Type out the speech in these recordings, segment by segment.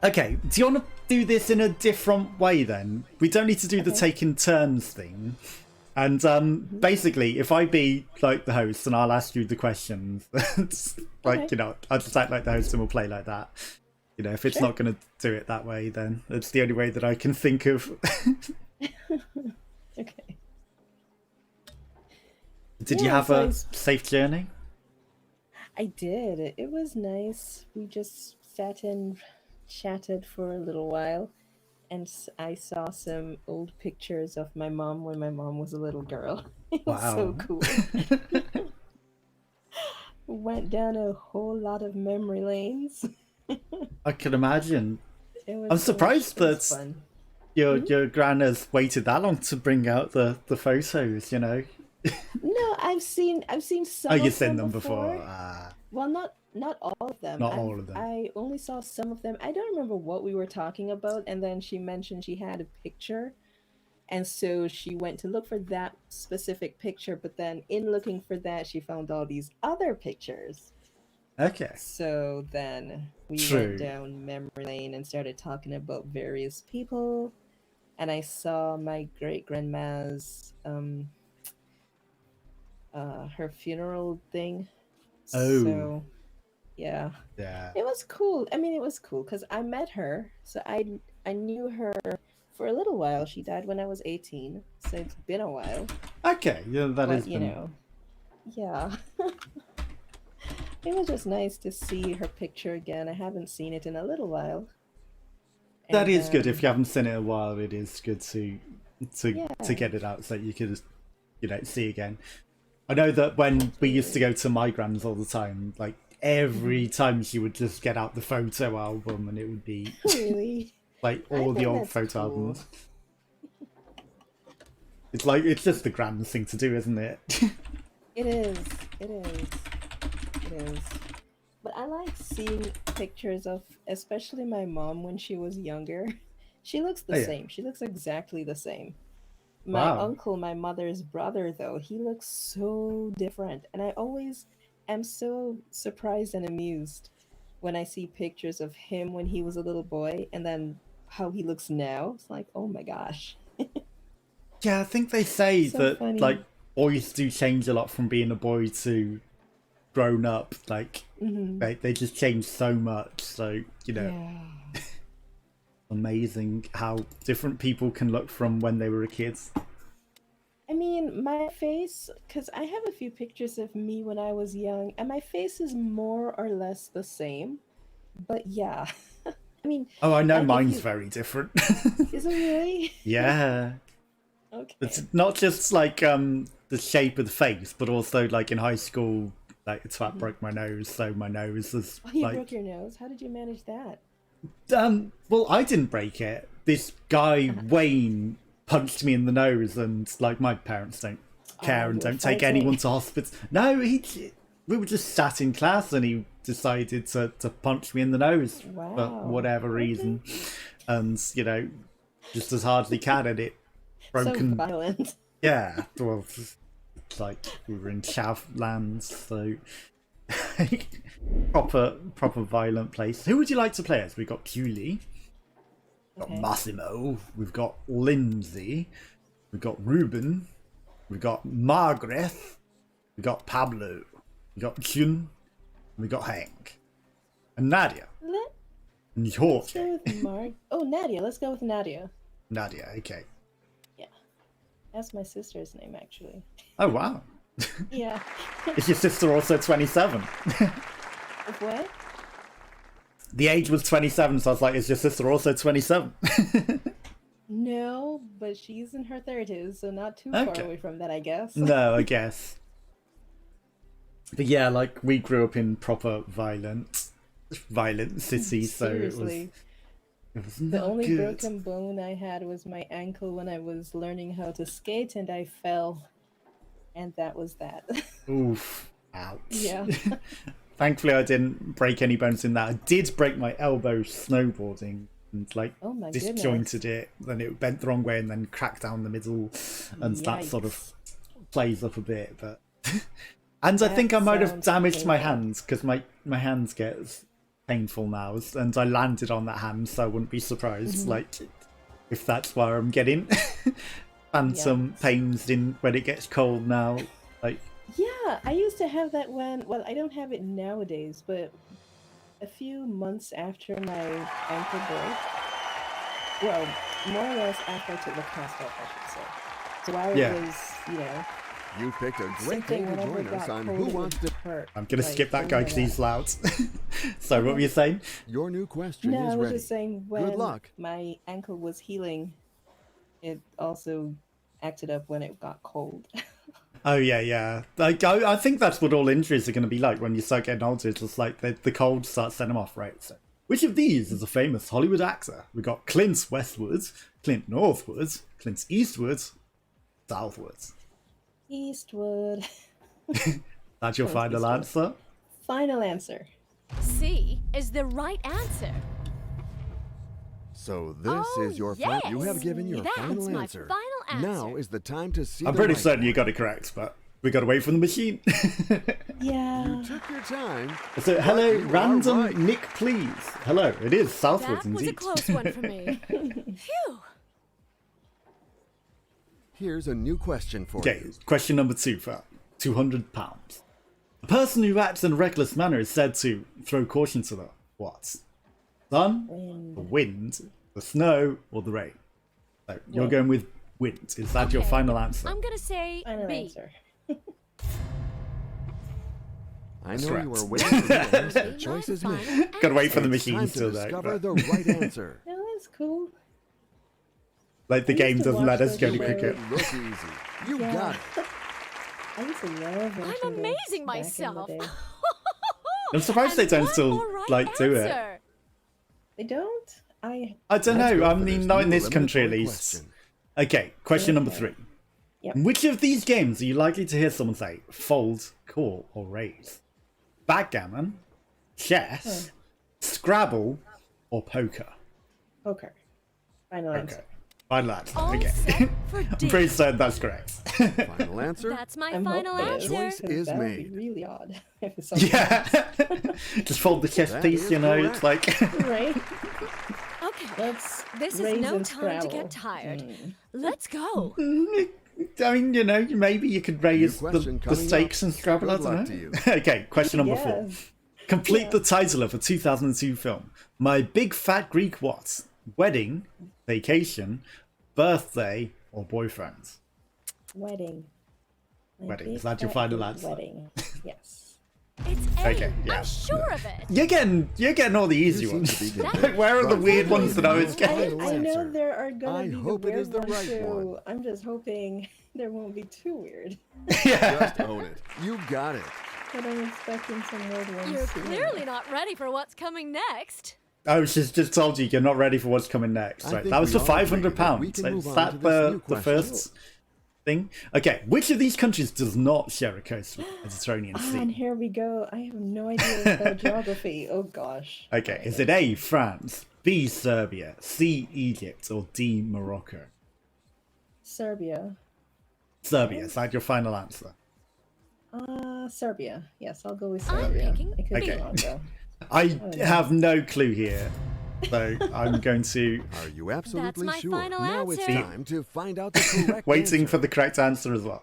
Okay, do you want to do this in a different way then? We don't need to do the Okay. taking turns thing. And Mm-hmm. basically, if I be like the host and I'll ask you the questions, it's like, Okay. you know, I'll just act like the host and we'll play like that. You know, if it's Sure. not going to do it that way, then it's the only way that I can think of. Okay. Did you Yeah, have so a safe journey? I did. It was nice. We just sat and chatted for a little while, and I saw some old pictures of my mom when my mom was a little girl. It was so Wow. cool. Went down a whole lot of memory lanes. I can imagine. It I'm was surprised it was that fun. your Hmm? your gran has waited that long to bring out the photos, you know. No, I've seen Oh, some you've of seen them them before. before. Well, not all of them. Not all of them. I only saw some of them. I don't remember what we were talking about, and then she mentioned she had a picture, and so she went to look for that specific picture, but then in looking for that, she found all these other pictures. Okay. So then we went True. down memory lane and started talking about various people, and I saw my great grandma's her funeral thing. Oh, So yeah, yeah. it was cool. I mean, it was cool because I met her, so I knew her for a little while. She died when I was 18, so it's been a while. Okay, yeah, that has But been. yeah, it was just nice to see her picture again. I haven't seen it in a little while, That and is good. If you haven't seen it in a while, it is good to yeah. get it out so you can just, you know, see again. I know that when we used to Absolutely. go to my grand's all the time, like Hmm. every time she would just get out the photo album and it would be Really, like I all the think old that's photo cool. albums. It's like it's just the grand thing to do, isn't it? It is. It is. It is. But I like seeing pictures of, especially my mom when she was younger. She looks the Oh yeah. same. She looks exactly the same. My Wow. uncle, my mother's brother, though, he looks so different. And I always am so surprised and amused when I see pictures of him when he was a little boy and then how he looks now. It's like, oh my gosh. Yeah, I think they say So that like funny. boys do change a lot from being a boy to grown up. Like Hmm. they just change so much. So you know, Yeah. amazing how different people can look from when they were kids. I mean, my face, because I have a few pictures of me when I was young, and my face is more or less the same. But yeah, I mean, Oh, I know like if mine's you, very different. is it really? Yeah, it's Okay. not just like the shape of the face, but also like in high school, like it's what Mhm. broke my nose, so my nose is Oh, you broke like your nose. How did you manage that? well, I didn't break it. This guy Wayne punched me in the nose, and like my parents don't Oh, care and you were don't take fighting. anyone to hospital. No, we were just sat in class, and he decided to punch me in the nose for Wow. whatever Okay. reason, and you know, just as hard as he can, and it So broken. violent. Yeah, well, it's like we were in Chav lands, so proper violent place. Who would you like to play as? We got Julie, we've got Okay. Massimo, we've got Lindsay, we've got Ruben, we've got Margaret, we've got Pablo, we've got Jun, we've got Hank, and Nadia, Let and Let's Jorge. go with Mark. Oh, Nadia. Let's go with Nadia. Nadia, okay. Yeah, that's my sister's name actually. Oh wow. Yeah. Is your sister also 27? Of what? The age was 27, so I was like, is your sister also 27? No, but she's in her 30s, so not too far Okay. away from that, I guess. No, I guess. But yeah, like we grew up in proper violent city, so Seriously. it was The not only good. broken bone I had was my ankle when I was learning how to skate and I fell, and that was that. Oof. Ouch. Yeah. Thankfully I didn't break any bones in that. I did break my elbow snowboarding and like Oh my disjointed goodness. it, then it bent the wrong way and then cracked down the middle, and that sort of Yikes. plays up a bit, but and I think That I might have sounds damaged my painful. hands because my hands get painful now, and I landed on that hand, so I wouldn't be surprised, like, if that's where I'm getting phantom pains in when it gets cold now. Like, Yeah, I used to have that when, well, I don't have it nowadays, but a few months after my ankle broke, well, more or less after I took the cast off, I should say. So while it was, you know, You picked a great something thing to whenever join it us got on cold, Who it Wants would to... hurt. I'm gonna Like, skip that guy because like he's loud. So what were you saying? Your new question No, is I was ready. just saying when luck. my ankle was healing, it also acted up when it got cold. Oh yeah. Like, I think that's what all injuries are going to be like when you start getting older. It's just like the cold starts setting them off, right? So, which of these is a famous Hollywood actor? We got Clint Westwood, Clint Northwood, Clint Eastwood, Southwood. Eastwood. That's your Clint final Eastwood. answer? Final answer. C is the right answer. So this is your final... You have given your That's final my answer. final Now answer. is the time to see I'm the pretty right certain you one. got it correct, but we got to wait for the machine. Yeah. Took your time. So, hello, you are random right. Nick, please. Hello, it is Southwood That was a indeed. close one for me. Phew. Here's a new question for Okay, you. question number 2 for £200. A person who acts in a reckless manner is said to throw caution to the what? Sun, the wind, the snow, or the rain? So you're Wind. going with wind. Is that your Okay, final answer? I'm gonna say Final B. answer. I know correct. you were waiting for the answer. My Choice is final made. Gotta wait for the It's machine time to to though. discover but- the right answer. No, that's cool. Like the I game used to doesn't watch let us those go to shows. cricket. Look easy. You Yeah. got it. I used to love watching I'm those amazing back in the myself. day. I'm surprised they And don't one still more right like do it. answer. They don't? I don't Let's know. go I for mean, this not in new this country at eliminatory least. question. Okay, question number Okay. 3. Yep. In which of these games are you likely to hear someone say fold, call, or raise? Backgammon, chess, Scrabble, or poker? Poker. Final answer. Okay. Final answer. All Okay. set for I'm D. pretty certain that's correct. Final answer? That's my I'm final hoping it is, answer. Choice 'cause is that would made. be really odd if it's something Yeah. Just fold the chess That piece, is you know, correct. it's like... else, right? Okay, Let's this is raise no and time to Scrabble. get tired. Hmm. Let's go. I mean, you know, maybe you could raise the question coming stakes up. and Scrabble, I Good don't luck know. to you. Okay, question number 4. Yes. Complete Yeah. the title of a 2002 film. My Big Fat Greek What? Wedding, Vacation, Birthday, or Boyfriend? Wedding. My Wedding. big Is that your fat final Greek answer? Wedding. Yes. It's A. Okay, yeah. I'm sure of it. You're getting all the easy You seem ones. to be That- convinced. Where are the But weird what ones is that I your was getting? final I know answer? there are gonna I be hope the it weird is the ones right too. one. I'm just hoping there won't be too weird. Yeah. Just own it. You got it. But I'm expecting some weird ones. You're soon. clearly not ready for what's coming next. Oh, she's just told you you're not ready for what's coming next. I Right, think that was we for all agree that £500. we can So move is on that to this the new question. first thing? Okay, which of these countries does not share a coast with the Mediterranean Ah, and Sea? here we go. I have no idea about geography. Oh gosh. Okay, is it A, France, B, Serbia, C, Egypt, or D, Morocco? Serbia. Serbia, is that your final answer? Serbia. Yes, I'll go with I'm Serbia. picking It could be Okay. wrong though. I have no clue here, so I'm going to Are you absolutely my sure? final Now it's answer. time to find out the correct waiting answer. for the correct answer as well.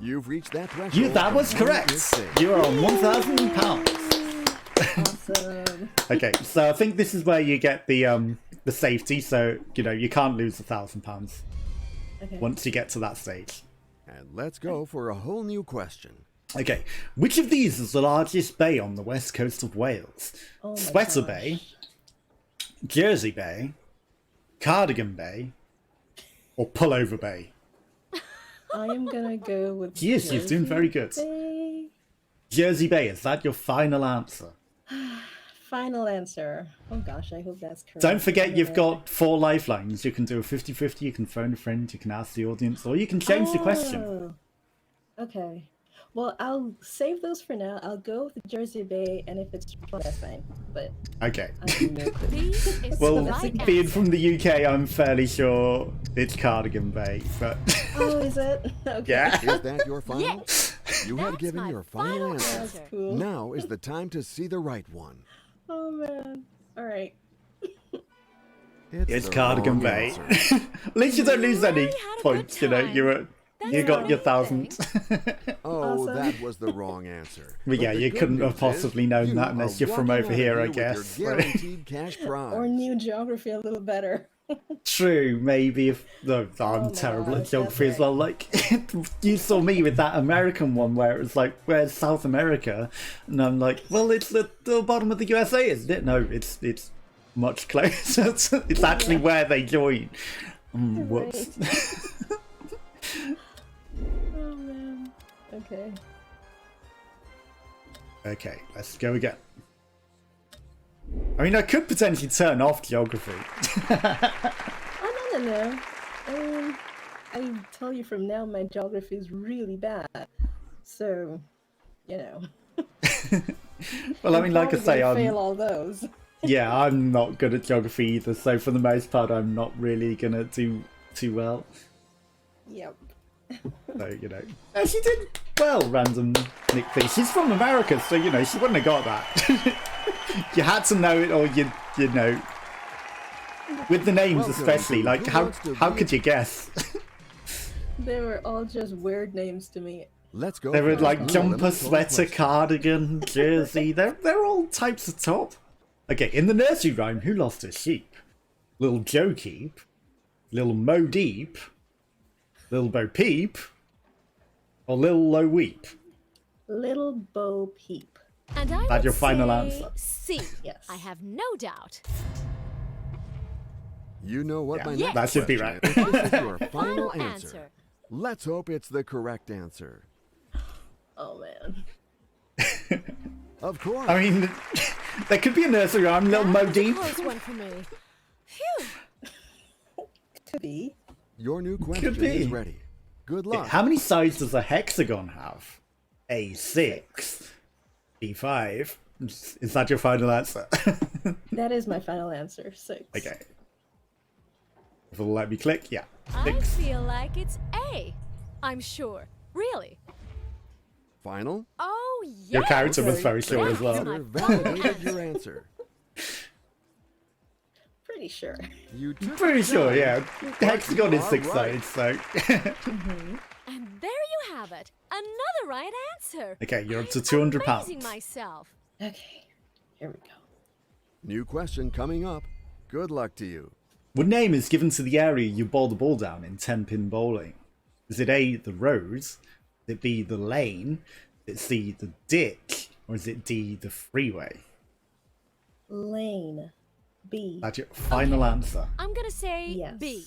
You've reached that threshold. You, that was and now correct. it's safe. You are on £1,000. Awesome. Okay, so I think this is where you get the safety. So you know you can't lose £1,000 Okay. once you get to that stage. And let's go for a whole new question. Okay, which of these is the largest bay on the west coast of Wales? Oh my Sweater gosh. Bay, Jersey Bay, Cardigan Bay, or Pullover Bay? I am gonna go with. Yes, you're doing very good. Bay. Jersey Bay, is that your final answer? Final answer. Oh gosh, I hope that's correct. Don't forget you've got 4 lifelines. You can do a 50-50, you can phone a friend, you can ask the audience, or you can change the question. Oh, okay. Well, I'll save those for now. I'll go with Jersey Bay, and if it's wrong, that's fine. But Okay. I have no clue. B is the Well, right being answer. from the UK, I'm fairly sure it's Cardigan Bay, but Oh, is it? Okay. yeah. Is that your final? Yes. You have That's given my your final answer. That's cool. Now is the time to see the right one. Oh man. All right. It's the Cardigan wrong Bay. answer. At least you don't lose any Really had a points, good you know. time. You That's got your amazing. 1,000. Oh, Awesome. that was the wrong answer. But yeah, the you good couldn't have news possibly is known you that are unless you're from walking over out of here, I with guess. Your guaranteed cash prize. Or knew geography a little better. True, maybe if no, I'm my terrible gosh, at geography that's as well. Like you saw me with that American one where it was like, "Where's South America?" And I'm like, "Well, it's the bottom of the USA, isn't it?" No, it's much closer. It's actually where they join. Whoops. Oh man. Okay. Okay, let's go again. I mean, I could potentially turn off geography. Oh no. I tell you from now, my geography is really bad. So, you know. Well, I I'm mean, like I probably say, gonna fail all those. yeah, I'm not good at geography either. So for the most part, I'm not really gonna do too well. Yep. So, you know, she did well, random Nick thing. She's from America, so, you know, she wouldn't have got that. You had to know it, or you know, with the names Welcome especially, to like, Who how Wants to how Be could you guess? They were all just weird names to me. Let's go. They for were a like new jumper, eliminatory sweater, question. cardigan, jersey. They're all types of top. Okay, in the nursery rhyme, who lost a sheep? Little Joe Keep, Little Mo Deep, Little Bo Peep, or Little Lo Weep? Little Bo Peep. And I That would your final say answer? C. Yes. I have no doubt. You know what Yeah, my Yes. next that should be question right. is. This is your final Final answer. answer. Let's hope it's the correct answer. Oh man. Of course. I mean, there could be a nursery rhyme, Little That Mo was a Deep. close one for me. Phew. Could be. Your new question be. is ready. Good luck. How many sides does a hexagon have? A6, B5. Is that your final answer? That is my final answer. 6. Okay. If it'll let me click, yeah. I 6. feel like it's A. I'm sure. Really. Final? Oh, yes. Your character was Okay. very sure Yeah. as well. Computer My final validated your answer. answer. Pretty sure. You took Pretty your sure, time, yeah. but Hexagon you is are 6 right. sides, so. And there you have it. Another right answer. Okay, you're up to I'm £200. amazing myself. Okay. Here we go. New question coming up. Good luck to you. What name is given to the area you bowl the ball down in 10-pin bowling? Is it A, the road? Is it B, the lane? Is it C, the ditch? Or is it D, the freeway? Lane. B. That's your final answer. I'm gonna say Yes. B.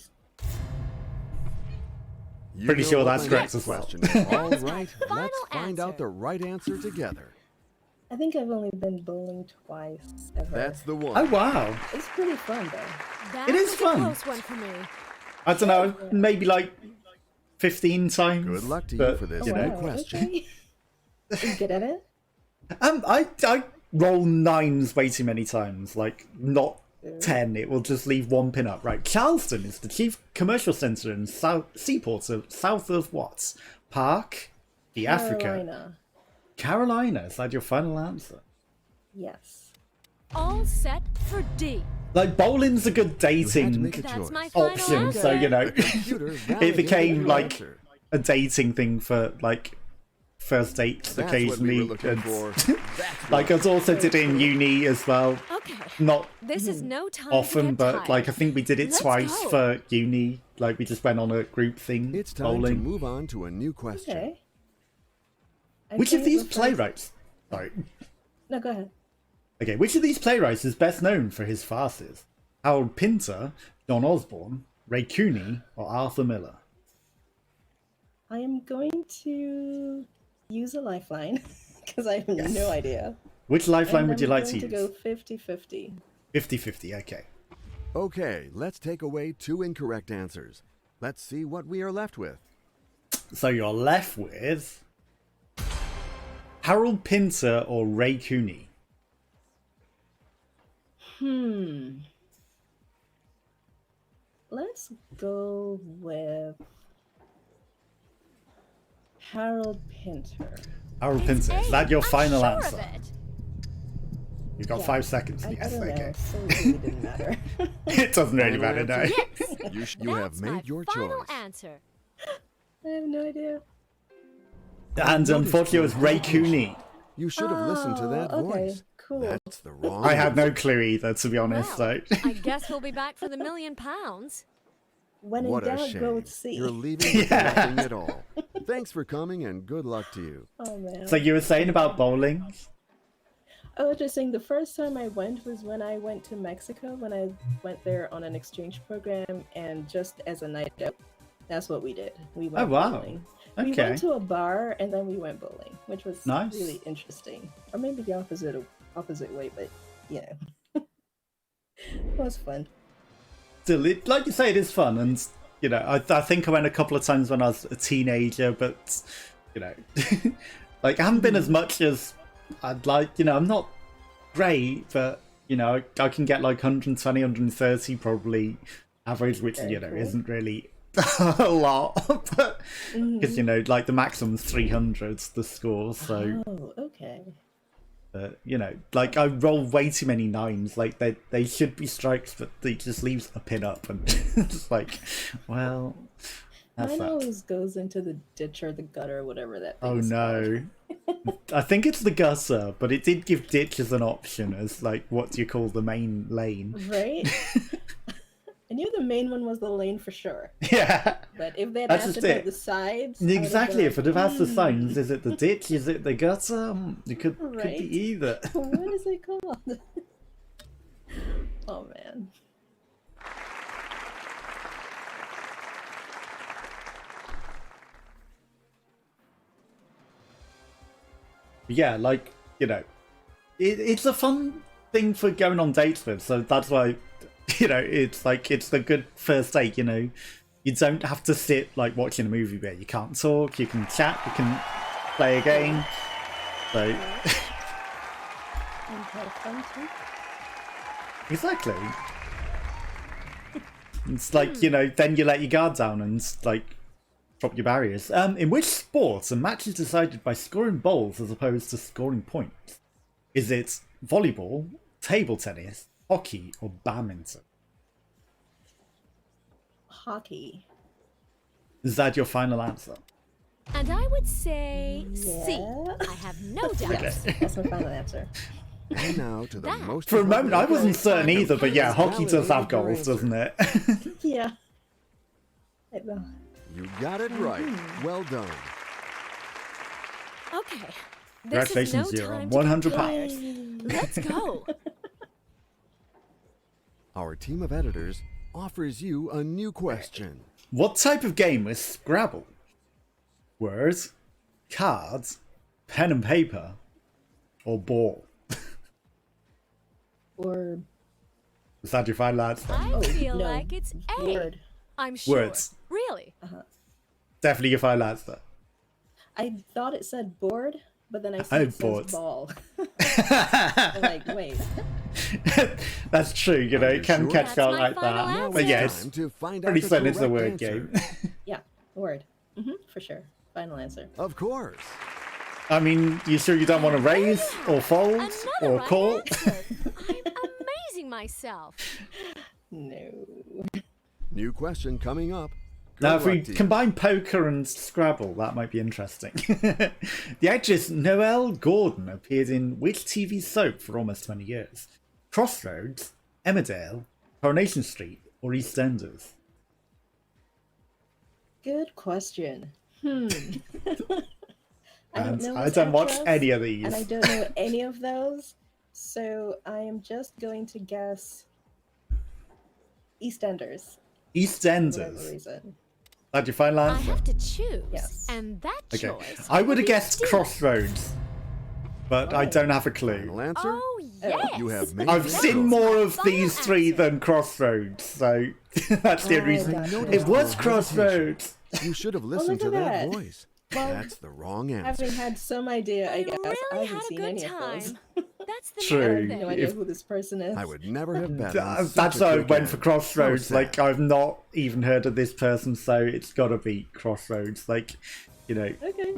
You Pretty know sure what that's my correct next as well. question is. All That's my right, final let's find out answer. the right answer together. I think I've only been bowling twice ever. That's the one. Oh, wow. It's pretty fun though. That It is was fun. a close one for me. I don't know, maybe like 15 times. Good luck to you but, for this you new know. Wow, question. okay. You good at it? I roll 9s way too many times. Like, not 10. It will just leave one pin up. Right, Charleston is the chief commercial centre and seaport of south of what? Park? The Africa. Carolina. Is that your final answer? Yes. All set for D. Like, bowling's a good You had to dating make a That's choice. my final option, answer. so, you know, Computer it validated became your like answer. a dating thing for, like, first dates That's what we occasionally. were looking and- for. That's like, I right. also did it in uni as well. Okay. Not This is no time often, to get but tired. like I think we did it Let's twice go. for uni. Like we just went on a group thing. It's time bowling. to move on to a new question. Okay. I Which of think these the first- playwrights? Sorry. No, go ahead. Okay, which of these playwrights is best known for his farces? Harold Pinter, John Osborne, Ray Cooney, or Arthur Miller? I am going to use a lifeline because I have Yes. no idea. Which lifeline And would you I'm like going to go use? 50-50. 50-50, okay. Okay, let's take away 2 incorrect answers. Let's see what we are left with. So you're left with Harold Pinter or Ray Cooney? Let's go with Harold Pinter. Harold It's Pinter. Is A. that your I'm final sure answer? Of it. You've got Yeah. 5 seconds. I Yes, don't know, okay. so it really didn't matter. It doesn't really Final matter, no. answer? Yes. You have That's my made your final choice. answer. I have no idea. And unfortunately, it was Ray Cooney. You should have listened to that okay, voice. cool. That's the wrong I had no answer. clue either, to be honest. Well, So I guess we'll be back for the £1,000,000. When in What a doubt, go shame. with C. You're leaving with nothing at all. Thanks for coming and good luck to you. Oh man. So you were saying about bowling? I was just saying the first time I went was when I went to Mexico, when I went there on an exchange program, and just as a night out, that's what we did. We went Oh, wow. bowling. We Okay. went to a bar and then we went bowling, which was Nice. really interesting. Or maybe the opposite way, but you know. It was fun. Still, like you say, it is fun. And, you know, I think I went a couple of times when I was a teenager, but, you know, like I haven't been as much as I'd like. You know, I'm not great, but, you know, I can get like 120, 130 probably average, which, Very you know, cool. isn't really a lot. But, because, you know, like the maximum's 300, the score. So, Oh, okay. you know, like I roll way too many 9s. Like they should be strikes, but they just leaves a pin up, and it's like, well, that's Mine that. always goes into the ditch or the gutter, whatever that thing Oh is no. I think it's the gutter, but it did give ditch as an option as like what do you call the main lane? called. Right? I knew the main one was the lane for sure. Yeah. But if they'd That's asked just about it. the sides, I would've been Exactly. If like, it had asked the signs, is it the ditch? Is it the gutter? It could Right. be either. What is it called? Oh man. Yeah, like, you know, it's a fun thing for going on dates with, so that's why, you know, it's like, it's the good first date, you know. You don't have to sit, like, watching a movie where you can't talk, you can chat, you can play a game, so... And have fun too. Exactly. It's like, you know, then you let your guard down and, like, drop your barriers. In which sport a match is decided by scoring balls as opposed to scoring points? Is it volleyball, table tennis, hockey, or badminton? Hockey. Is that your final answer? And I would say C. Yeah. I have no doubts. That's my final answer. And now to the That- most For a moment, I wasn't certain either, but yeah, Validate hockey does have your goals, answer. doesn't it? Yeah. I know. You got it right. Well done. Okay. This Congratulations, is no you're on time to get £100. tired. Let's go. Our team of editors offers you a new question. What type of game is Scrabble? Words, cards, pen and paper, or ball? Or Is that your final answer? I feel no. like it's A. word. I'm sure. Words. Really? Definitely your final answer. I thought it said board, but then I Oh, said it board. says ball. I'm like, wait. That's true, you know, Are it you can sure? catch That's out my like final that. answer. But yeah, it's Time to find out pretty the certain it's a correct word answer. game. Yeah, word. For sure. Final answer. Of course. I mean, you sure you don't want to raise or fold Another or right call? answer. I'm amazing myself. No. New question coming up. Now, Good if we luck to you. combine poker and Scrabble, that might be interesting. The actress Noelle Gordon appeared in which TV soap for almost 20 years? Crossroads, Emmerdale, Coronation Street, or EastEnders? Good question. I don't And know I this don't watch actress, any of these. and I don't know any of those, so I am just going to guess EastEnders. For whatever EastEnders. reason. That's your final I answer? have to choose. Yes. And that Okay. choice. I would will have be guessed D. Crossroads, but I Right. don't have a clue. Final answer? Oh, yes. You have made I've your seen choice. more of Final these three answer. than Crossroads, so that's the I only reason. gotcha. It was Your Crossroads. You should have listened look to at that that. voice. Well, That's the wrong answer. Having had some idea, I I guess. I really haven't had a seen good any of time. those. That's the True. I main have thing. no idea If- who this person is. I would never have bet on such That's a why I quick went end. for Crossroads. So Like, sad. I've not even heard of this person, so it's got to be Crossroads. Like, You know, Okay.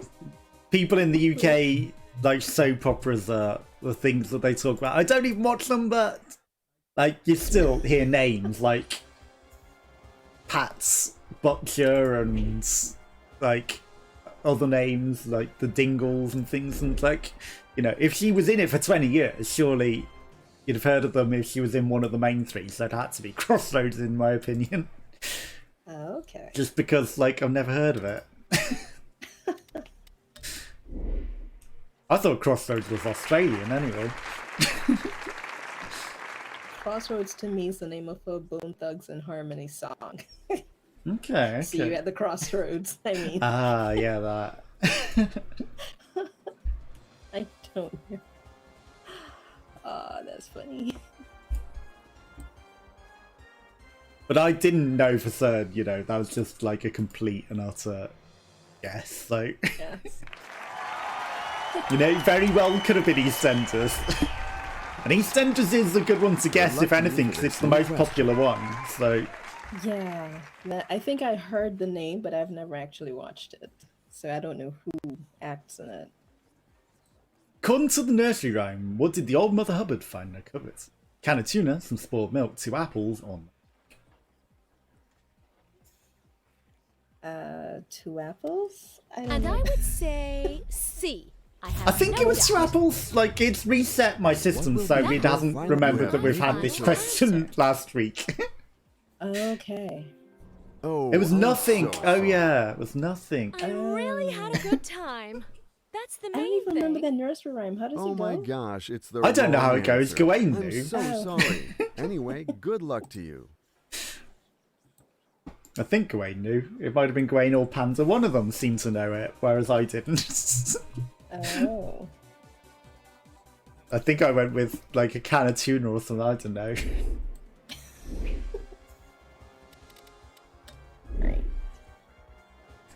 people in the UK, like soap operas are the things that they talk about. I don't even watch them, but like you still hear names like Pat's Butcher and like other names like the Dingles and things, and like, you know, if she was in it for 20 years, surely you'd have heard of them if she was in one of the main three, so it had to be Crossroads in my opinion. Okay. Just because, like, I've never heard of it. I thought Crossroads was Australian anyway. Crossroads to me is the name of a Bone Thugs and Harmony song. Okay, See you okay. at the crossroads. I mean, Ah, yeah, that. I don't know. That's funny. But I didn't know for certain, you know, that was just like a complete and utter guess, so. Yes. You know, very well could have been EastEnders. And EastEnders is a good one to guess, if anything, because it's the most popular one, so. Yeah. I think I heard the name, but I've never actually watched it. So I don't know who acts in it. According to the nursery rhyme, what did the old Mother Hubbard find in her cupboard? Can of tuna, some spoiled milk, 2 apples on. 2 apples? I don't And know. I would say C. I think no it was 2 doubt. apples. Like, it's reset my system, will so be it the hasn't final remembered answer? that we've had this Final question answer. last week. Okay. Oh, It was I'm nothing. so Oh sorry. yeah, it was nothing. I really had a good time. That's the I don't main even remember thing. the nursery rhyme. How does Oh it go? my gosh, it's the I don't know wrong how it goes. answer. Gawain I'm knew. so Oh. sorry. Anyway, good luck to you. I think Gawain knew. It might have been Gawain or Panda. One of them seemed to know it, whereas I didn't. Oh. I think I went with like a can of tuna or something. I don't know. Right.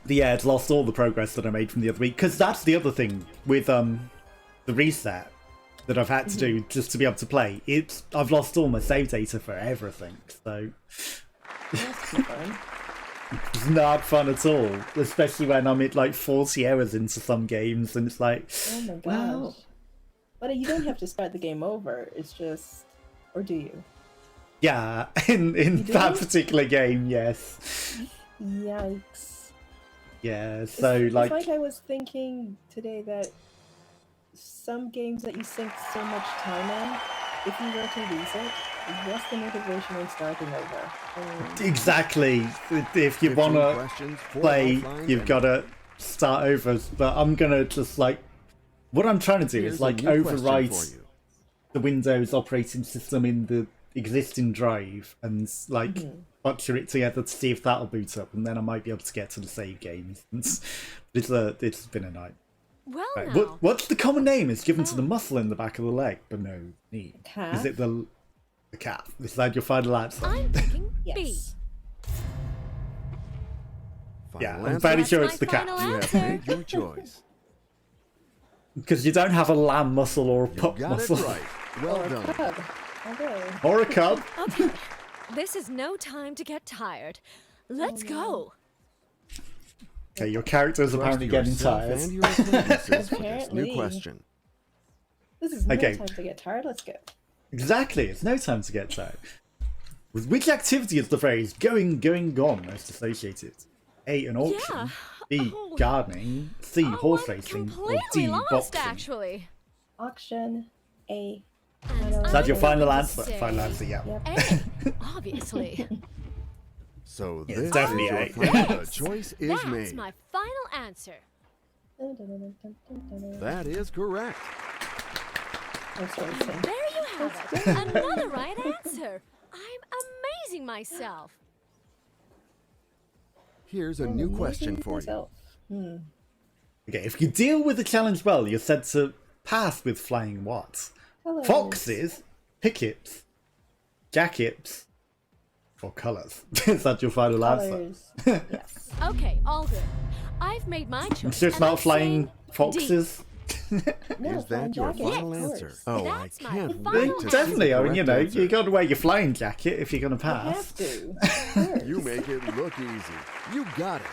But yeah, it's lost all the progress that I made from the other week, because that's the other thing with the reset that I've had to do just to be able to play. I've lost all my save data for everything, so That's too fun. it's not fun at all. Especially when I'm at like 40 hours into some games, and it's like, Oh my gosh. well, But you don't have to start the game over. It's just... Or do you? yeah, in do? that particular game, yes, Yikes. yeah. So It's like, I was thinking today that some games that you sink so much time in, if you were to lose it, what's the motivation in starting over? exactly. If you 15 wanna questions, 4 play, offline, you've and got to start over. But I'm gonna just like, what I'm trying to do here's is a like new question overwrite for you. the Windows operating system in the existing drive and like butcher it together to see if that'll boot up, and then I might be able to get to the save games. It's been a night. Well, Right, now. what's the common name is given to the muscle in the back of the leg, but no knee? Calf? Is it the calf? Is that your final answer? I'm picking B. Yes. Final Yeah, I'm answer? fairly That's sure my it's the calf. final You have answer. made your choice. Because you don't have a lamb muscle or a You pup got muscle. it right. Well done. Cub. Okay. Or a cub. Okay. This is no time to get tired. Let's go. Okay, your character is apparently getting Trust yourself tired. and your acquaintances for this new Apparently. question. This is no Okay. time to get tired. Let's go. Exactly, it's no time to get tired. With which activity is the phrase going, going, gone most associated? A, an auction. Yeah. B, Oh. gardening. C, horse I'm racing. Or completely D, lost, boxing. actually. Auction. A. And Is that your I'm final going to answer? say Final answer, yeah. Yep. A, obviously. So Yeah, this it's definitely is your A. final. The choice is That's made. my final answer. That is correct. Horse racing. There you have it. Another right answer. I'm amazing myself. Here's a new question for you. Myself. Okay, if you deal with the challenge well, you're said to pass with flying what? Colours. Foxes, pickets, jackets, or colours? Is that your final answer? Colours. Yes. Okay, all good. I've made my choice. I'm sure it's and not I'm flying saying D. foxes. No, Is flying that your jacket, final of answer? course. Oh, That's my I can't final wait to see the Definitely, I mean, you correct know, answer. you got to wear your flying jacket if you're going to You pass. have to. Of course. You make it look easy. You got it.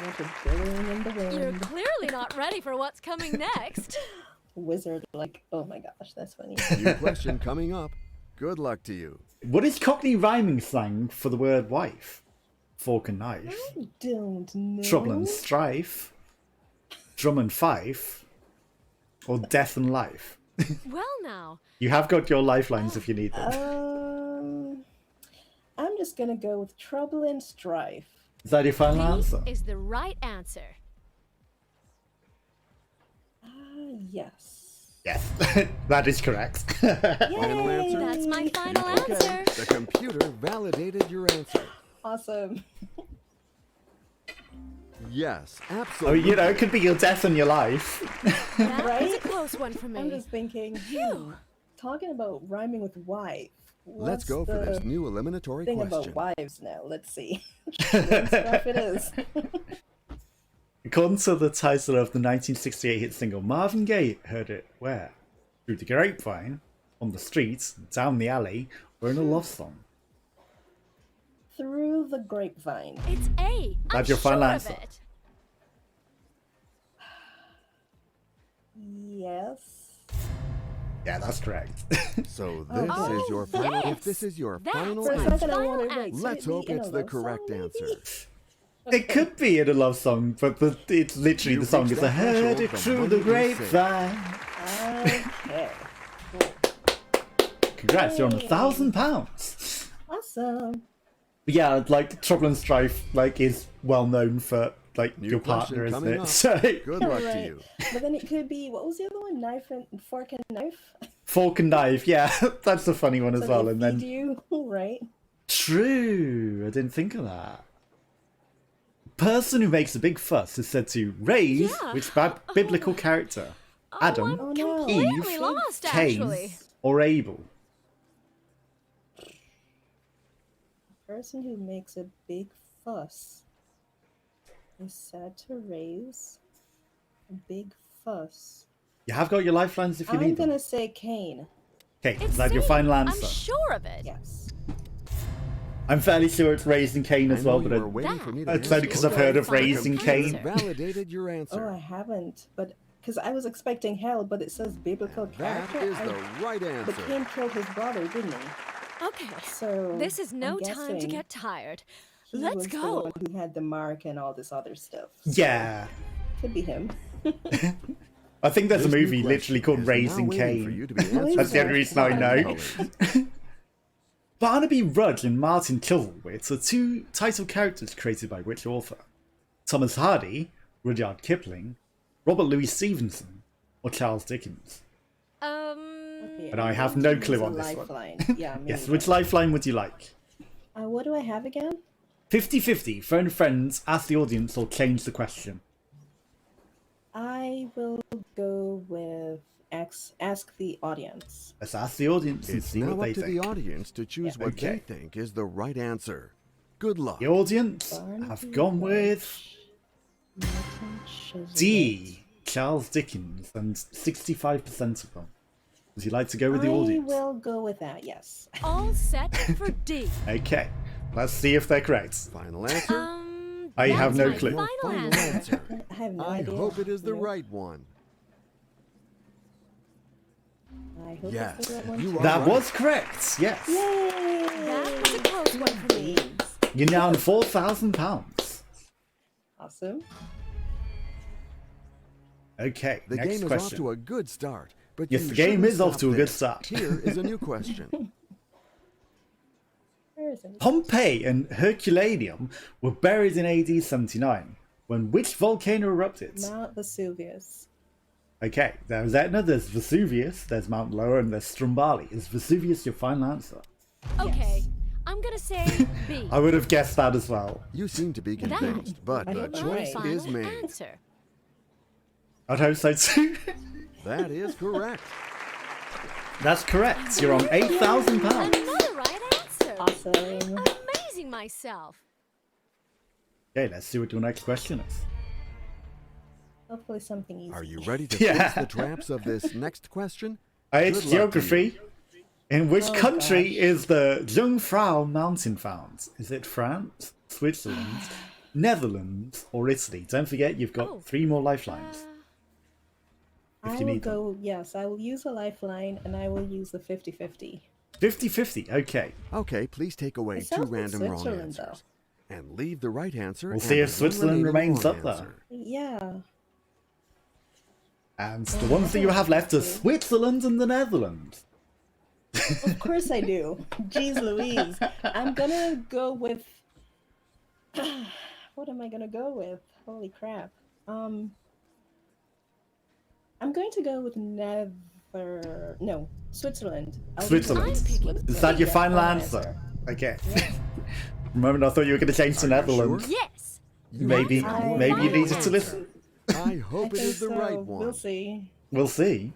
Water billowing in the You're wind. clearly not ready for what's coming next. Wizard, like, oh my gosh, that's funny. New question coming up. Good luck to you. What is Cockney rhyming slang for the word wife? Fork and knife. I don't know. Trouble and strife. Drum and fife. Or death and life. Well now, You have got your lifelines if you need them. I'm just gonna go with trouble and strife. Is that your final B answer? is the right answer. Yes. Yes, that is correct. Final answer? That's my final Okay, answer. the computer validated your answer. Awesome. Yes, Oh, absolutely. you know, it could be your death and your life. That was a Right? close one for me. I'm just thinking, talking about rhyming with wife. Let's what's go for this the new eliminatory thing question. about wives now. Let's see. What stuff it is. According to the title of the 1968 hit single, Marvin Gaye heard it where? Through the grapevine, on the streets, down the alley, or in a love song. Through the grapevine. It's A. I'm That's your sure final of answer. it. Yes. Yeah, that's correct. So this Oh, is your final. yes. If this is your That's final For a my answer, second, I final wanted, wait, answer. let's could it hope be in it's a the love correct song, answer. maybe? It could be in a love song, but it's literally You the song reached is that I heard threshold it from through when the you did say. grapevine. Okay. Congrats, you're on Yay. £1,000. Awesome. But yeah, like Trouble and Strife, like is well known for like New your question partner, isn't coming it? up. So Good luck to Right. you. But then it could be, what was the other one? Knife and fork and knife? fork and knife, yeah, that's a funny one as So well. they And then feed you, right? true, I didn't think of that. Person who makes a big fuss is said to raise Yeah. which biblical character? Adam, I'm Oh, no. completely Eve, lost, Cain, actually. or Abel? Person who makes a big fuss is said to raise a big fuss. You have got your lifelines if you I'm need gonna them. say Cain. Okay, It's is that your C. final I'm answer? sure of it. Yes. I'm fairly sure it's Raising Cain I as know well, you but were waiting for me to it's only answer. because I've heard of Final Raising The computer Cain. validated your Oh, I answer. haven't. But because I was expecting hell, but it says biblical That character. is the right But answer. Cain killed his brother, didn't he? Okay. So This is no I'm time to guessing get tired. he Let's was go. The one who had the mark and all this other stuff. Yeah. Could be him. I think there's This a new movie literally question called is now Raising waiting for you Cain. to be answered That's the only with reason I flying know. colours. Barnaby Rudge and Martin Chuzzlewit are two title characters created by which author? Thomas Hardy, Rudyard Kipling, Robert Louis Stevenson, or Charles Dickens? Okay, And I I'm have going no to clue use a on this one. lifeline. Yeah, me Yes, neither. which lifeline would you like? What do I have again? 50-50, phone friends, ask the audience, or change the question. I will go with ask the audience. Let's ask the audience and It's see now what up they to think. the audience to choose Yeah. what Okay. they think is the right answer. Good luck. The audience Barnaby have gone with Martin Chuzzlewit. D, Charles Dickens, and 65% of them. Would you like to go with the I audience? will go with that, yes. All set for D. Okay, let's see if they're correct. Final answer. I have that's no my clue. Your Final final answer. answer. I have no I idea. hope it is the Nope. right one. I hope Yes, it's the right one. you are That right. was correct, yes. Yay! That was a close one for me. You're now on £4,000. Awesome. Okay, The next game is off question. to a good start, but Yes, you the game shouldn't is off stop to a there. good start. Here is a new question. Where is it? Pompeii and Herculaneum were buried in AD 79, when which volcano erupted? Mount Vesuvius. Okay, there's Etna, there's Vesuvius, there's Mount Lower, and there's Stromboli. Is Vesuvius your final answer? Okay, Yes. I'm gonna say B. I would have guessed that as well. You seem to be convinced, but I the hope I'm choice right. is Final made. answer. I'd hope so too. That is correct. That's correct. You're on £8,000. Another right answer. Awesome. Amazing myself. Okay, let's see what your next question is. Hopefully something easy. Are you ready to Yeah. face the traps of this next question? It's Good luck to geography. In which Oh, country gosh. is the Jungfrau mountain found? Is it France, Switzerland, Netherlands, or Italy? Don't forget, you've got Oh, 3 more lifelines. If I you will need them. go, yes, I will use a lifeline and I will use the 50-50. 50-50, okay. Okay, please take away It 2 sounds like random wrong Switzerland, answers. And leave the right answer We'll and see if the one Switzerland remaining remains wrong up there. answer. Yeah. And Oh, the ones that you have left are Netherlands. Switzerland and the Netherlands. Of course I do. Jeez Louise. I'm gonna go with... What am I gonna go with? Holy crap. I'm going to go with Switzerland. I'll use Switzerland. I'm picking Switzerland. Is that your Yeah, final final answer? Okay. Yeah. For a moment I thought you were going to change to Are you Netherlands. sure? Yes. You Maybe, have I- your maybe you final needed to answer. listen. I I hope it think is the so. right one. We'll see. We'll see.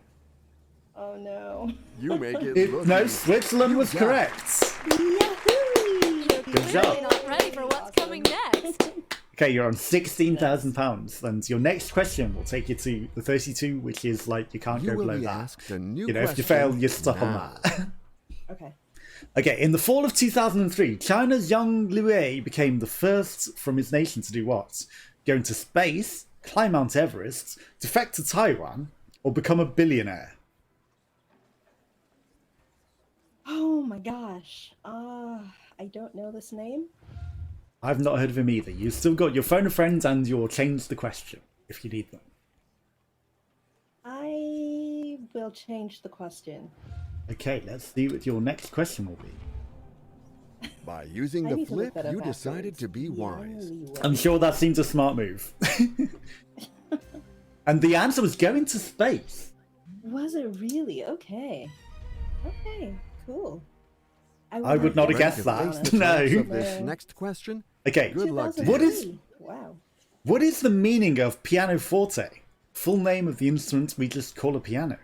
Oh no. You make it look No, easy. Switzerland You was got it. correct. Yahoo! You're Good clearly job. not ready for what's coming next. Okay, you're on £16,000, and your next question will take you to the 32, which is like you can't You go will below be that. asked a new You know, if you question fail, you're stuck on now. that. Okay. Okay, in the fall of 2003, China's Yang Liwei became the first from his nation to do what? Go into space, climb Mount Everest, defect to Taiwan, or become a billionaire? Oh my gosh. I don't know this name. I've not heard of him either. You've still got your phone a friend and your change the question, if you need them. I will change the question. Okay, let's see what your next question will be. By using I the need to look flip, that up you decided afterwards. to be Yang wise. Liwei. I'm sure that seems a smart move. And the answer was going to space. Was it really? Okay. Okay, cool. I would not have Ready guessed to that. face the No. tracks of this No. next question? Okay, Good luck to What you. is- Wow. what is the meaning of pianoforte? Full name of the instrument we just call a piano.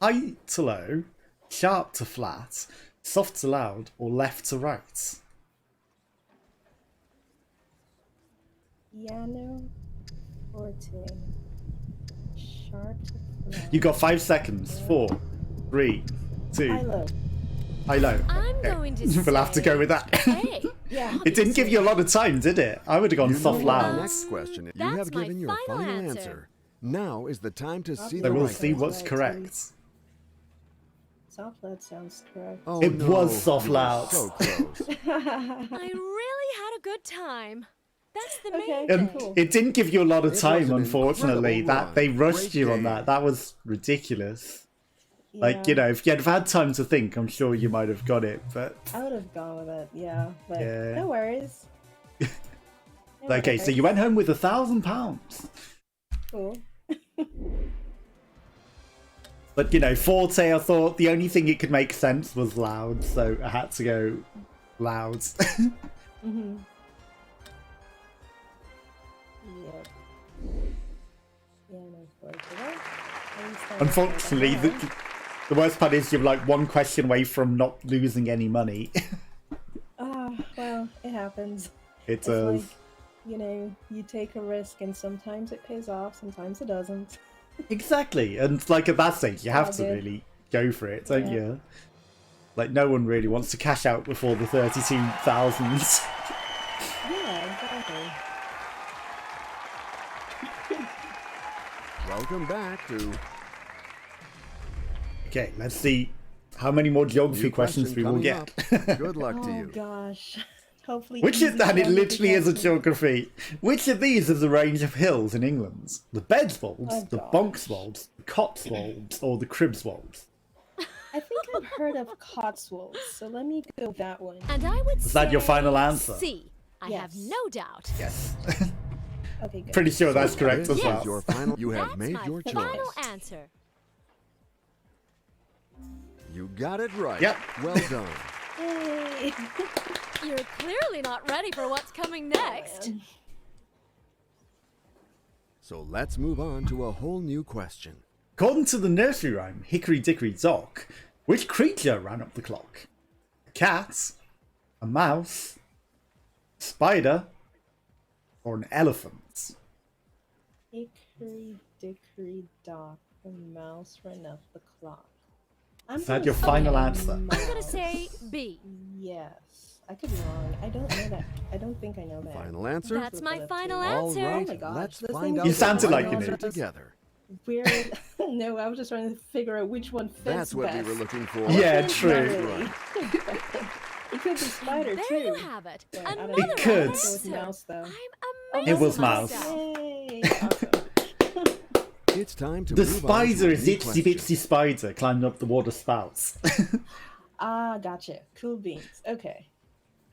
High to low, sharp to flat, soft to loud, or left to right? Piano forte. Sharp to flat. You got 5 seconds. 4, 3, 2. High low. High low. I'm Okay. going to We'll have to say go with that. Hey, Yeah. It didn't give you a lot of time, did it? I would have gone You soft know loud. the next question. You That's have my given your final final answer. answer. Now is the time to see So the So we'll right see one. what's correct. Soft flat sounds correct. Oh, It no. was soft You were loud. So close. I really had a good time. That's the main Okay. And thing. Cool. it didn't give you a lot of It was time, an unfortunately. incredible That run. they rushed Great you on game. that. That was ridiculous. Yeah. Like, you know, if you'd have had time to think, I'm sure you might have got it. But I would have gone with it, yeah. But Yeah. no worries. No okay, so worries. you went home with £1,000. Cool. But you know, forte, I thought the only thing it could make sense was loud, so I had to go loud. Mm-hmm. Yep. Piano forte. Unfortunately, the worst part is you're like one question away from not losing any money. Well, it happens. It It's does. like, you know, you take a risk and sometimes it pays off, sometimes it doesn't. Exactly, and like at that stage, you have all to good. really go for it, don't Yeah. you? Like no one really wants to cash out before the 32,000. Yeah, exactly. Welcome back to Okay, let's see how many more geography new questions we will coming get. up. Good luck to Oh you. gosh. Hopefully. Which is easy that? It one literally is a because- geography. Which of these is a range of hills in England? The Bedswolds, Oh, the gosh. Bonkswolds, the Cotswolds, or the Cribswolds? I think I've heard of Cotswolds, so let me go with that one. And I would Is that your say final answer? C. I have Yes. no doubt. Yes. Okay, good. Pretty sure that's correct This as is well. your final. You have That's made my your final choice. answer. You got it right. Yep. Well done. Yay! You're clearly not ready for what's coming next. So let's move on to a whole new question. According to the nursery rhyme Hickory Dickory Dock, which creature ran up the clock? A cat, a mouse, a spider, or an elephant? Hickory dickory dock, the mouse ran up the clock. I'm Is that gonna your say final answer? I'm gonna mouse. say B. Yes. I could be wrong. I don't know that. I don't think I know that. Final answer? That's my Look it up, final too. All answer. right, Oh my gosh, let's this find thing out You is the sounded right like you answer knew. together. Weird. No, I was just trying to figure out which one fits That's what we best. were looking for. Yeah, Fits true. better. It could be spider There too. you have it. But I don't Another know. It could. I'm gonna go with answer. mouse though. I'm Oh, amazing It was mouse. myself. Yay! Awesome. It's time to The move on to spider a is new Itsy question. Bitsy Spider climbing up the water spouts. Ah, gotcha. Cool beans. Okay.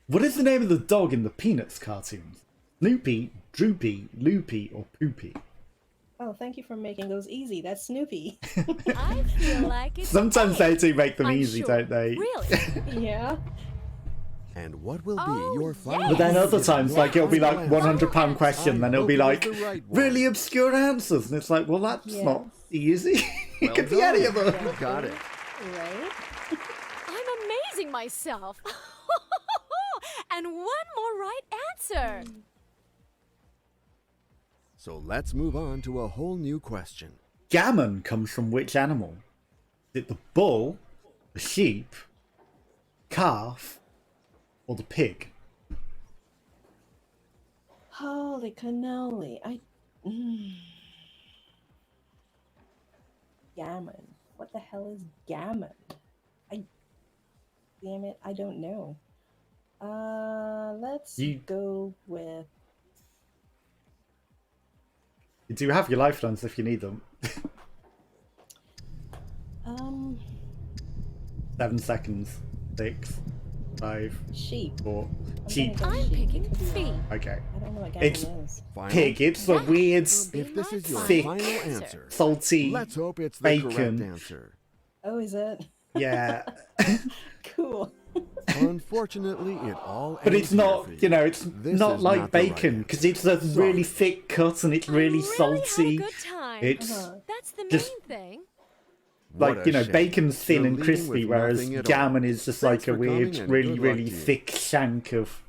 What is the name of the dog in the Peanuts cartoons? Snoopy, Droopy, Loopy, or Poopy? Oh, thank you for making those easy. That's Snoopy. I feel like it's Sometimes they do make them I'm easy, sure. don't they? Really? Yeah. And what will Oh, be your final But then yes. other times, like, it'll be like Final answer. £100 question, then it'll be I like, hope it was the right one. really obscure answers. And it's like, well, that's Yeah. not easy. It Well could be any of done. them. You got it. Right? I'm amazing myself. And one more right answer. So let's move on to a whole new question. Gammon comes from which animal? Is it the bull, the sheep, calf, or the pig? Holy cannoli. Gammon. What the hell is gammon? Damn it, I don't know. Let's You- go with You do have your lifelines if you need them. 7 seconds. 6, 5, sheep. 4. I'm Sheep. gonna go I'm sheep. picking It could be B. wrong. Okay. I don't know what gammon It's is. Final? pig. It's a That weird, will be If this my is your Thick. final answer, salty. let's hope it's the bacon. correct answer. Oh, is it? Yeah. Cool. Unfortunately, it all But ends it's not, here for you know, it's This not is like not the right bacon, answer. because it's a Sorry. really thick cut and it's really I salty. Had a good time. It's That's the just- main thing. What like, a you know, shame. bacon's thin You're and leaving crispy, with whereas nothing at all. gammon is just Thanks like a for weird, coming and really, good luck really to you. thick shank of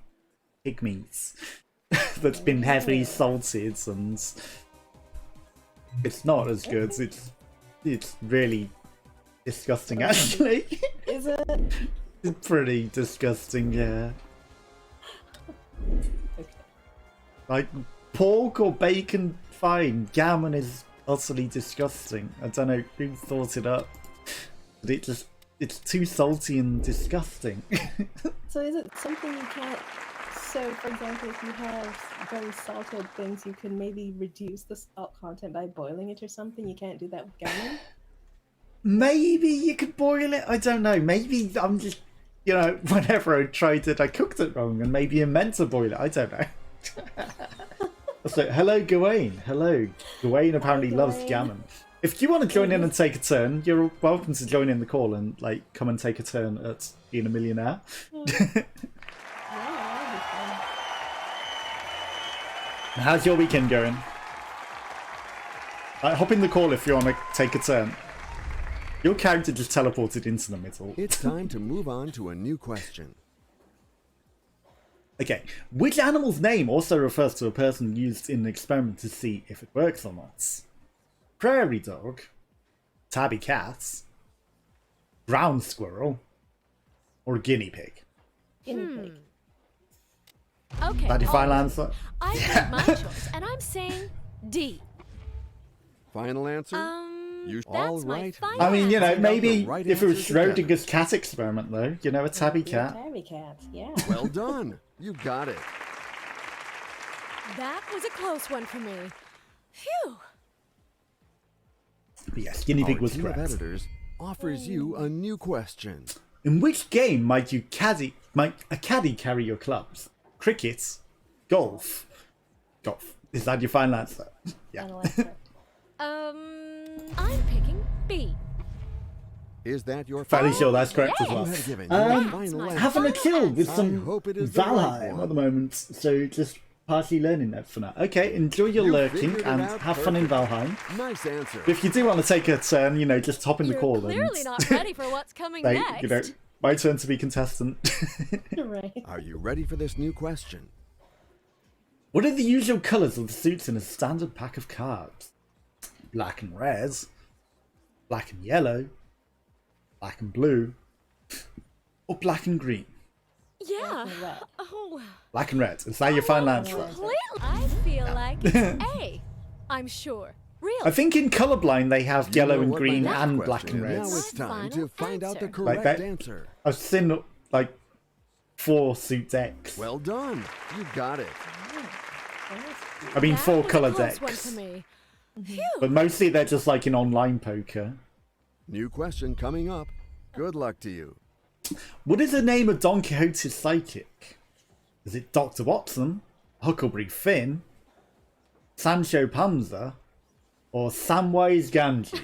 pig meats that's been heavily salted, and it's not as good. It's really disgusting, actually. Is it? It's pretty disgusting, yeah. Okay. Like, pork or bacon, fine. Gammon is utterly disgusting. I don't know who thought it up. But it's too salty and disgusting. So is it something you can't? So, for example, if you have very salted things, you can maybe reduce the salt content by boiling it or something. You can't do that with gammon. Maybe you could boil it. I don't know. Maybe I'm just, you know, whenever I tried it, I cooked it wrong, and maybe you meant to boil it. I don't know. So, hello, Gawain. Hello. Gawain apparently loves Gawain. gammon. If you want to join in and take a turn, you're welcome to join in the call and, like, come and take a turn at being a millionaire. Yeah, that'd be fun. How's your weekend going? Hop in the call if you want to take a turn. Your character just teleported into the middle. It's time to move on to a new question. Okay, which animal's name also refers to a person used in an experiment to see if it works or not? Prairie dog, tabby cat, brown squirrel, or guinea pig? Guinea pig. Okay. That your final all- answer? I made my choice, and I'm saying D. Final answer? You That's all my right? final I mean, you know, answer. maybe right if it was answers together. Schrodinger's cat experiment, though, you know, a tabby cat. Tabby cat. Yeah. Well done. You got it. That was a close one for me. Phew. But yes, guinea pig Our was team of correct. editors offers you a new question. In which game might a caddy carry your clubs? Cricket, golf. Is that your final answer? Yeah. Final answer. I'm picking B. Is that your Fairly final sure that's correct as You well. have given Um, your That's final my answer. Having a chill with I some hope it is the right Valheim one. at the moment, so just partially learning that for now. Okay, enjoy your You lurking figured it and out have fun in perfectly. Valheim. Nice answer. If you do want to take a turn, you know, just hop in the You're call clearly and not ready for what's coming say, next. you know, my turn to be contestant. Right. Are you ready for this new question? What are the usual colours of the suits in a standard pack of cards? Black and red, black and yellow, black and blue, or black and green? Yeah. and red. Oh. Black and red. Is that your final answer? Completely. I feel like it's A. I'm sure. Really. I think in colorblind they have You yellow know and what my green next and question black and is. red. Now it's time to find out the Answer. correct that- answer. I've seen like 4 suit decks. Well done. You got it. I mean That 4 was a color close one decks. for me. But mostly they're just like in online poker. New question coming up. Good luck to you. What is the name of Don Quixote's psychic? Is it Dr. Watson, Huckleberry Finn, Sancho Panza, or Samwise Gamgee?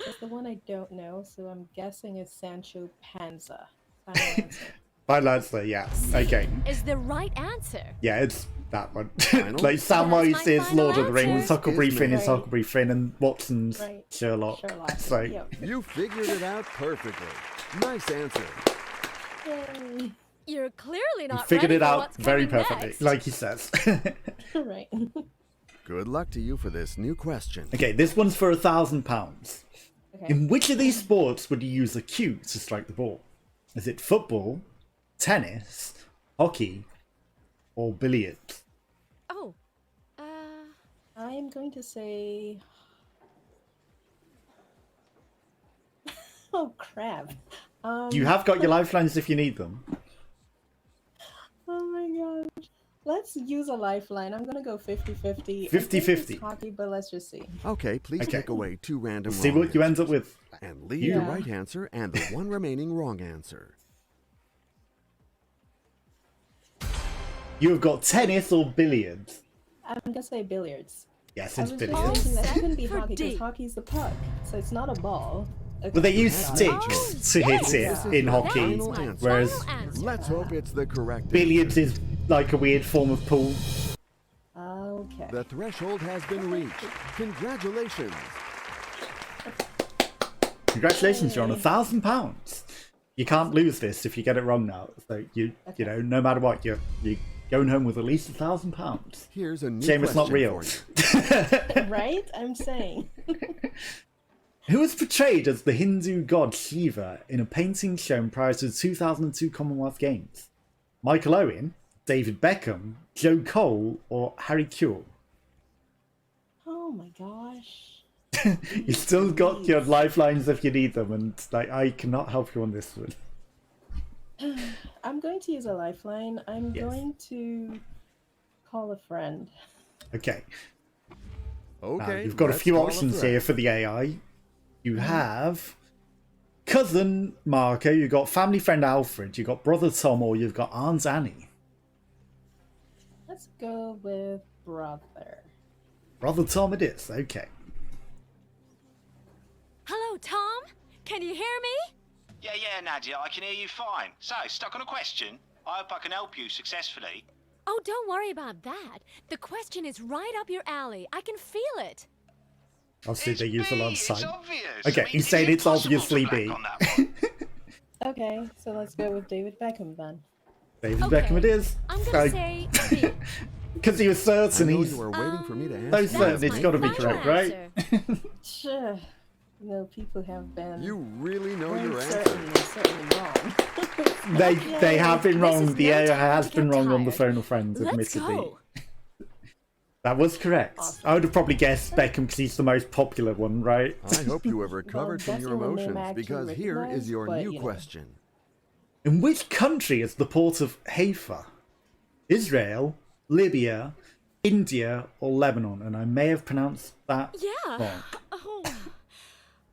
It's the one I don't know, so I'm guessing it's Sancho Panza. Final answer. Final answer, yeah. Okay. Is the right answer. Yeah, it's that one. Final? Like Samwise That's my is final Lord of the Rings, answer. Huckleberry Finn is Right. Huckleberry Finn, and Watson's Right. Sherlock. Sherlock. So Yep. You figured it out perfectly. Nice answer. Yay. You're clearly you not figured ready it for out what's very coming perfectly, next. like he says. Right. Good luck to you for this new question. Okay, this one's for £1,000. Okay. In which of these sports would you use a cue to strike the ball? Is it football, tennis, hockey, or billiards? Oh. I am going to say. Oh crap! You have got your lifelines if you need them. Oh my gosh! Let's use a lifeline. I'm gonna go 50-50. I think 50-50. it's hockey, but let's just see. Okay, please Okay. take away 2 random See wrong what you end up answers. with. And leave You. the Yeah. right answer and the 1 remaining wrong answer. You have got tennis or billiards. I'm gonna say billiards. Yes, I it's was just billiards. thinking that Set couldn't be for hockey D. because hockey's the puck, so it's not a ball. Okay. But they use got it. sticks to hit yes. it in hockey, Final That's my answer. whereas final answer. Let's hope it's the correct answer. billiards is like a weird form of pool. Okay. The threshold has been reached. Congratulations. Congratulations, you're on £1,000. You can't lose this if you get it wrong now. So you know, no matter what, you're going home with at least £1,000. Here's a new Shame it's not question real. for you. Right? I'm saying. Who was portrayed as the Hindu god Shiva in a painting shown prior to the 2002 Commonwealth Games? Michael Owen, David Beckham, Joe Cole, or Harry Kewell? Oh my gosh. You still got your lifelines if you need them, and like I cannot help you on this one. I'm going to use a lifeline. I'm Yes. going to call a friend. Okay, Okay. you've got a let's few call options threat. here for the AI. You have cousin Marco, you've got family friend Alfred, you've got brother Tom, or you've got Aunt Annie. Let's go with brother. Brother Tom it is, okay. Hello, Tom? Can you hear me? Yeah, Nadia, I can hear you fine. So, stuck on a question? I hope I can help you successfully. Oh, don't worry about that. The question is right up your alley. I can feel it. Obviously they use a lot of It's sign. obvious. Okay, I mean, he's is saying it it's possible to obviously black B. on that one? Okay, so let's go with David Beckham then. David Okay. Beckham it is. I'm gonna say B. Because he was I certain, know he's you were waiting for me to so ask. certain That's it's my got to be final correct, right? answer. Sure. You know, people have been You really know very your answer. certain and certainly wrong. They have been This wrong. is The no AI time has to been get wrong on the tired. phone of friends, Let's admittedly. go. That was correct. I would have probably guessed Beckham because he's the most popular one, right? I hope you have recovered from your guessing the name emotions actually because here is recognized, your but, new you know. question. In which country is the port of Haifa? Israel, Libya, India, or Lebanon? And I may have pronounced that Yeah. wrong.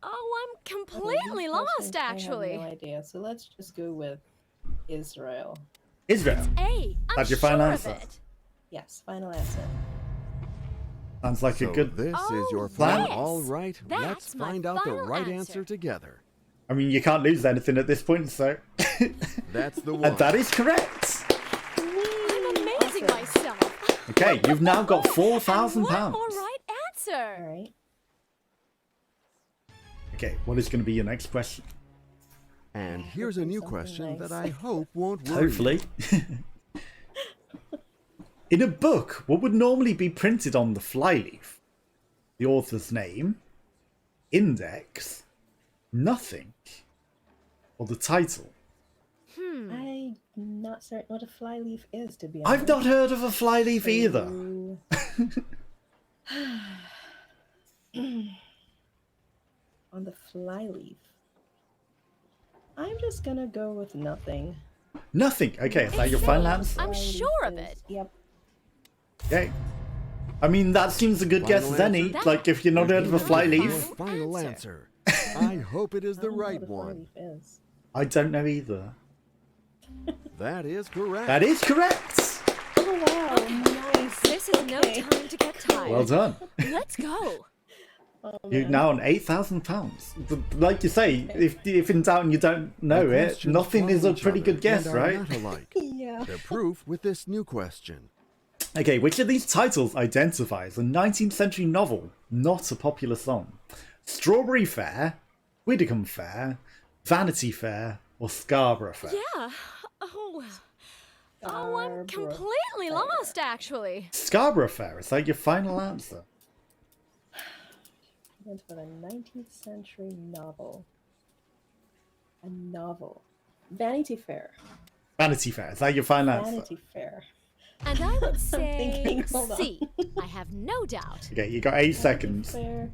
Oh, I'm completely lost, actually. I have no idea. So let's just go with Israel. Israel. A. I'm That's your sure final of answer? it. Yes, final answer. Sounds like So a good... this is your Oh, final. yes. All right, let's That's my find out the final right answer. answer together. I mean, you can't lose anything at this point, so... That's the one. And that is correct. I'm amazing myself. Okay, you've now got And one £4,000. more right All answer. right. Okay, what is going to be your next question? And here's a new something question nice. that I hope won't worry Hopefully. In a book, what would normally be printed on the flyleaf? The author's name, index, nothing, or the title? not certain what a flyleaf is, to be honest. I've not heard of a flyleaf either. On the flyleaf. I'm just gonna go with nothing. Nothing. Okay, is that your final answer? I'm sure of it. Yep. Okay. I mean, that seems a good guess as any. answer? Like, if you're not heard of a flyleaf, Final answer. I hope it is the I don't know right what a one. flyleaf is. I don't know either. That is correct. That is correct. Oh wow, nice. This is no Okay. time to get tired. Well done. Let's go. Oh, You're man. now on £8,000. Like you say, if in doubt and you don't know The it, questions nothing is follow a each pretty other good guess, and are right? not alike. Yeah. The proof with this new question. Okay, which of these titles identifies a 19th century novel, not a popular song? Strawberry Fair, Widdicombe Fair, Vanity Fair, or Scarborough Fair? Yeah. Oh, I'm Scarborough completely lost, actually. Scarborough Fair, is that your final answer? Went for a 19th century novel. A novel. Vanity Fair. Vanity Fair, is that your final answer? Vanity Fair. And I would say thinking, hold on. C. I have no doubt. Okay, you got 8 seconds. Fair.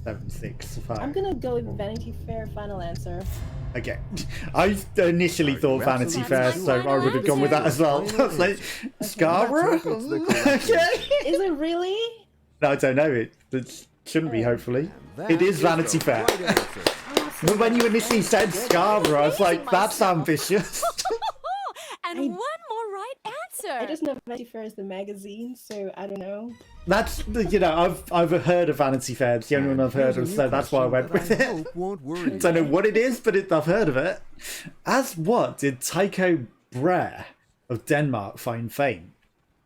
7, 6, 5. I'm gonna go with Vanity Fair. Final answer. Okay, I initially Are thought you Vanity absolutely Fair, sure? so I would have gone with that as well. I was like, Scarborough? Let's hope it's the correct Okay. Is it really? No, I don't know. It shouldn't be, hopefully. That It is Vanity the Fair. right answer. But when you initially said Scarborough, I was like, that's ambitious. And one more right answer. I just know Vanity Fair is the magazine, so I don't know. That's, I've heard of Vanity Fair. It's the only one I've heard of, Here's a so new that's why I went question with that I it. hope won't worry Don't know you. what it is, but I've heard of it. As what did Tycho Brahe of Denmark find fame?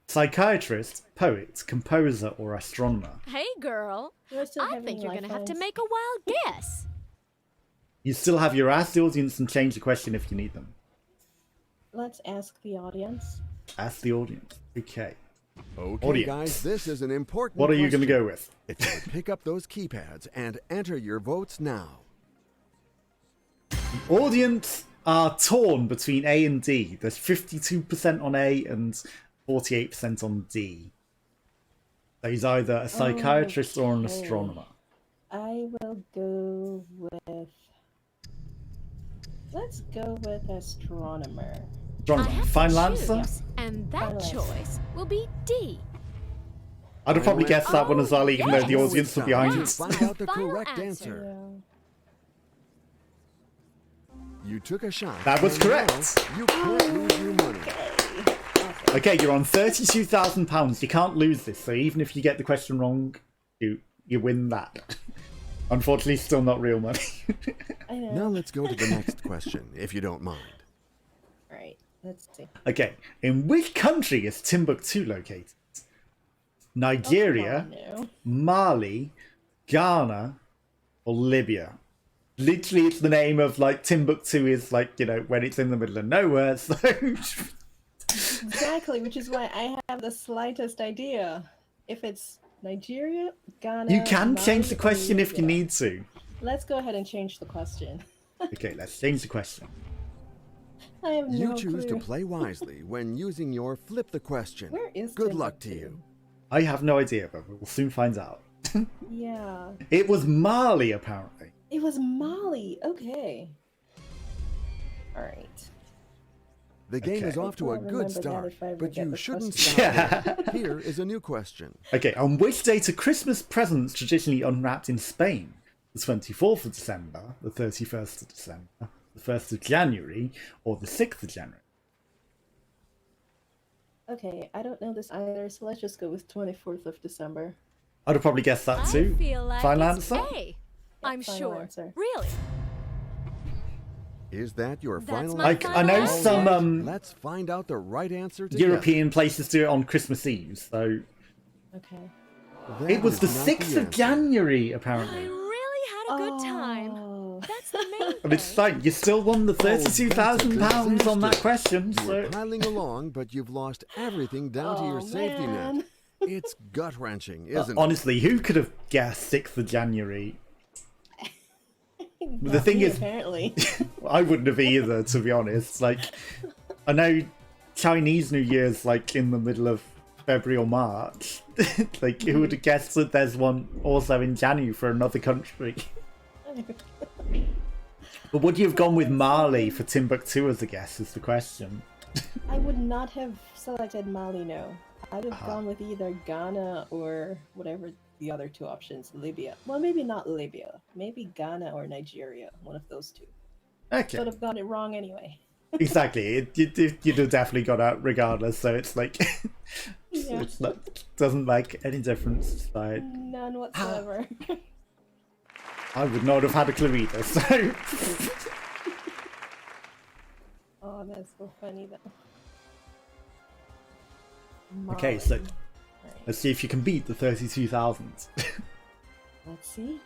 Psychiatrist, poet, composer, or astronomer? Hey, girl. We're still I having think you're going to have to lifelines. make a wild guess. You still have your Ask the Audience and change the question if you need them. Let's ask the audience. Ask the audience. Okay. Okay, Audience. guys, this is an important What are you going to question. go with? If you would pick up those keypads and enter your votes now. Audience are torn between A and D. There's 52% on A and 48% on D. So he's either a psychiatrist or an Okay. astronomer. I will go with. Let's go with astronomer. I Astronomer. have Final to answer? choose, and that Final answer. choice will be D. I'd have probably guessed that one as well, even though the yes. audience were Now behind to it. find out the Final correct answer. answer. Yeah. You took a shot. That was and correct. now You can't lose your money. Okay, you're on £32,000. You can't lose this, so even if you get the question wrong, you win that. Unfortunately, still not real money. I know. Now let's go to the next question, if you don't mind. Alright, let's see. Okay, in which country is Timbuktu located? Nigeria, Oh, no. Mali, Ghana, or Libya? Literally, it's the name of, like, Timbuktu is, like, you know, when it's in the middle of nowhere, so... Exactly, which is why I have the slightest idea. If it's Nigeria, Ghana. You can Mali, change the or question if you Libya. need to. Let's go ahead and change the question. Okay, let's change the question. I have no You choose clue. to play wisely when using your flip the question. Where is Good luck to Timbuktu? you. I have no idea, but we'll soon find out. Yeah. It was Mali, apparently. It was Mali. Okay. Alright. The game Okay. is off to a Hopefully I'll good remember that start, if I ever but get you the shouldn't question. stop. there. Here is a new question. Okay, on which date are Christmas presents traditionally unwrapped in Spain? The 24th of December, the 31st of December, the 1st of January, or the 6th of January? Okay, I don't know this either, so let's just go with 24th of December. I'd have probably guessed that too. I feel like Final it's answer? A. I'm final sure. answer. Really? Is that your That's final my answer? I know Final some All right, let's find out the right answer together. European places do it on Christmas Eve, so Okay. That it was is the not 6th of answer. January, I apparently. really had a good time. Oh. That's the main thing. But it's like you still won the £32,000 on that disaster. question, You were so piling along, but you've lost everything down to your safety man. net. It's gut-wrenching, isn't it? honestly, who could have guessed 6th of January? The Not thing me, is, apparently. I wouldn't have either, to be honest. Like, I know Chinese New Year's like in the middle of February or March. Like, who would have guessed that there's one also in January for another country? But would you have gone with Mali for Timbuktu as a guess, is the question. I would not have selected Mali, no. I'd have gone with either Ghana or whatever the other two options, Libya. Well, maybe not Libya. Maybe Ghana or Nigeria, one of those two. Okay. Would have got it wrong anyway. Exactly. You'd have definitely got out regardless, so it's like... Yeah. It's not, doesn't make any difference. It's like, None whatsoever. I would not have had a clue either, so... Oh, that's so funny though. Okay, so Mali. Right. let's see if you can beat the 32,000. Let's see.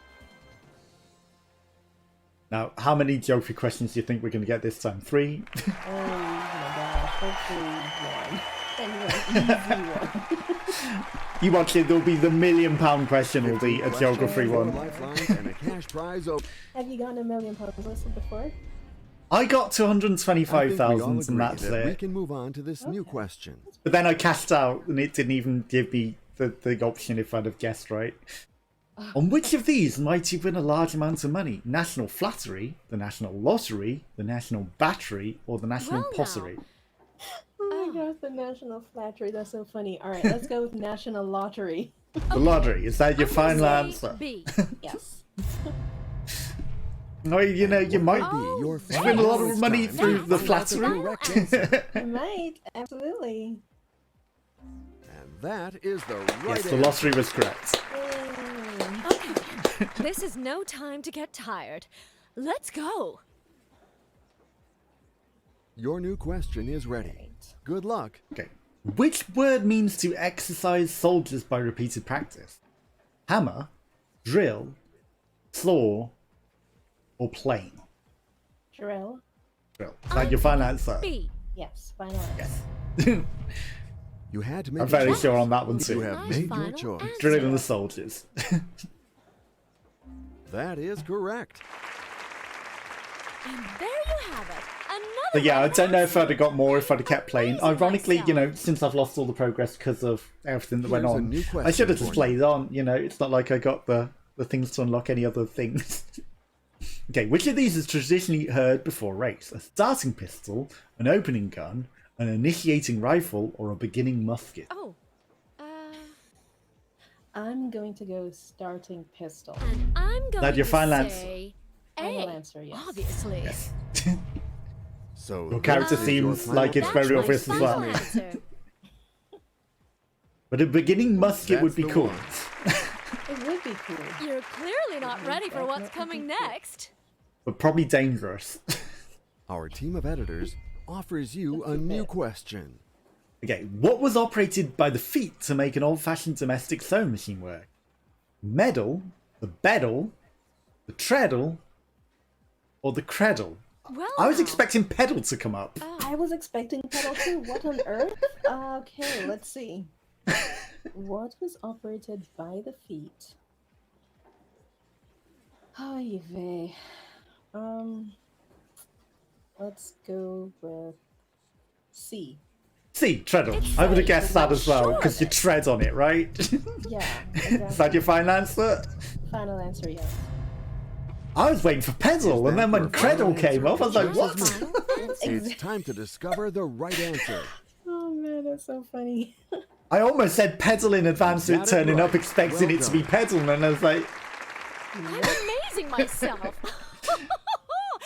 Now, how many geography questions do you think we're going to get this time? 3? Oh my gosh, hopefully one. Anyway, easy one. You watch it, there'll be the £1 million question, will be a geography one. Lifelines and a cash prize. Have you gotten £1 million whistle before? I got to I think we all 125,000 and agree that's that we it. can move on to this new question. But then I cashed out and it didn't even give me the option if I'd have guessed right. On which of these might you win a large amount of money? National Flattery, the National Lottery, the National Battery, or the National Well, now. Possery? Oh my gosh, the National Flattery, that's so funny. Alright, let's go with National Lottery. The lottery, is that your I'm gonna final say answer? B. Yes. No, you know, you might Oh, Your there win a you lot go. of money Time through to the find out the flattery. correct answer. I might, absolutely. And that is the right Yes, the answer. lottery was correct. Yay. Okay. This is no time to get tired. Let's go. Your new question is ready. Right. Good luck. Okay. Which word means to exercise soldiers by repeated practice? Hammer, drill, saw, or plane? Drill? Drill. Is that your final answer? B. Yes, final answer. Yes. You had to make I'm a very choice. sure on that one You too. have My made your final choice. answer. Drilling the soldiers. That is correct. And there you have it. Another But yeah, I right don't know if answer. I'd have got more if I'd have kept playing. Amazing Ironically, you know, myself. since I've lost all the progress because of everything that went Here's a on, new I question should have just for you. played on. You know, it's not like I got the things to unlock any other things. Okay, which of these is traditionally heard before a race? A starting pistol, an opening gun, an initiating rifle, or a beginning musket? Oh. I'm going to go starting pistol. And I'm going That your to final answer? say Final A. answer, yes. Obviously. Yes. So Your character this is your seems final like it's answer. very That's my obvious as well. final answer. But a beginning musket would That's be the cool. one. It would be cool. You're clearly not ready for what's Definitely coming be cool. next. But probably dangerous. Our team of editors offers you a new question. Okay, what was operated by the feet to make an old-fashioned domestic sewing machine work? Medal, the bedal, the treadle, or the cradle? Well, I was now. expecting pedal to come up. I was expecting pedal too. What on earth? Okay, let's see. What was operated by the feet? Ay vey. Let's go with C. See, treadle. It's I would have safe, guessed but that not as well, sure because of you it. tread on it, right? Yeah, Is exactly. that your final answer? Final answer, yes. I was waiting for pedal, Is and that then when your cradle final came answer? up, I was like, My what? final answer. It's time to discover the right answer. Oh man, that's so funny. I almost said pedal in advance to You it got it turning up, right. expecting Well it to be done. pedal, and I was like, I'm amazing myself.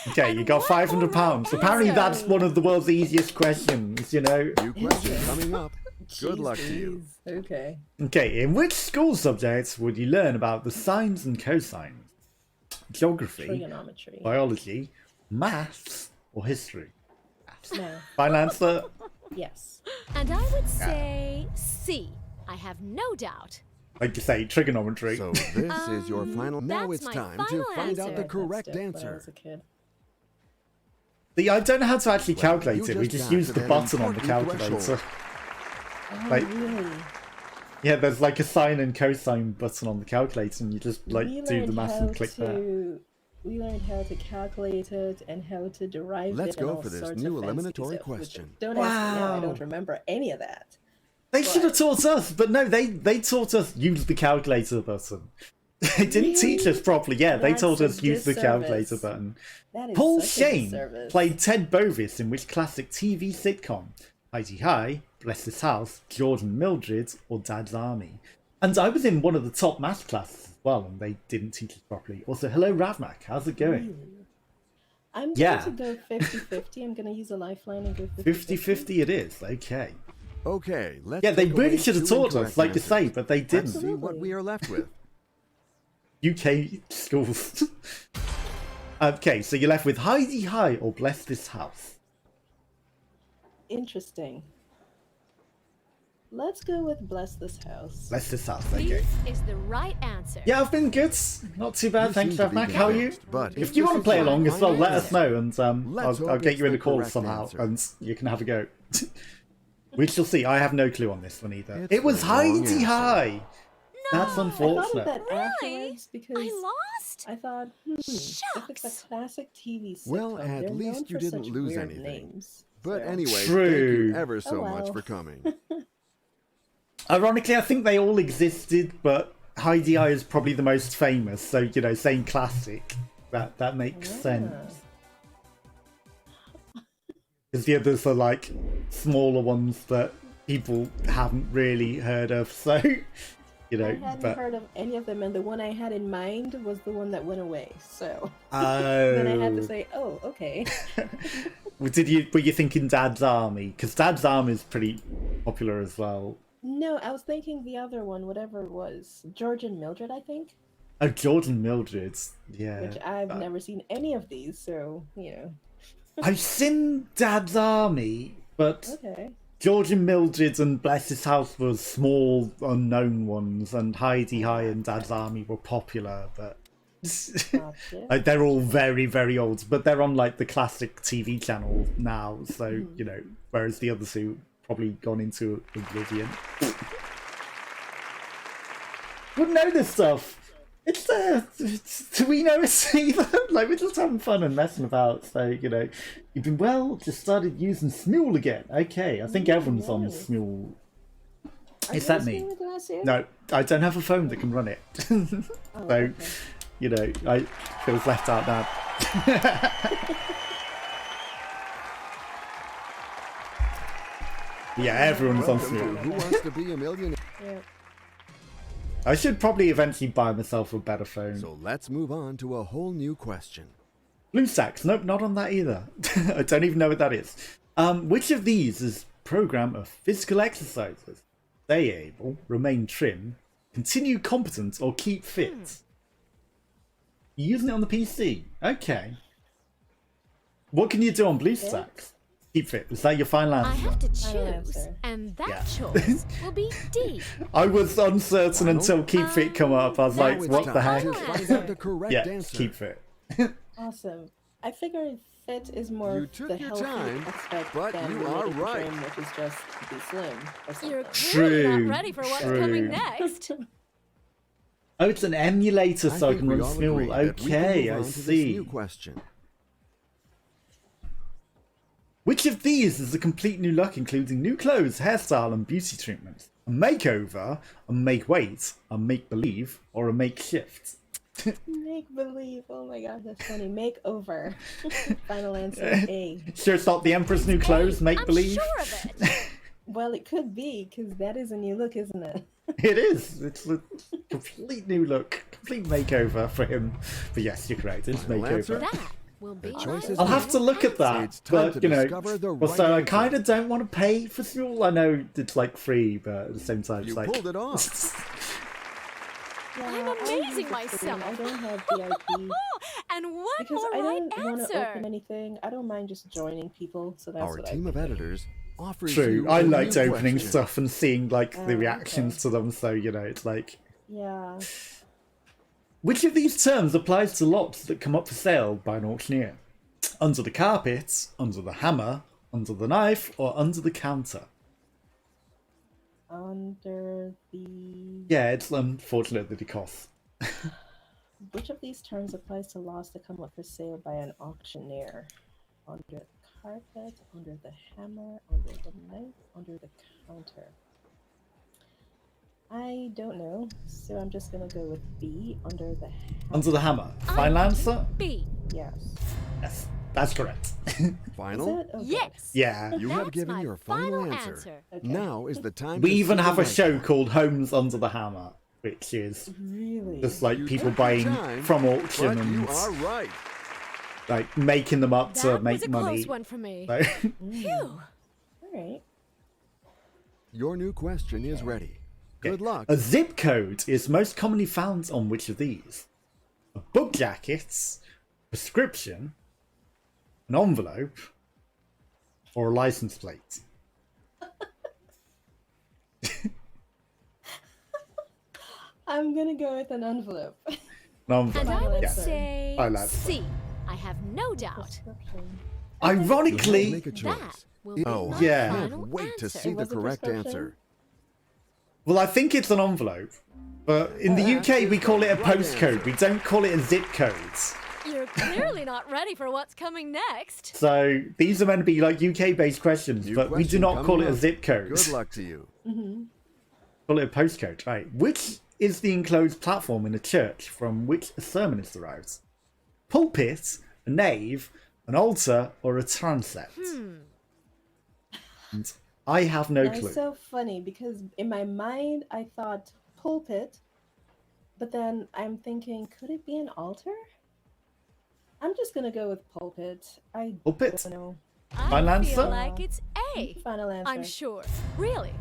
okay, And you got what a £500. right Apparently answer. that's one of the world's easiest questions, you know? New question coming up. Good luck to you. Jeez. Okay. Okay, in which school subjects would you learn about the sines and cosines? Geography, Trigonometry. biology, maths, or history? No. Final answer? Yes. And I would say C. I have no doubt. Like you say, trigonometry. So this is your final. Now that's it's my time to final find out answer. the correct That's it, when I answer. was a kid. See, I don't know how to actually Well, calculate you it. We just just got use to the that button on the important calculator. threshold. Oh, Like- really? Yeah, there's like a sine and cosine button on the calculator, and you just like We do the learned math how and click that. to we learned how to calculate it and how to derive Let's it and go all for this sorts new of fancy eliminatory stuff, which question. Don't ask me now, I Wow. don't remember any of that. They should have But- taught us, but no, they taught us use the calculator button. They didn't teach us Really? properly. Yeah, they That's told a us use the calculator disservice. button. That is Paul such a Shane disservice. played Ted Bovis in which classic TV sitcom? Heidi High, Bless This House, George and Mildred, or Dad's Army? And I was in one of the top maths classes as well, and they didn't teach us properly. Also, hello Ravmak, how's it going? Really? I'm going Yeah. to go 50-50. I'm going to use a lifeline and go 50-50 it is, okay. Okay, let's Yeah, they take really away should have 2 taught us, incorrect like you answers. say, but they Let's didn't. see what we are left with. UK schools. Okay, so you're left with Heidi High or Bless This House. Interesting. Let's go with Bless This House. Bless This House, Please okay. is the right answer. Yeah, I've been good. Not too bad, You thanks, seem to be Mac. How are you? confused, but If if you this want to is play the along as well, right let us answer, know, and let's I'll hope get it's you in the a call correct somehow, answer. and you can have a go. We shall see. I have no clue on this one either. It's It was the wrong Heidi answer. High. That's I thought of unfortunate. that Really? afterwards because I lost? I thought, if it's Shucks. a classic TV sitcom, Well, at they're least known you for didn't such lose weird anything. names. But so- anyway, thank True. you ever so Oh, much well. for coming. Ironically, I think they all existed, but Heidi High is probably the most famous. So saying classic, that makes sense. Because the others are like smaller ones that people haven't really heard of. So I hadn't but heard of any of them, and the one I had in mind was the one that went away. So oh, then I had to say, "Oh, okay." Were you thinking Dad's Army? Because Dad's Army is pretty popular as well. No, I was thinking the other one, whatever it was, George and Mildred, I think. Oh, George and Mildred, yeah. Which I've never seen any of these, so I've seen Dad's Army, but Okay. George and Mildred and Bless His House were small, unknown ones, and Heidi High and Dad's Army were popular, but Gotcha. like, they're all very, very old, but they're on like the classic TV channel now, so whereas the other two probably gone into oblivion. Wouldn't know this stuff. Do we know it's either? Like, we're just having fun and messing about, so, you've been, just started using Smule again. Okay, I think everyone's on nice. Smule. Are Is you that me? listening to us here? No, I don't have a phone that can run it. Oh, So, okay. I feels left out now. Yeah, everyone's on Welcome to Smule. Who Wants to Be a Millionaire? Yeah. I should probably eventually buy myself a better phone. So let's move on to a whole new question. Blue Stacks, nope, not on that either. I don't even know what that is. Which of these is a program of physical exercises? Stay able, remain trim, continue competent, or keep fit? You're using it on the PC. Okay. What can you do on Blue Stacks? Keep fit. Is that your final I answer? have to Final choose, answer. and that Yeah. choice will be D. I was uncertain until keep fit come up. I was Now like, it's what time the heck? to find out the correct Yeah, answer. keep fit. Awesome. I figured fit is more You of took the your healthy time, aspect but than you are related to right. trim, which is just to be slim or something. You're clearly True, not ready for what's true. coming next. Oh, it's an emulator, so I think can we run all agree Smule. that we can Okay, move I on to this see. new question. Which of these is a complete new look, including new clothes, hairstyle, and beauty treatment? A makeover, a make weight, a make believe, or a makeshift? Make believe. Oh my god, that's funny. Makeover. Final answer A. Sure, it's not the Emperor's new clothes, Hey, make I'm believe. sure of it. Well, it could be, because that is a new look, isn't it? It is. It's a complete new look, complete makeover for him. But yes, you're correct. It's Final answer? makeover. That will be choice my is I'll have to look at that, It's time but to you know, discover the also right I answer. kind of don't want to pay for Smule. I know it's like free, but at the same time, it's You like pulled it off. I'm I'll amazing use it for myself. I don't have VIP. And one Because more I right don't want to answer. open anything. I don't mind just joining people, so that's Our what team I of think. editors offers True. you I a liked new opening question. stuff and seeing like the Oh, reactions okay. to them. So you know, it's like, Yeah. which of these terms applies to lots that come up for sale by an auctioneer? Under the carpet, under the hammer, under the knife, or under the counter? Under the. Yeah, it's unfortunate that it costs. Which of these terms applies to loss that come up for sale by an auctioneer? Under the carpet, under the hammer, under the knife, under the counter. I don't know, so I'm just gonna go with B, under the hammer. Under the hammer. Final answer? B. Yes. Yes, that's correct. Final? Is it? Okay. Yes. Yeah. You have That's given my your final answer. Okay. Now is the time We to even see have the a show light. called Homes Under the Hammer, which is Really? just like You people took your buying time, from auction But you and are right. like making them up to That make was a money. close one for me. So- Phew. Alright. Your new question is ready. Good luck. A zip code is most commonly found on which of these? A book jacket, prescription, an envelope, or a license plate? I'm gonna go with an envelope. An And envelope. I would Yeah. say I like that. C. I have no doubt. Prescription. You have to Ironically, make a choice. That will be Oh, my yeah. I final can't wait to answer. see It the was a correct prescription? answer. well, I think it's an envelope, but in the UK we call it a Right postcode. answer. We don't call it a zip code. You're clearly not ready for what's coming next. So these are meant to be like UK-based questions, New but we do question not call coming it a up. zip code. Good luck to you. Call it a postcode, right? Which is the enclosed platform in a church from which a sermon is derived? Pulpit, a nave, an altar, or a transept? And I have no That's clue. so funny because in my mind I thought pulpit, but then I'm thinking, could it be an altar? I'm just gonna go with pulpit. I Pulpit? don't know. Final I answer? feel like it's A. Final answer. I'm sure. Really?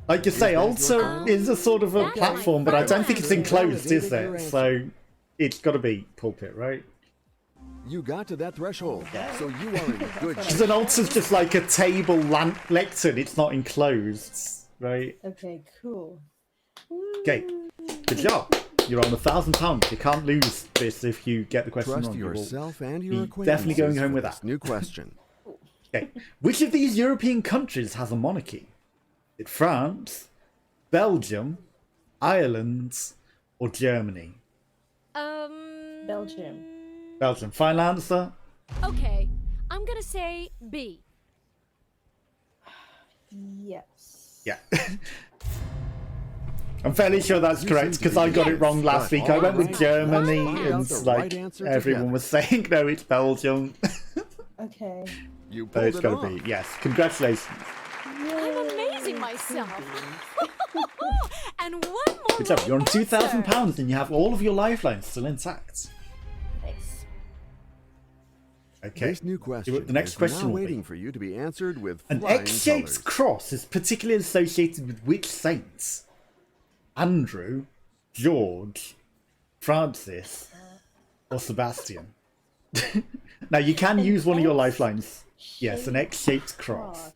Like you say, Is that your altar final? is a sort of a That's my platform, but I don't think it's final enclosed, is answer. it? So it's got to be pulpit, right? You got to that threshold, so you are in good Because shape. an altar's just like a table lectern. It's not enclosed, right? Okay, cool. Okay, good job. You're on £1,000. You can't lose this if you get the question Trust wrong. You will yourself and be your acquaintances definitely going home for with this that. new question. Okay. Which of these European countries has a monarchy? Is it France, Belgium, Ireland, or Germany? Belgium. Belgium. Final answer? Okay. I'm gonna say B. Yes. Yeah. I'm fairly sure that's You correct seem to because be I got it yes, wrong last but week. I went with alright. Germany Let's find and out the like right answer everyone together. was saying no, it's Belgium. Okay. You So pulled it's it got to off. be yes. Congratulations. I'm amazing myself. And one more. Good job. You're on right answer. £2,000 and you have all of your lifelines still intact. Nice. Okay. This new question The next is question now will be, waiting for you to be answered with an flying X-shaped colors. cross is particularly associated with which saints? Andrew, George, Francis, or Sebastian? Now you can An use one of your X lifelines. Yes, an X-shaped cross.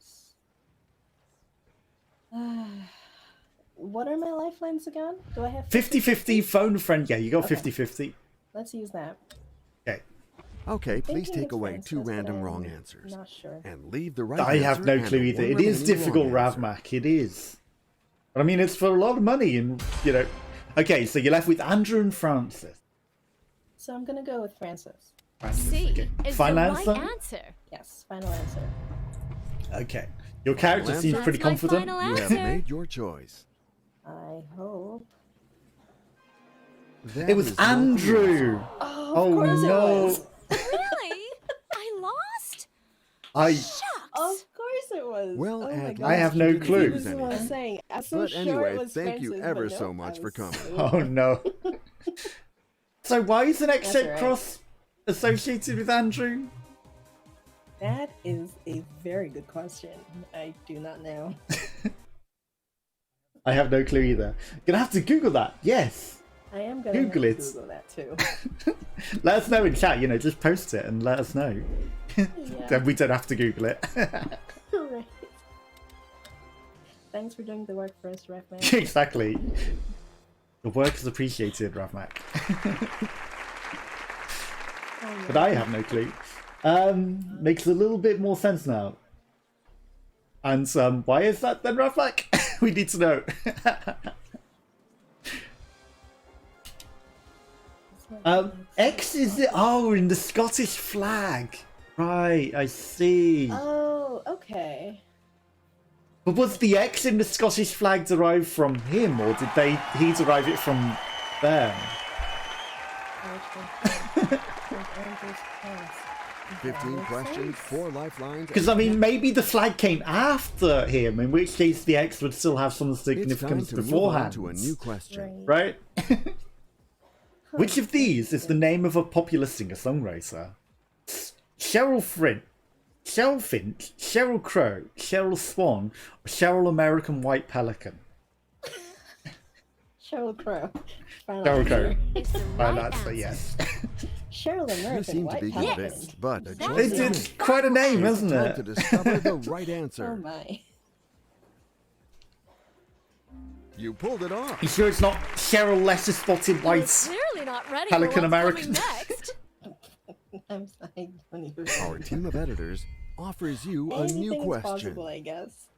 What are my lifelines again? Do I have 50-50 phone a friend. Yeah, you got Okay. 50-50. Let's use that. Okay. Okay, please Thinking take it's away Francis, two but random I'm wrong answers. Not sure. And leave the right I have answer no and clue the either. one It is remaining difficult, wrong answer. Ravmac. It is. But I mean, it's for a lot of money and, you know. Okay, so you're left with Andrew and Francis. So I'm gonna go with Francis. Francis, C okay. is Final the answer? right answer. Yes, final answer. Okay. Your character Final seems answer? pretty That's my confident. final You have answer. made your choice. I hope. That It was is not the Andrew. answer. Oh, Oh of course no. it was. Really? I lost? I Shucks. Of course it was. Well, oh my at God. I have no least you clue. didn't This lose is what I'm anything. saying. I'm so But sure anyway, it was thank you Francis, ever but so nope, much I for was coming. so- Oh no. So why is an X-shaped alright. cross associated with Andrew? That is a very good question. I do not know. I have no clue either. Gonna have to Google that. Yes. I am gonna Google have it. to Google that too. Let us know in chat. You know, just post it and let us know. Then we don't have to Google it. Right. Thanks for doing the work for us, Refman. Exactly. The work is appreciated, Ravmac. But I have no clue. Makes a little bit more sense now. And why is that then, Ravmac? We need to know. X is the in the Scottish flag. Right, I see. Oh, okay. But was the X in the Scottish flag derived from him, or did he derive it from them? 15 questions, 4 lifelines. Because I mean, maybe the flag came after him, in which case the X would still have some It's time significance to move on beforehand. to a new question. Right? Which of these is the name of a popular singer-songwriter? Cheryl Finch, Cheryl Crow, Cheryl Swan, or Cheryl American White Pelican? Cheryl Crow. Cheryl Crow. It's the Right right answer, answer. yes. Cheryl You American seem to White be Pelican. convinced, but a It's choice is It's made. quite a name, It's isn't time to it? discover the right Oh answer. my. You pulled it off. You sure it's not Cheryl Lesser Spotted You're White? clearly not ready Pelican for what's American. coming next. I'm sorry. Our team of editors offers you a new Anything is question. possible, I guess.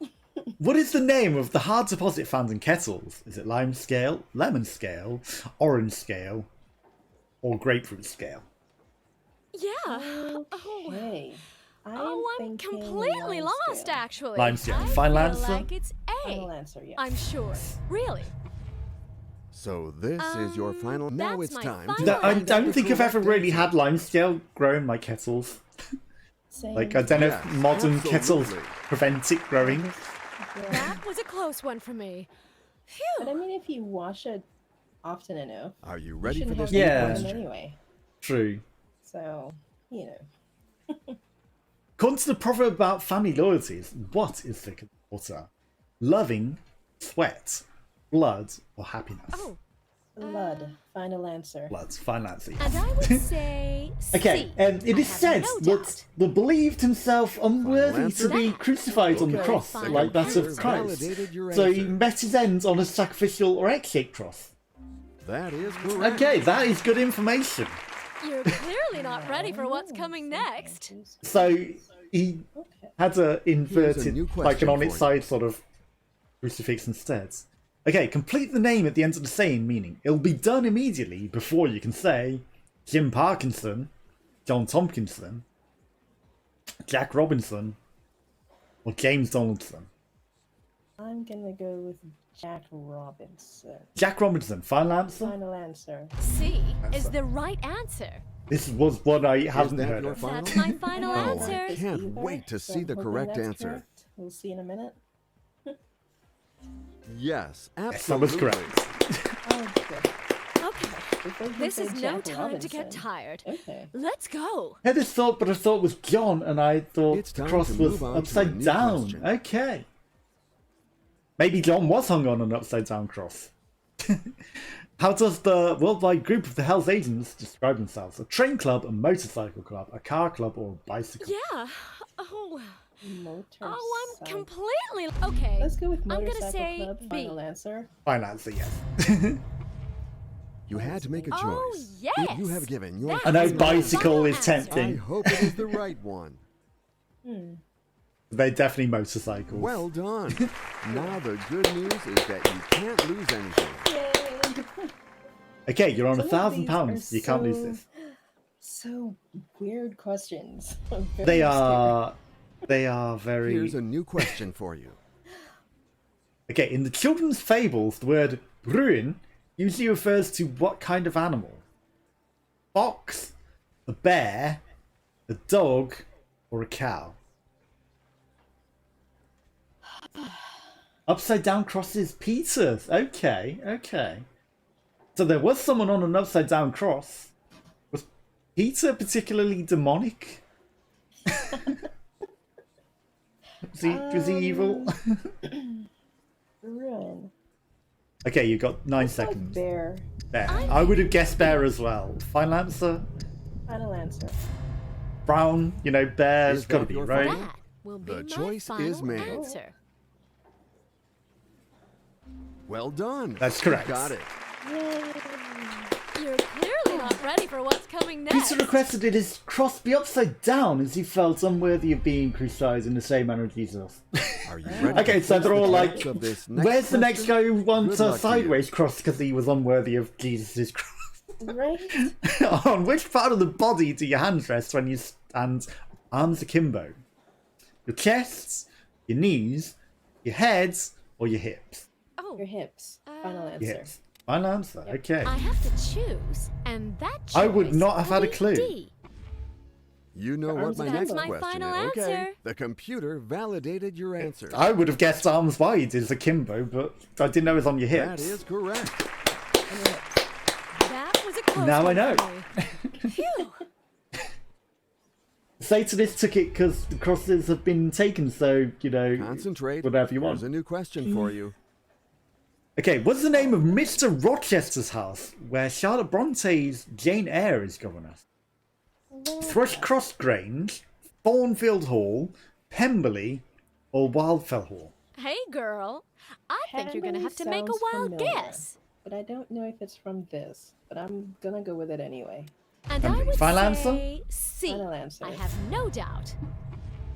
What is the name of the hard deposit found in kettles? Is it lime scale, lemon scale, orange scale, or grapefruit scale? Yeah. Oh. Okay. I am Oh, I'm thinking completely lime lost, scale. actually. Lime scale. I Final feel answer? like it's Final A. answer, yeah. I'm sure. Really. So this is your final. Now that's it's my time. final to I find out don't the think I've ever correct really answer. had lime scale grow in my kettles. Same. Like, I don't know Yes, if modern kettles absolutely. prevent it growing. Yeah. That was a close one for me. But Phew. I mean, if you wash it often enough, Are you you ready for shouldn't this have new Yeah. any problem question? anyway. True. So, you know. According to the proverb about family loyalties, what is thicker than water? Loving, sweat, blood, or happiness? Oh, Blood. Final answer. Blood. Final answer. and I would say Okay, C. it I is have said no that doubt. the believed himself unworthy answer? to be That crucified on the Okay, cross, the like that computer of Christ. validated your So he answer. met his ends on a sacrificial or egg-shaped cross. That is correct. Okay, that is good information. You're clearly not ready for what's coming Oh, next. So he Okay. had a inverted, new like an question on its for you. side sort of crucifix instead. Okay, complete the name at the end of the saying, meaning it'll be done immediately before you can say Jim Parkinson, John Tompkinson, Jack Robinson, or James Donaldson. I'm gonna go with Jack Robinson. Jack Robinson, final answer? Final answer. C is the right answer. This was what I hadn't that heard your of. final? That's my final Oh, I answer. can't Either, wait to so see I'm the hoping correct that's answer. correct. We'll see in a minute. Yes, Yes, that was absolutely. correct. Oh, good. Okay. Before you This say is no Jack time to get Robinson. tired. Okay. Let's go. I had this thought, but I thought it was John, and I thought It's the time cross to was move on to a upside new down. question. Okay. Maybe John was hung on an upside down cross. How does the worldwide group of the Hells Angels describe themselves? A train club, a motorcycle club, a car club, or a bicycle? Yeah. Oh. Motorcycle. Oh, I'm completely okay. Let's go with I'm gonna Motorcycle say Club. B. Final answer. Final answer, yes. You had to make a choice. Oh, yes. You have given your. That I know is my bicycle final is answer. I tempting. hope it is the right one. They're definitely motorcycles. Well done. Now the good news is that you can't lose anything. Yay! Okay, you're on Some of £1,000. these are You can't lose so- this. So weird questions. I'm very They scared. are. They are very. Here's a new question for you. Okay, in the children's fables, the word bruin usually refers to what kind of animal? Fox, a bear, a dog, or a cow? Upside down crosses pizzas. Okay, okay. So there was someone on an upside down cross. Was Peter particularly demonic? Was he evil? Ruin. Okay, you've got 9 Like seconds. bear. Bear. I would have guessed bear as well. Final answer? Final answer. Brown, bear's Is got to that be, your right? final? That will be The my choice final is made. answer. Well done. That's correct. You got it. Yay! You're clearly not ready for what's coming next. Peter requested that his cross be upside down as he felt unworthy of being crucified in the same manner as Jesus. Are you ready? Okay, to so face they're the all facts like, of this where's the next question? guy who wants Good a luck to you. sideways cross because he was unworthy of Jesus' cross? Right? On which part of the body do your hands rest when you stand arms akimbo? Your chest, your knees, your heads, or your hips? Oh, Your hips. Final Your answer. hips. Final answer. Yep. Okay. I have to choose, and that choice I would not have will had a be clue. D. You know what arms my akimbo. next That's my question final is. Okay. answer. The computer validated your answer. I would have guessed arms wide is akimbo, but I didn't know it was on your hips. That is correct. That was a close Now I one know. for me. Phew. Satanist took it because the crosses have been taken, so, you know, Concentrate. whatever you Here's want. a new question for you. Okay, what's the name of Mr. Rochester's house where Charlotte Bronte's Jane Eyre is governess? Thrushcross Grange, Thornfield Hall, Pemberley, or Wildfell Hall? Hey, girl. I think you're gonna have to make a Sounds wild familiar, guess. But I don't know if it's from this. But I'm gonna go with it anyway. And I Pemberley. would Final say C. Final answer. I have no doubt.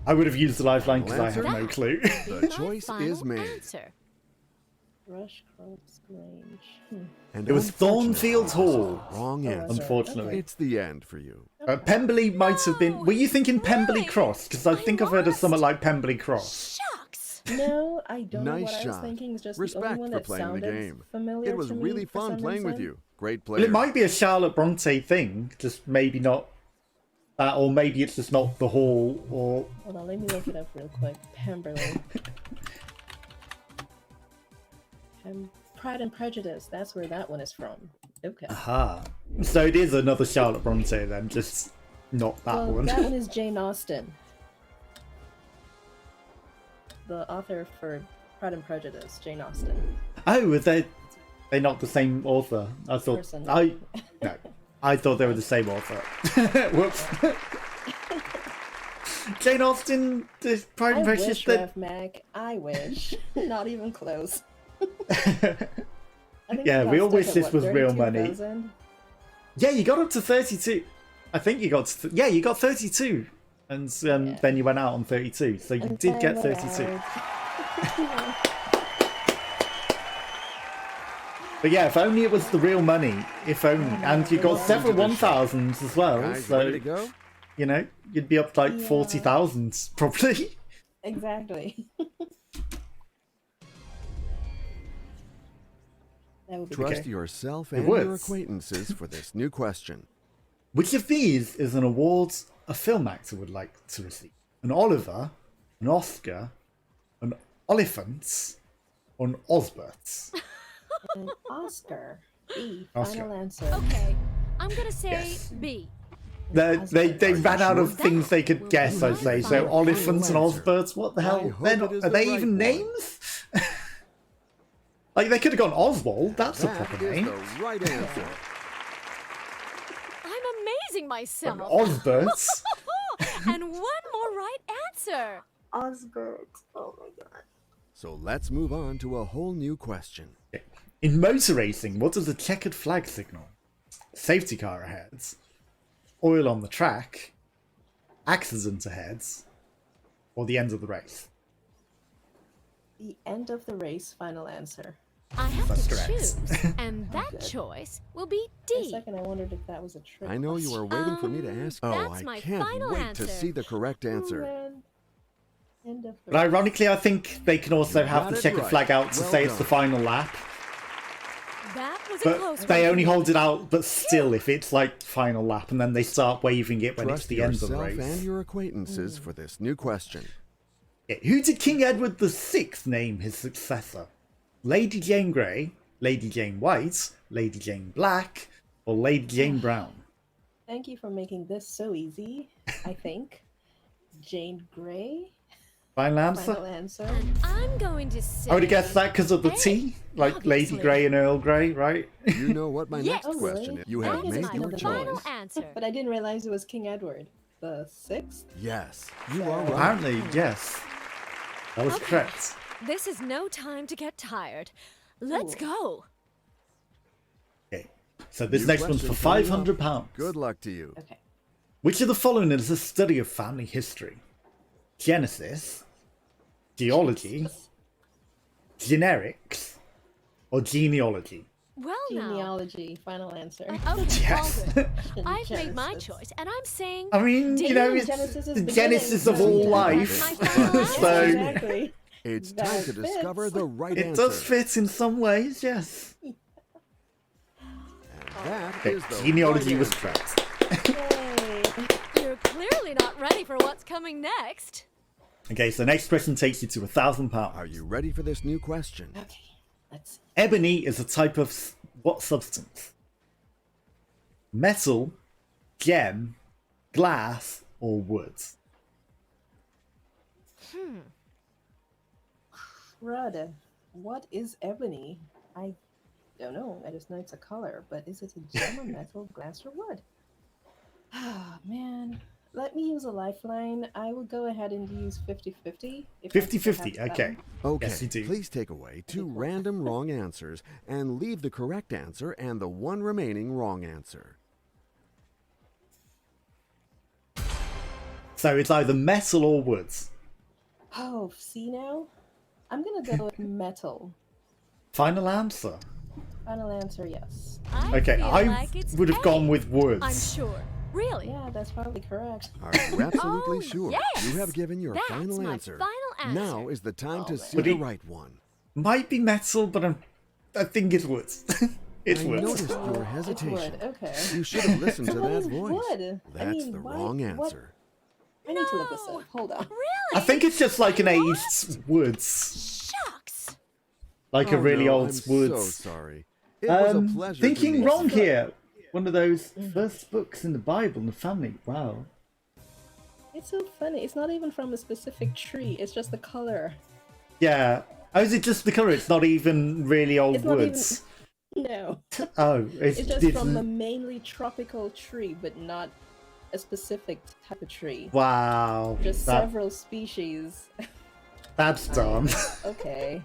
I would have used the lifeline because I have Final no clue. The My choice final is made. answer. Rushcross Grange. And It was Thornfield unfortunately, Hall. Wrong Oh, answer. Unfortunately. It's the end for you. Pemberley might have been... Were you thinking Pemberley Really? Cross? Because I think I've heard of lost. something like Pemberley Cross. Shucks. No, I don't know Nice what I was shot. thinking. It's just the Respect only one for that playing the sounded game. familiar It was to me really for fun some playing with reason. you. Great player. Well, it might be a Charlotte Bronte thing, just maybe not that, or maybe it's just not the hall, or... Hold on, let me look it up real quick. Pemberley. Pride and Prejudice. That's where that one is from. Okay. Aha. So it is another Charlotte Bronte then, just not that Well, one. that one is Jane Austen, the author for Pride and Prejudice. Jane Austen. Oh, were they're not the same author? I thought... Person. No. I thought they were the same author. Whoops. Jane Austen, the Pride I and Prejudice... wish, Rev Mac. I wish. Not even close. I think Yeah, got we all stuck wish at, this was real money. 32,000? Yeah, you got up to 32. I think you got... Yeah, you got 32. And then you went out on 32. So you And did get then 32. out. But yeah, if only it was the real money. If only. And you got several 1000s as well. Guys, So, ready to go? you know, you'd be up to like Yeah. 40,000 probably. Exactly. That would be Trust Okay. yourself It and your works. acquaintances for this new question. Which of these is an award a film actor would like to receive? An Oliver, an Oscar, an Oliphant, or an Osbert? an Oscar. B. Oscar. Final answer. Okay, I'm gonna say Yes. B. They ran out of sure? things they could guess, I'd say. So Oliphants and Osberts, what the I hell? hope They're it not, is are the they right even one. names? Like, they could have gone Oswald, that's a That proper is name. the right answer. I'm amazing myself. Osberts. And one more right answer. Osbert. Oh my god. So let's move on to a whole new question. In motor racing, what does a checkered flag signal? Safety car ahead, oil on the track, accident ahead, or the end of the race? The end of the race. Final answer. I have That's to correct. choose, and that Good. choice will be For a D. second, I wondered if that was a trick. I know you are waiting for me to ask. Oh, that's I my can't final wait answer. to see the correct answer. Man. End of the But ironically, I think they can also You have got the it checkered right. flag out to Well say it's the done. final lap. That was a close But one. they for only me. hold it out, but still, if it's like final lap, and then they start waving it when it's Trust the end of the yourself race. and your acquaintances for this new question. Yeah, who did King Edward VI name his successor? Lady Jane Grey, Lady Jane White, Lady Jane Black, or Lady Jane Brown? Thank you for making this so easy. I think. Jane Grey. Final answer? Final answer. And I'm going to say. I would have guessed that because of the Hey, T, like Lady obviously. Grey and Earl Grey, right? You know what my Yes. next Oh, question really? is. You That have is made my your final choice. answer. But I didn't realize it was King Edward the Sixth. Yes, you are right. Apparently, yes. That was Okay. correct. This is no time to get tired. Let's Ooh. go. Okay. So this New next one's for question coming up. £500. Good luck to you. Okay. Which of the following is a study of family history? Genesis, geology, generics, or genealogy? Well, now. Genealogy, final answer. Okay, Yes. all good. I've made my Genesis. choice, and I'm saying. I mean, you know, it's Genesis is the beginning, genesis of so all yeah. life. That's my final answer. So Exactly. It's That time to fits. discover the right it answer. does fit in some ways, yes. And that Okay, is the genealogy right was answer. correct. Yay. You're clearly not ready for what's coming next. Okay, so the next question takes you to £1,000. Are you ready for this new question? Okay, let's see. Ebony is a type of what substance? Metal, gem, glass, or wood? Crud. What is ebony? I don't know. I just know it's a color, but is it a gem, a metal, glass, or wood? Ah, man. Let me use a lifeline. I will go ahead and use 50-50. 50-50, okay. Okay, Yes, you do. please take away 2 random wrong answers and leave the correct answer and the 1 remaining wrong answer. So it's either metal or wood. Oh, see now? I'm gonna go with metal. Final answer. Final answer, yes. I Okay, feel I like it's would have gone A. with wood. I'm sure. Really? Yeah, that's probably correct. Are you absolutely Oh, sure? yes! You have given your That's final my answer. final answer. Now is the time Oh, to man. see But the it- right one. Might be metal, but I think it's wood. It's I wood. noticed your It's wood, hesitation. okay. You should have listened So to what that is voice. wood? I That's mean, the why- wrong what- answer. I need to look this No. up. Hold on. Really? I think it's just like an aged woods. Shucks. Like a Oh, really no, old I'm woods. so sorry. It was a pleasure. to Thinking meet wrong you. here. One of those first books in the Bible in the family. Wow. It's so funny. It's not even from a specific tree. It's just the color. Yeah. Oh, is it just the colour? It's not even really old It's not even- woods. No. Oh, it's It's just from a mainly tropical tree, but not a specific type of tree. Wow. Just That- several species. that's dumb. Okay.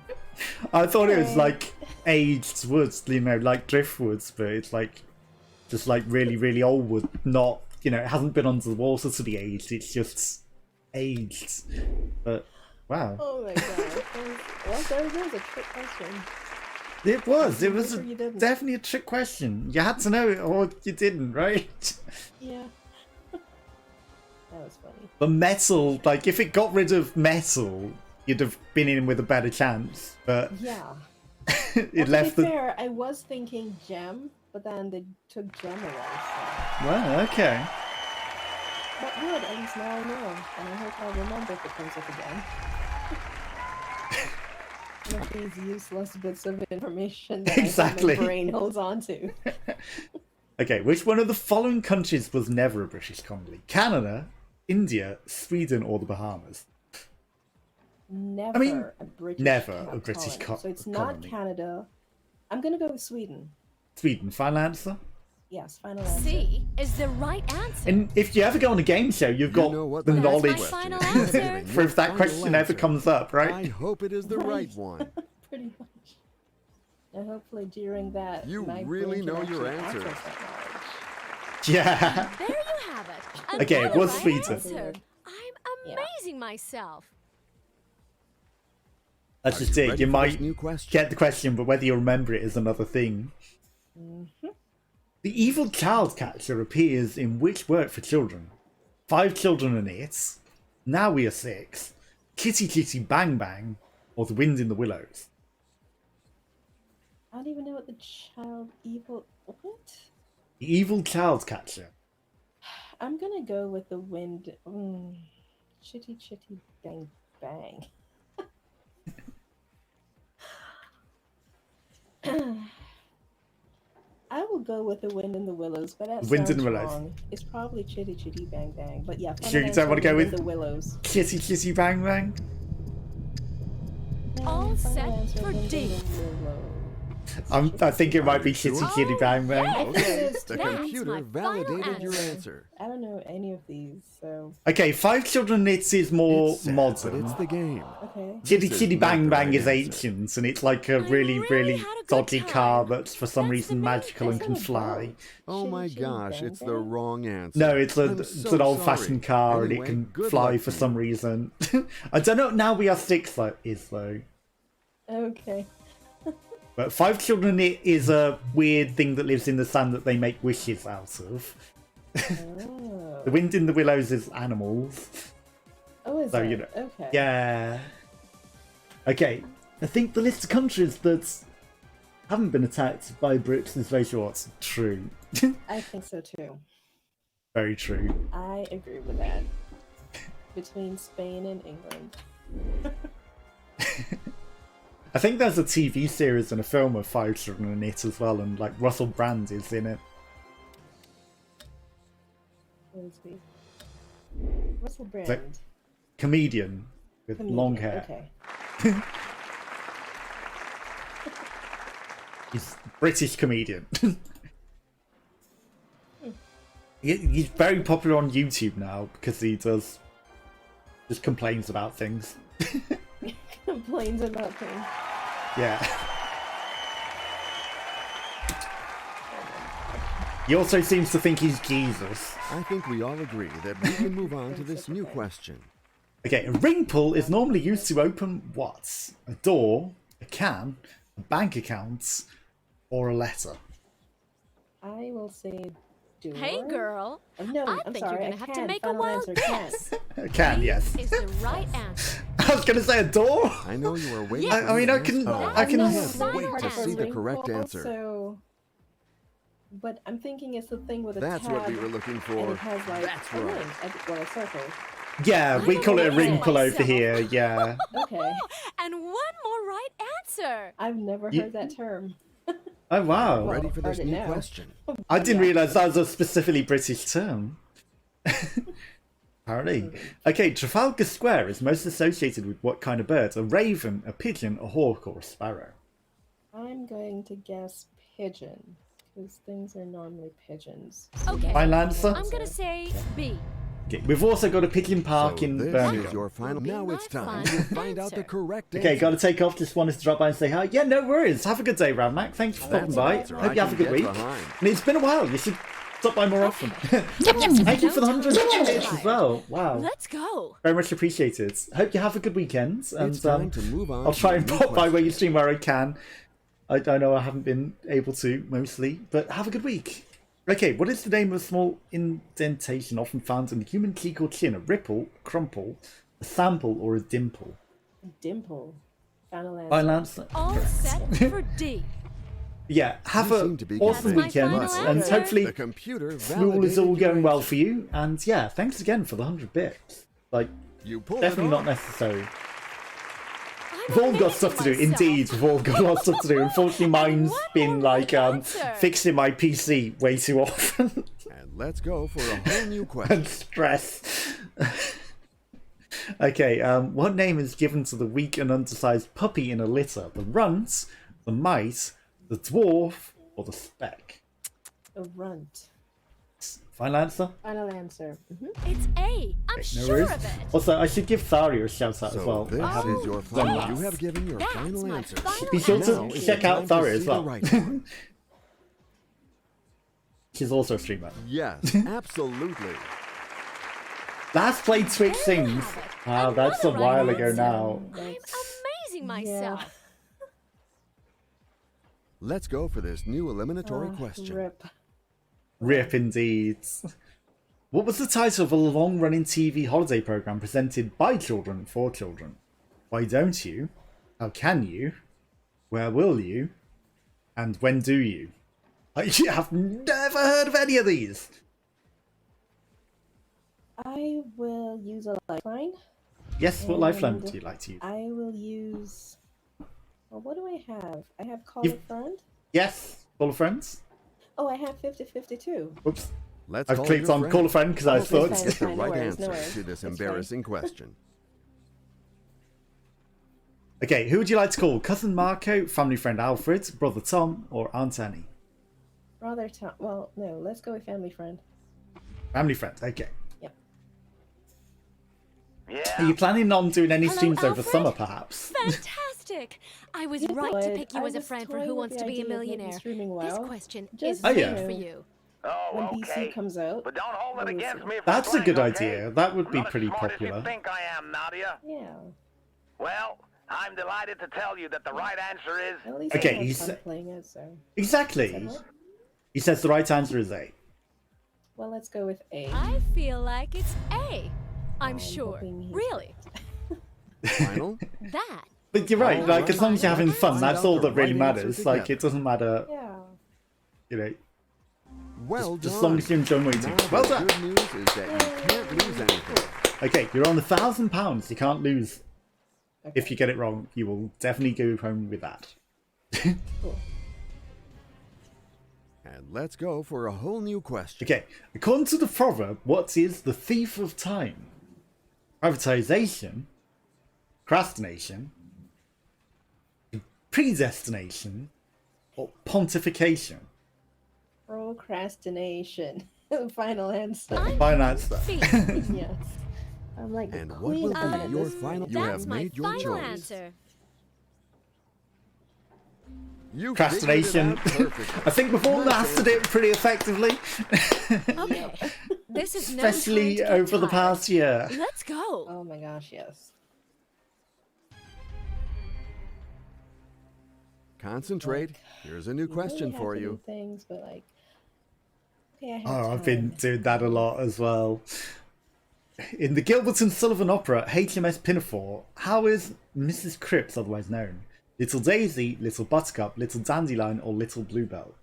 I thought it was Okay. like aged woods, you know, like driftwoods, but it's like just like really, really old wood. Not, you know, it hasn't been under the water to be aged. It's just aged. But wow, Oh my god. Well, there was a trick question. it was. It was Sure you didn't. definitely a trick question. You had to know it, or you didn't, right? Yeah. That was funny. But metal, like if it got rid of metal, you'd have been in with a better chance. But Yeah. it Well, to left be the. fair, I was thinking gem, but then they took gem away. So. Well, okay. But wood, at least now I know. And I hope I'll remember if it comes up again. One of these useless bits of information that Exactly. my brain holds on to. Okay, which one of the following countries was never a British colony? Canada, India, Sweden, or the Bahamas? Never mean, a British never co- a British colony. So it's not colony. Canada. I'm gonna go with Sweden. Sweden, final answer? Yes, final answer. C is the right answer. And if you ever go on a game show, you've got know what the the That's my knowledge final question is. answer. for if that Final question ever answer. comes up, I right? hope it is the right one. Pretty much. And hopefully during that, You my really brain can know your actually answers. access that knowledge. Yeah. There you have it. Okay, it Another was right Sweden. answer. I'm Yeah. amazing myself. That's Are just you it. ready You for might this new question? get the question, but whether you remember it is another thing. The evil child catcher appears in which work for children? 5 Children and It, Now We Are 6, Kitty Kitty Bang Bang, or The Wind in the Willows? I don't even know what the child evil. What? The evil child catcher. I'm gonna go with the wind. Chitty chitty bang bang. I will go with the wind in the willows, but that Wind in sounds the Willows. wrong. It's probably chitty chitty bang bang, but yeah. final Sure you don't answer, wanna go Wind with- in the willows? Kitty Kitty Bang Bang? Final All set answer, for Wind in D. the willows. I think it might be Sure? Kitty Kitty Bang Bang. yes. Okay, That's the my computer final validated your answer. answer. I don't know any of these, so Okay, 5 Children and It is more It's sad, modern. but it's the game. okay. Kitty This is Kitty not Bang the Bang right is answer. ancient, and it's like a I really, really really had a good dodgy car time. that's for some That's reason the main magical and thing. can That's fly. Oh Chitty my chitty gosh, bang it's the bang? wrong answer. No, it's I'm it's so an old-fashioned sorry. car, and it Anyway, can good fly luck for to some you. reason. I don't know. Now We Are 6 is though, Okay. But 5 children is a weird thing that lives in the sand that they make wishes out of. Oh. The wind in the willows is animals. Oh, is So, it? you know, Okay. yeah. Okay, I think the list of countries that haven't been attacked by Brits is very short. True. I think so too. Very true. I agree with that. Between Spain and England. I think there's a TV series and a film of 5 children in it as well, and like Russell Brand is in it. What is he? Russell Brand. like Comedian with Comedian, long hair. Okay. He's a British comedian. He's very popular on YouTube now because he just complains about things. Complains about things. Yeah. He also seems to think he's Jesus. I think we all agree that we can move on to this new question. Okay, a ring pull is normally used to open what? A door, a can, a bank account, or a letter. I will say door. Hey, girl. Oh, no, I I'm think sorry. you're gonna have to can. make a Final wild answer, guess. A can, yes. Is the right answer. I was gonna say a door. I know you are waiting. Yes. for I mean, the I can- answer. I can- I That's can't the wait to right see the answer. correct answer. So, but I'm thinking it's the thing with a That's tab. what we were looking And for. it has like That's a right. ring, well, a circle. Yeah, we I'm call it a ring amazing pull over myself. here. Yeah. Okay, And one more right answer. I've never You- heard that term. Oh wow. Well, Ready for this heard it new now. question. I didn't Yeah. realise that was a specifically British term. Apparently. Okay, Trafalgar Square is most associated with what kind of bird? A raven, a pigeon, a hawk, or a sparrow? I'm going to guess pigeon, because things are normally pigeons. So Okay. that's Final my answer? I'm gonna say B. Okay, we've also got a pigeon park So in this is Birmingham. your final. Be Now my it's time final to find out the answer. correct Okay, answer. gotta take off. Just wanted to drop by and say hi. Yeah, no worries. Have a good day, Ravmac. Thanks for stopping That's by. an answer Hope I you have a can good get week. behind. And it's been a while. You should stop by more often. Thank you for the 100 bits as well. Wow. Let's go. Very much appreciated. Hope you have a good weekend. And It's time to move on. I'll try to and the new pop by where you question. stream where I can. I know I haven't been able to mostly, but have a good week. Okay, what is the name of a small indentation often found in the human cheek or chin? A ripple, a crumple, a sample, or a dimple? Dimple. Final answer. Final answer. All Correct. set for D. Yeah, have You a seem to be awesome convinced. That's my weekend, final and answer. hopefully The computer school is validated all your going well answer. for you. And yeah, thanks again for the 100 bits. Like, You pulled definitely it not off. necessary. I'm We've all got amazing stuff to do. myself. Indeed, we've all got lots of stuff to do. Unfortunately, mine's one been more like right answer. fixing my PC way too often And let's go for a whole new question. and stress. Okay, what name is given to the weak and undersized puppy in a litter? The runt, the mite, the dwarf, or the speck? A runt. Final answer? Final answer. It's A. I'm No sure worries. of it. Also, I should give Tharia a shout out as So well. this I haven't is your done final. that. You have given your That's final my answer. final Be sure to Now it's check out time to Tharia as see the well. right one. She's also a streamer. Yes, absolutely. Last played Twitch Sings. Wow, that's a Another while right ago answer. now. I'm amazing myself. Let's go for this new eliminatory question. Rip. Rip indeed. What was the title of a long-running TV holiday program presented by children for children? Why don't you? How can you? Where will you? And when do you? I have never heard of any of these. I will use a lifeline. Yes, what lifeline And would you like to use? I will use. Well, what do I have? I have call You've- a friend. Yes, call a friend. Oh, I have 50-50 too. Oops. Let's I've call clicked your on friend. call a friend because I Oh, thought. it's Get the fine, no right worries, no answer worries. to this It's fine. embarrassing question. Okay, who would you like to call? Cousin Marco, family friend Alfred, brother Tom, or Aunt Annie? Brother Tom. Well, no, let's go with family friend. Family friend, okay. Yep. Are you planning on doing any Hello, streams over Alfred? summer, perhaps? Fantastic. I was You right know to what? pick you I as a was friend for toying Who with Wants the to Be a idea of maybe Millionaire. streaming This WoW. question Just is Oh, yeah. made for you. Oh, When okay. BC comes out. But don't hold it we'll against see. me for That's a playing, good okay? idea. That would I'm be not as pretty smart as popular. you think I am, Nadia. Yeah. Well, I'm delighted to tell you that the right answer is... At least Okay, I he's- had fun playing it, so... Exactly. Is that right? He says the right answer is A. Well, let's go with A. I feel like it's A. I'm I'm sure. hoping he's Really? Final? That. But you're right, like, as long as you're having fun, Find that's out all the that really right answer matters. Like, together. it doesn't matter, Yeah. you know, Well just as done. long as you're enjoying what you're Now doing. Well the done. good news is that you can't lose anything. Okay, you're on £1,000. You can't lose. Okay. If you get it wrong, you will definitely go home with that. Cool. And let's go for a whole new question. Okay, according to the proverb, what is the thief of time? Privatization, procrastination, predestination, or pontification? Procrastination. Final answer. Fine answer. B. Yes. I'm like the And what queen will of be your this. final? You That's have my made your final choice. answer. You Procrastination. figured it out perfectly. I think before Nice mastered it pretty effectively. Okay. This is no Especially time to get over the tired. past year. Let's go. Oh my gosh, yes. Concentrate. Here's a new You question really have for to do you. things, but like, okay, I have Oh, I've time. been doing that a lot as well. In the Gilbert and Sullivan opera, HMS Pinafore, how is Mrs. Cripps otherwise known? Little Daisy, Little Buttercup, Little Dandelion, or Little Bluebell?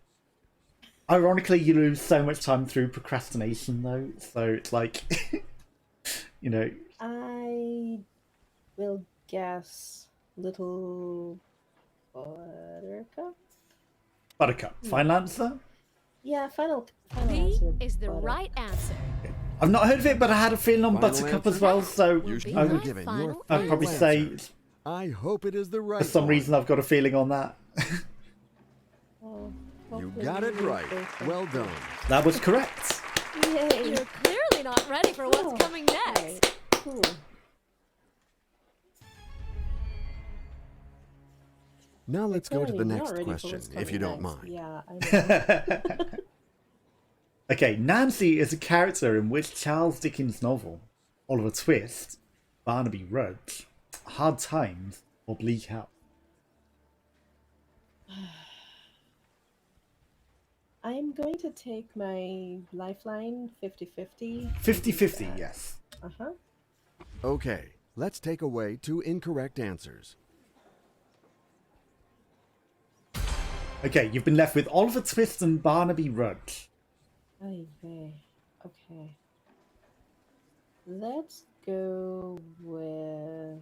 Ironically, you lose so much time through procrastination, though, so it's like, you know, I will guess Little Buttercup. Buttercup. Final answer? Yeah, final B answer. is the Butter. right answer. I've not heard of it, but I had a feeling on Final Buttercup answer? as well, so Will You be should I be my would, given final your I'd final probably answer. say, I hope it is the right for some one. reason, I've got a feeling on that. Oh, You hopefully got it we right. both Well get done. That was correct. Yay! You're clearly not ready for what's Cool. coming next. Alright, cool. Now let's go to the Clearly not next ready for question, what's if you coming don't next. mind. Yeah, I know. Okay, Nancy is a character in which Charles Dickens novel? Oliver Twist, Barnaby Rudge, Hard Times, or Bleak House? I'm going to take my lifeline 50-50. 50-50, yes. Uh-huh. Okay, let's take away 2 incorrect answers. Okay, you've been left with Oliver Twist and Barnaby Rudge. Ay vey. Okay. Let's go with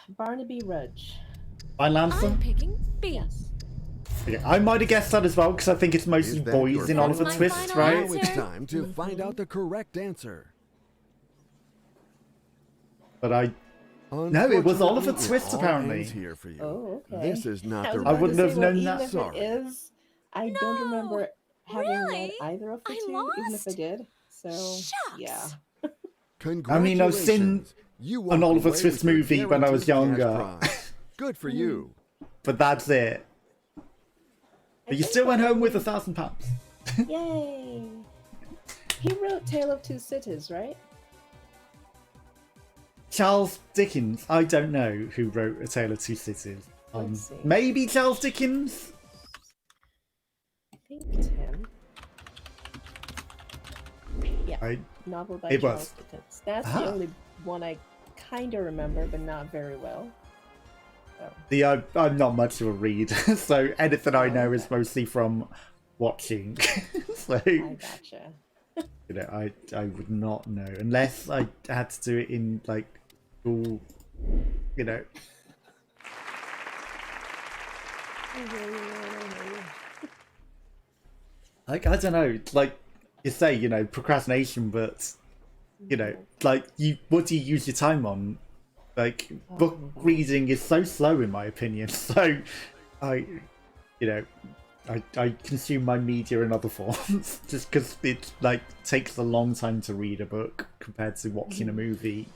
Barnaby Rudge. Final answer? I'm picking B. Yes. Okay, I might have guessed that as well, because I think it's mostly Is that boys your in final Oliver answer? Twist, Final right? Now it's answer? time to find out the correct answer. But No, it was Oliver Unfortunately, Twist, it all apparently. ends here for you. Oh, okay. This is not I the was right about to wouldn't say, have well, known even that. if Sorry. it is, I don't No, remember having read really? either of the I two, even if I lost? did. So, Shucks. yeah. Congratulations. I mean, I've seen You an walked Oliver away Twist with your movie when I was guaranteed cash younger. prize. Good for you. But that's it. But you still went home with £1,000. Yay! He wrote Tale of Two Cities, right? Charles Dickens. I don't know who wrote A Tale of Two Cities. Let's see. Maybe Charles Dickens? I think Tim. Yeah, I, novel by it Charles was. Dickens. That's Ah. the only one I kind of remember, but not very well. I'm not much of a reader, so anything I know is mostly from watching. So, I gotcha. you know, I would not know unless I had to do it in like school, you know. Like, I don't know, like you say, you know, procrastination, but you know, like what do you use your time on? Like, book reading is so slow in my opinion. So I consume my media in other forms just because it like takes a long time to read a book compared to watching a movie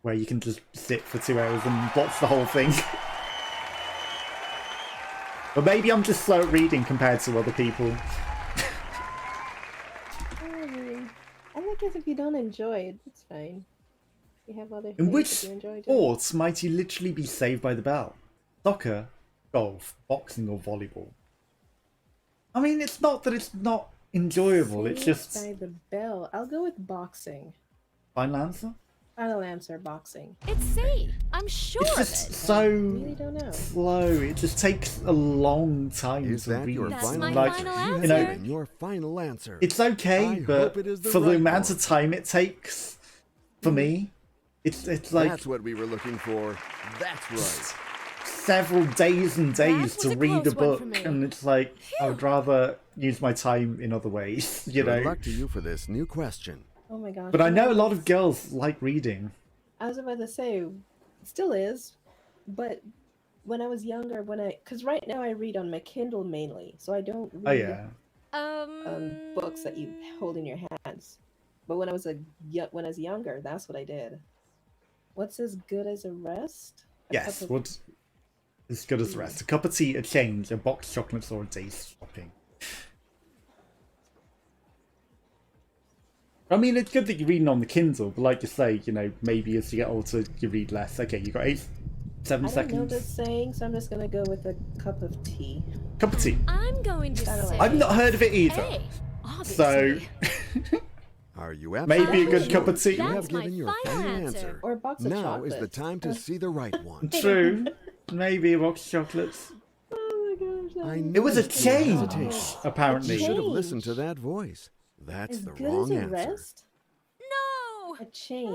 where you can just sit for 2 hours and watch the whole thing. But maybe I'm just slow at reading compared to other people. I guess if you don't enjoy it, it's fine. You have other In things which that you enjoy doing? sports might you literally be saved by the bell? Soccer, golf, boxing, or volleyball? I mean, it's not that it's not enjoyable. It's Saved just by the bell. I'll go with boxing. final answer. Final answer, boxing. It's C. I'm sure It's of just it. so Really don't know. slow. It just takes a long time Is to that read. your That's final my answer? final You have You know, given your final answer. it's okay, I but hope it is the for the right amount one. of time it takes, for me, it's like That's what we were looking for. That's right. several days and days was to a read a close one book, for me. and it's like I would rather use my time in other ways, you Good know. luck to you for this new question. Oh my gosh. But I you know a lot what's- of girls like reading. I was about to say, still is, but when I was younger, because right now I read on my Kindle mainly, so I don't Oh read yeah, books that you hold in your hands. But when I was younger, that's what I did. What's as good as a rest? yes. What's as good as the rest? A cup of tea, a change, a box of chocolates, or a day's shopping. I mean, it's good that you're reading on the Kindle, but like you say, you know, maybe as you get older, you read less. Okay, you got 7 I don't know seconds. this saying, so I'm just gonna go with a cup of tea. Cup of tea. I'm going to Final say I've not heard of it either. A. So Obviously. Are you maybe a absolutely good sure? cup of tea. You have That's my given your final final answer. answer. Or a box of Now is the chocolates. time to see the right one. True. Maybe a box of chocolates. Oh my gosh. I knew It was a you'd feel change, hesitation. apparently. You should have Change. listened to that voice. That's As the good wrong as a answer. rest? No. A change.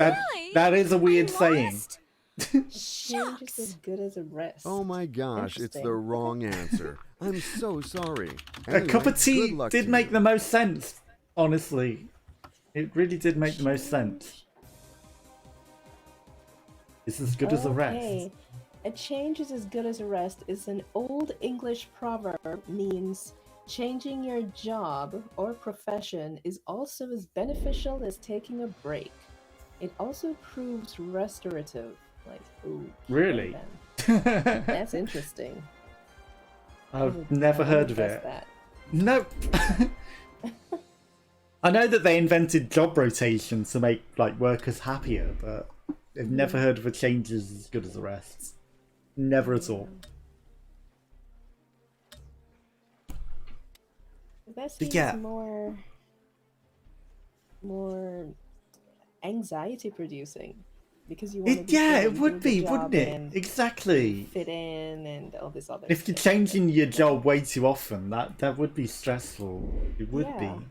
That is a weird I'm saying. lost. Change is Shucks. as good as a rest. Oh my gosh, it's the Interesting. wrong answer. I'm so sorry. A cup Anyway, of tea good luck did to make you. the most sense, honestly. It really did make the most sense. It's as good as a rest. Okay. A change is as good as a rest is an old English proverb, means changing your job or profession is also as beneficial as taking a break. It also proves restorative. Like, ooh. Really? then. That's interesting. I've never heard of guess it. that. Nope. I know that they invented job rotation to make like workers happier, but I've never heard of a change as good as a rest. Never at all. That seems Yeah. more anxiety producing because you want to be Yeah, sure it you would do a be, good wouldn't job it? and Exactly. fit in and all this other If you're stuff. changing your job way too often, that would be stressful. It would Yeah. be.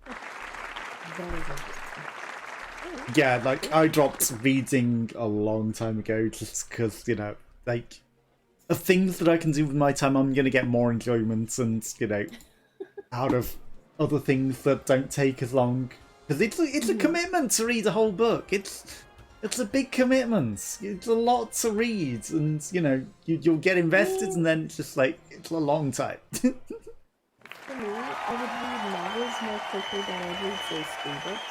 That is interesting. Yeah, like I dropped reading a long time ago just because, you know, like of things that I can do with my time, I'm gonna get more enjoyment and, you know, out of other things that don't take as long. Because it's a commitment to read a whole book. It's a big commitment. It's a lot to read, and you know you'll get invested, and then it's just like it's a long time. For me, I would read novels more quickly than I would say storybooks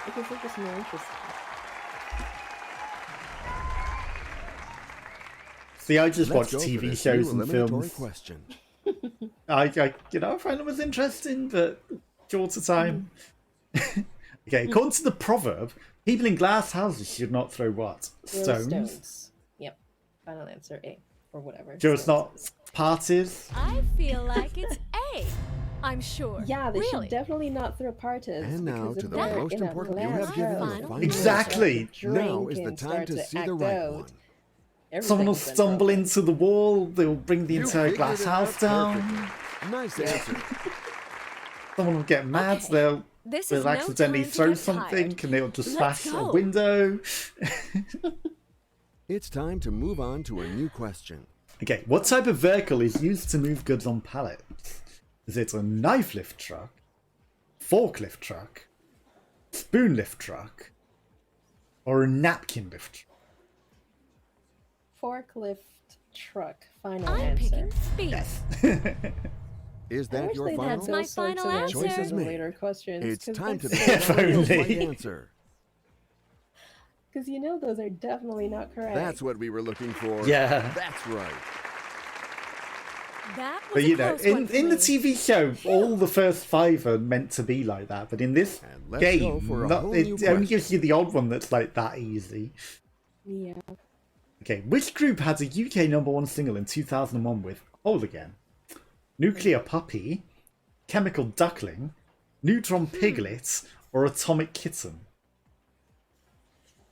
because they're just more interesting. See, I just Let's watch go for TV this shows new and eliminatory films. question. I you know, I find them was interesting, but shorter time. Okay, according to the proverb, people in glass houses should not throw what? They're Stones? Yep. Final answer A or whatever. Sure, it's stones not is. parties. I feel like it's A. I'm sure. Yeah, they really. should definitely not throw parties. And now because to if the they're most in a important. You glass have given house, your Final final Exactly. answer. Now is the drink time and to start see the act right out. one. Someone will Everything's been stumble broken. into the wall. They'll bring the You entire figured glass it house out down. perfectly. Nice answer. Someone will get mad. Okay. They'll This they'll is no accidentally time to throw get something, tired. and they'll just Let's smash a go. window. It's time to move on to a new question. Okay, what type of vehicle is used to move goods on pallets? Is it a knife lift truck, forklift truck, spoon lift truck, or a napkin lift truck? Forklift truck. Final I'm answer. picking B. Yes. Is I that wish your they'd had final? my those sorts final of answer. answers Choices in made. later questions. It's time to Yeah, if decide the right only. answer. Because you know those are definitely not correct. That's what we were looking for. Yeah. That's right. That was But a you know, close one for in the me. TV show, all the first 5 are meant to be like that. But in this And let's go game, for a whole it new only question. gives you the odd one that's like that easy. Yeah. Okay, which group had a UK #1 single in 2001 with Hold Again? Nuclear Puppy, Chemical Duckling, Neutron Piglet, or Atomic Kitten?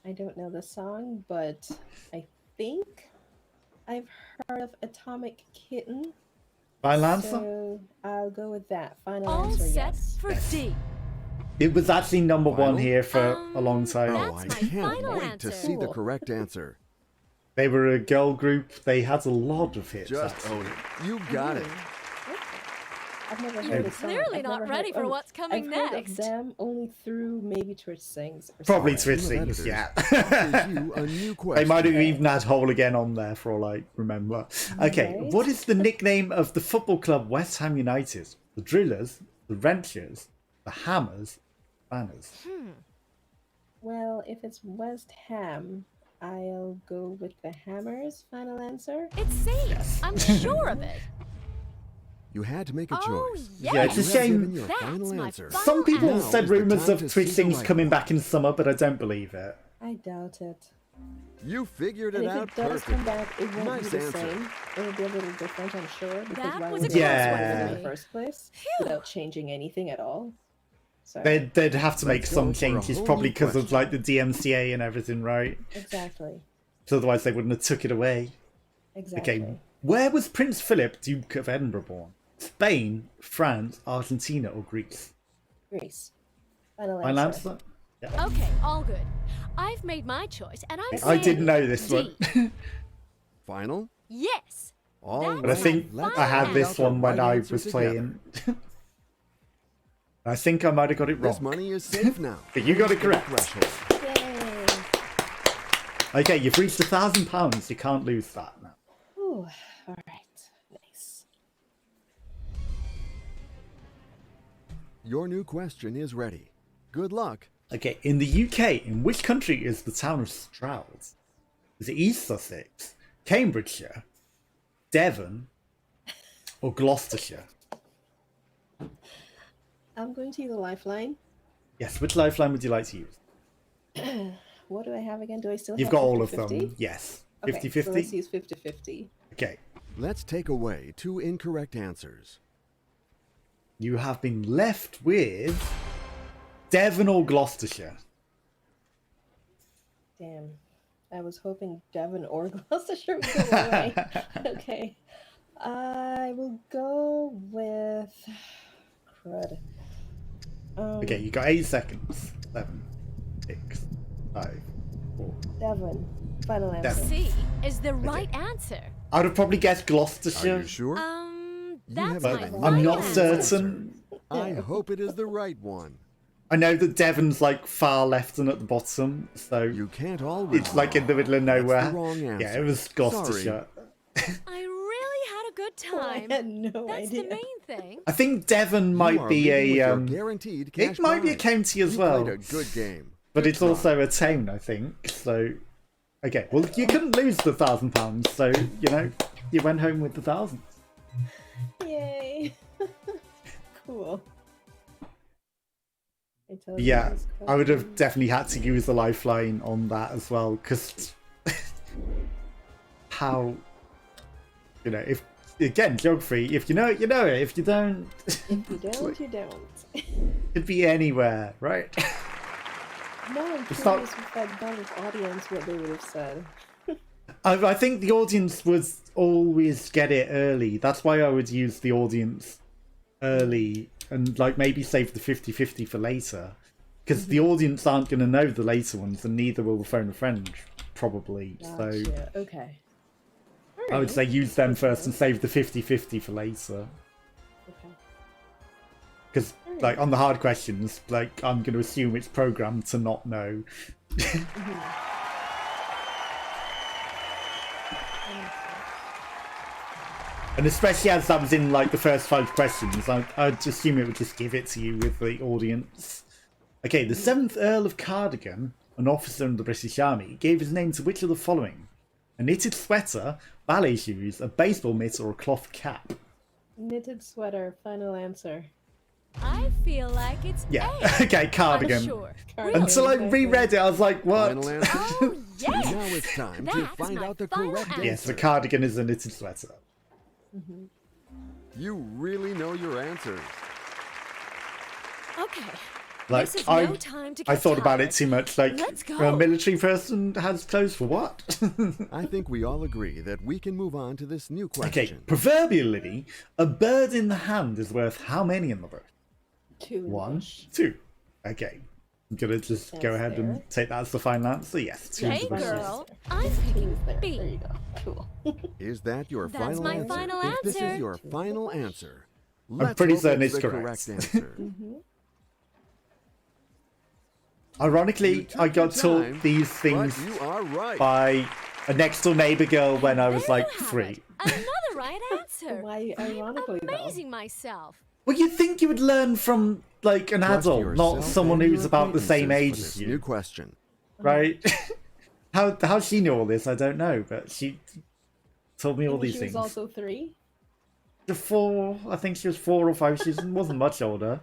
I don't know the song, but I think I've heard of Atomic Kitten. Final answer? So I'll go with that. Final All answer, set yes. for D. It was actually #1 Final? here for a long time. Oh, That's I my can't final wait to answer. see the Cool. correct answer. They were a girl group. They had a lot of hits. Just actually. own it. You got it. I've never heard the song. Clearly I've not never ready heard, for what's coming I've heard next. of them only through maybe Twitch Sings. Or Probably something. Twitch Team of Sings, editors yeah. offers you a new They question. might have even had Hole Again on there for all I remember. Okay, Right. what is the nickname of the football club West Ham United? The Drillers, the Wrenchers, the Hammers, Banners. Well, if it's West Ham, I'll go with the Hammers. Final answer. It's C. I'm sure of it. You had to make a Oh, choice. yes. Yeah, it's a You have shame. given your That's final my answer. final Some people Now said is the rumours time of to Twitch see the Sings right coming one. back in summer, but I don't believe it. I doubt it. You figured And it if out it does perfectly. come back, it won't Nice be the answer. same. It'll be a little different, I'm sure. Because That why was would a they close have one it for in the me. first place Phew. without changing anything at all? So They'd have to make Let's some go for a changes, whole probably new because of question. like the DMCA and everything, right? exactly, So otherwise they wouldn't have took it away. exactly. Okay, where was Prince Philip, Duke of Edinburgh, born? Spain, France, Argentina, or Greece? Greece. Final Final answer. answer? Yeah. Okay, all good. I've made my choice, and I'm I saying didn't know this D. one. Final? Yes. All That's But I right, think let's I had find this out the one when right I answer was together. playing. I think I might have got it This wrong. money is safe now. But you got it Over the correct. threshold. Yay! Okay, you've reached £1,000. You can't lose that now. Ooh, all right. Nice. Your new question is ready. Good luck. Okay, in the UK, in which country is the town of Stroud? Is it East Sussex, Cambridgeshire, Devon, or Gloucestershire? I'm going to use a lifeline. Yes, which lifeline would you like to use? What do I have again? Do I still You've have got all of 50-50? them. Yes. Okay, 50-50? so let's use 50-50. Okay. Let's take away 2 incorrect answers. You have been left with Devon or Gloucestershire. Damn. I was hoping Devon or Gloucestershire would go away. Okay. I will go with... Crud. Okay, you got 8 seconds. 7, 6, 5, 4. Devon. Final answer. Devon. C is the right answer. I would have probably guessed Are Gloucestershire, you sure? That's but my a I'm right not answer. certain. I hope it is the right one. I know that Devon's like far left and at the bottom, so You can't always. it's like in the middle of That's nowhere. the wrong answer. Yeah, it was Gloucestershire. I really had a good I time. had no That's idea. the main thing. I think Devon You might are be leading with a your guaranteed cash it might be a prize. county as You well, played a good game. but Good it's try. also a town, I think. So okay, well you couldn't lose the £1,000, so you know you went home with the 1,000. Yay. Cool. I told you Yeah, this I would have question. definitely had to use the lifeline on that as well, because how, you know, if again geography, if you know it, you know it. If you don't, If you don't, you don't. it'd be anywhere, right? No, I'm It's curious not- if I'd gone with audience what they would have said. I think the audience would always get it early. That's why I would use the audience early and like maybe save the 50-50 for later. Because the audience aren't going to know the later ones, and neither will the phone a friend, probably. So Gotcha. Okay. I would say use them first and save the 50-50 for later. Okay. Because like on the hard questions, like I'm going to assume it's programmed to not know. And especially as that was in like the first 5 questions, I'd assume it would just give it to you with the audience. Okay, the 7th Earl of Cardigan, an officer in the British Army, gave his name to which of the following? A knitted sweater, ballet shoes, a baseball mitt, or a cloth cap? Knitted sweater, final answer. I feel like it's Yeah. A. Okay, cardigan. I'm sure. Cardigan. Until I reread it, I was like, what? Final answer. Oh, yes. Now it's time to That's find my out the final correct answer. Yes, the cardigan is a knitted sweater. You really know your answers. Okay. Like, this is I, no time to I get thought about it tired. too much. Like, Let's a go. military person has clothes for what? I think we all agree that we can move on to this new Okay, question. proverbially, a bird in the hand is worth how many in the book? 2 in the 1, bush. 2. Okay. I'm gonna just go That's ahead fair. and take that as the final answer. Yes, 2 in Hey, the bush. girl. I'm Two picking there. B. There you go. Cool. Is that your That's final my answer? final If this answer. is your final answer, I'm pretty hope certain it's it's the correct. answer. Ironically, I got Time, taught these but things you are right. by a next door neighbor girl when I was There like you have 3. it. Another right answer. Why ironically though? Amazing myself. Well, you'd think you would learn from like an Trust adult, not yourself someone and who's your about the same age acquaintances for as this New you, question. right? how she knew all this, I don't know, but she told me all Maybe these she things. was also 3. 4, I think she was 4 or 5. She wasn't much older.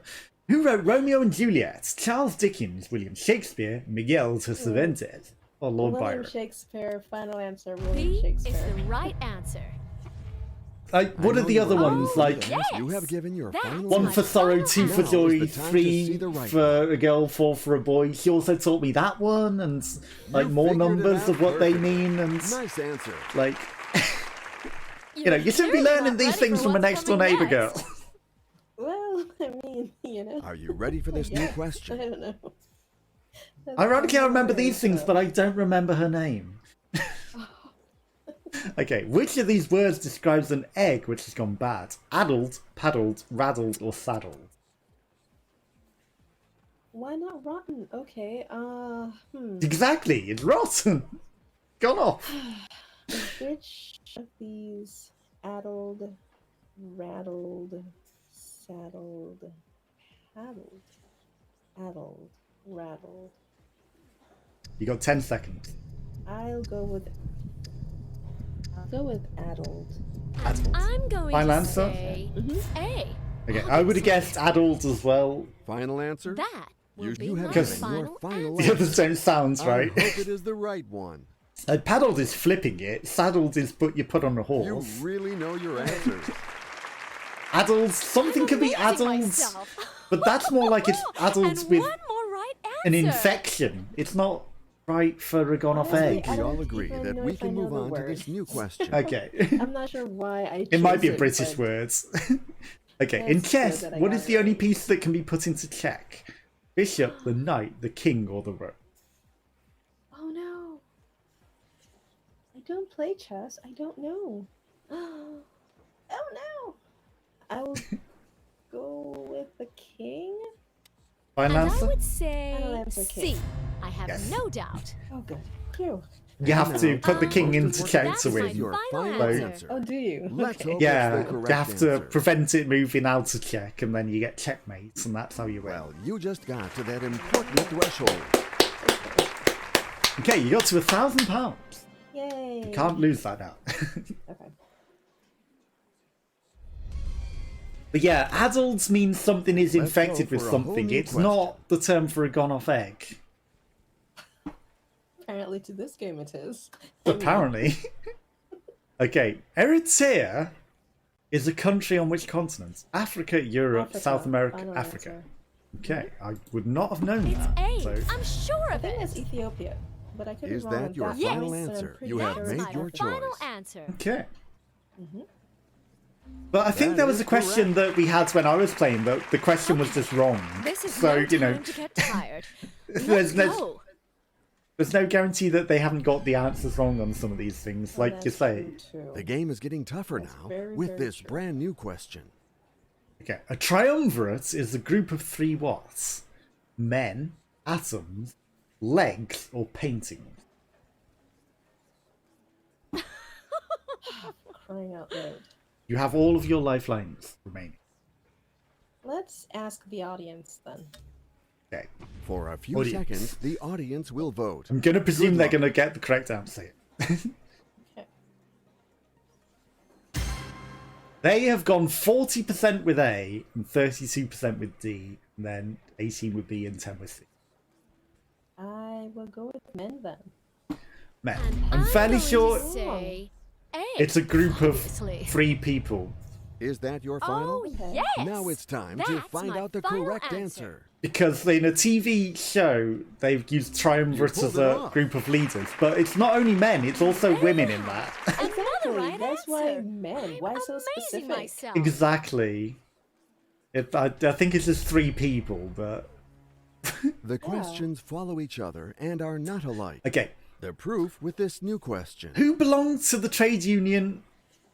Who wrote Romeo and Juliet? Charles Dickens, William Shakespeare, Miguel de Cervantes, or Lord William Byron? Shakespeare, final answer, William B is Shakespeare. the right answer. Like, what I are know the you other are ones? right. Like, yes. You have given your That's final one my answer. for sorrow, final 2 for answer. Now is joy, the time to 3 see the right for a girl, 4 for a boy. She also taught me that one, and like You more figured it numbers out of what they perfectly. mean, and Nice answer. like, you know, you shouldn't be clearly learning not these ready things for from a what's next door coming neighbor girl. next. Well, I mean, you know. Are you ready for this new I question? don't know. That's Ironically, I so remember these things, weird, but I don't remember her name. Okay, which of these words describes an egg which has gone bad? Addled, paddled, raddled, or saddled? Why not rotten? Okay, Exactly, it's rotten. Gone off. Which of these addled, rattled, saddled, paddled, addled, rattled? You got 10 seconds. I'll go with addled. Addled. I'm going Final to answer? say A. Okay, I would have guessed addled as well. Final answer? That will You, be you my have Because- given your final final The answer. others don't sound I right. hope it is the right one. Paddled is flipping it. Saddled is you put on a You horse. really know your answers. Addled, something I'm could be amazing addled, myself. but that's more like it's addled and with one more right answer. an infection. It's not right for a gone off Honestly, egg. I We all don't agree even that know we if I can know move the on to word. this new question. Okay. I'm not sure why I It might be chose British but words. Okay, in That's chess, good that I what got is it the only right. piece that can be put into check? Bishop, the knight, the king, or the rook? Oh no. I don't play chess. I don't know. Oh no. I will go with the king. Final And I answer? would Final say answer, C. king. I have Yes. no doubt. Oh good. Phew. You have to put the king Um, into check that's to my win. Your final final answer. answer. Oh, do you? Let's Okay. hope Yeah, it's the you correct have to answer. prevent it moving out of check, and then you get checkmate, and that's how you win. Well, you just got to that important threshold. Okay, you got to £1,000. Yay. Can't lose that now. Okay. But yeah, addled means something is Let's infected go with for a whole something. new It's question. not the term for a gone off egg. Apparently to this game it is. Apparently. Okay, Eritrea is a country on which continent? Africa, Europe, Africa. South America, Final Africa. answer. Okay, I would not have known It's that. A. So, I'm sure I of think it. that's Ethiopia, but I could be Is wrong that on your that final point, but I'm answer? pretty You have sure made it's your Africa. Final choice. answer. okay. Mm-hmm. But I think That there was is a question that we had when I was playing, but the question was just wrong. This is So, no you know, time to get tired. there's, Let's there's, go. there's no guarantee that they haven't got the answers wrong on some of these things, Oh, like you that's say. true, too. The game is getting tougher That's now very, with very this true. brand new question. Okay, a triumvirate is a group of 3 what? Men, atoms, legs, or paintings? Crying out loud. You have all of your lifelines remaining. Let's ask the audience then. Okay, For a few Audience. seconds, the audience will vote. I'm going to presume Good they're luck. going to get the correct answer. Okay. They have gone 40% with A and 32% with D, and then 18 with B and 10 with C. I will go with men then. Men. And I'm fairly going to sure say A. it's a group of obviously. 3 people. Is that your final? Oh, Okay. yes. Now it's time to That's find my out the final correct answer. Because in a TV show, they've used triumvirate You as pulled it a off. group of leaders. But it's not only men, it's also women in that. Another right That's why answer. men. Why so Amazing specific? myself. Exactly. I think it's just 3 people, but... The questions follow each other and are not alike. Okay. The proof with this new question. Who belongs to the trade union,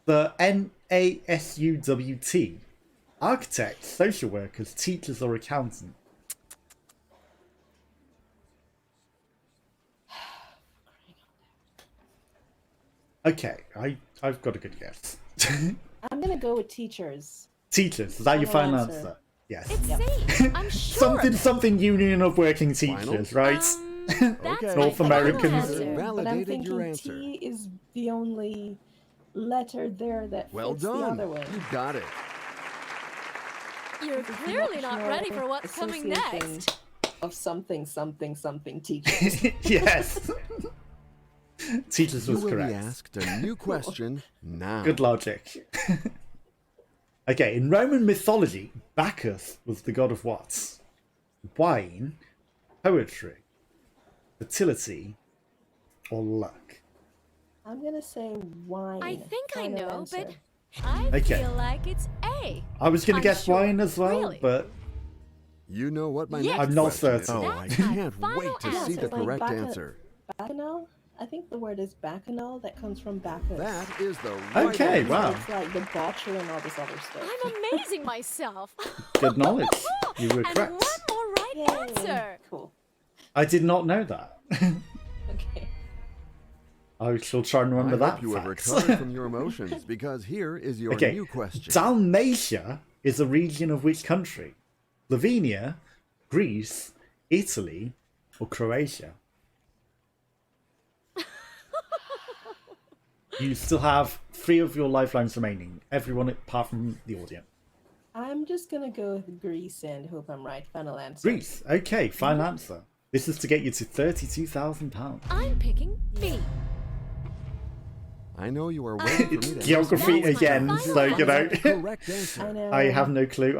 the NASUWT? Architects, social workers, teachers, or accountants? Okay, I've got a good guess. I'm gonna go with teachers. Teachers, is that your final Final answer? answer. Yes. It's Yep. C. I'm sure. Something union of working teachers, right? That's Okay. my North final Americans. answer. But I'm Validated thinking your answer. T is the only letter there that Well fits the done. other way. You got it. You're clearly not ready for what's coming Association next. Of something, something, something teachers. Yes. Teachers You was will be correct. asked a new question now. Good logic. Okay, in Roman mythology, Bacchus was the god of what? Wine, poetry, fertility, or luck? I'm gonna say wine. I think I Final know, answer. but I Okay. feel like it's A. I was going to I'm guess sure. wine as well, Really? but You know what my Yes. next I'm not question is. certain. Oh, I That's my can't final wait to answer. see the It's like correct Bacchus. answer. Bacchanal? I think the word is bacchanal. That comes from Bacchus. That is the right Okay, answer. wow. It's like debauchery and all this other stuff. I'm amazing myself. good knowledge. You were And correct. one more right Yay. answer. Cool. I did not know that. Okay. I shall try and remember I that hope you have fact. recovered from your emotions, because here is your Okay, new question. Dalmatia is a region of which country? Slovenia, Greece, Italy, or Croatia? You still have 3 of your lifelines remaining. Everyone apart from the audience. I'm just gonna go with Greece and hope I'm right. Final answer. Greece. Okay, final answer. This is to get you to £32,000. I'm picking B. I know you are waiting for me to Geography That's my again, final so you know. answer. Correct answer. I know. I have no clue.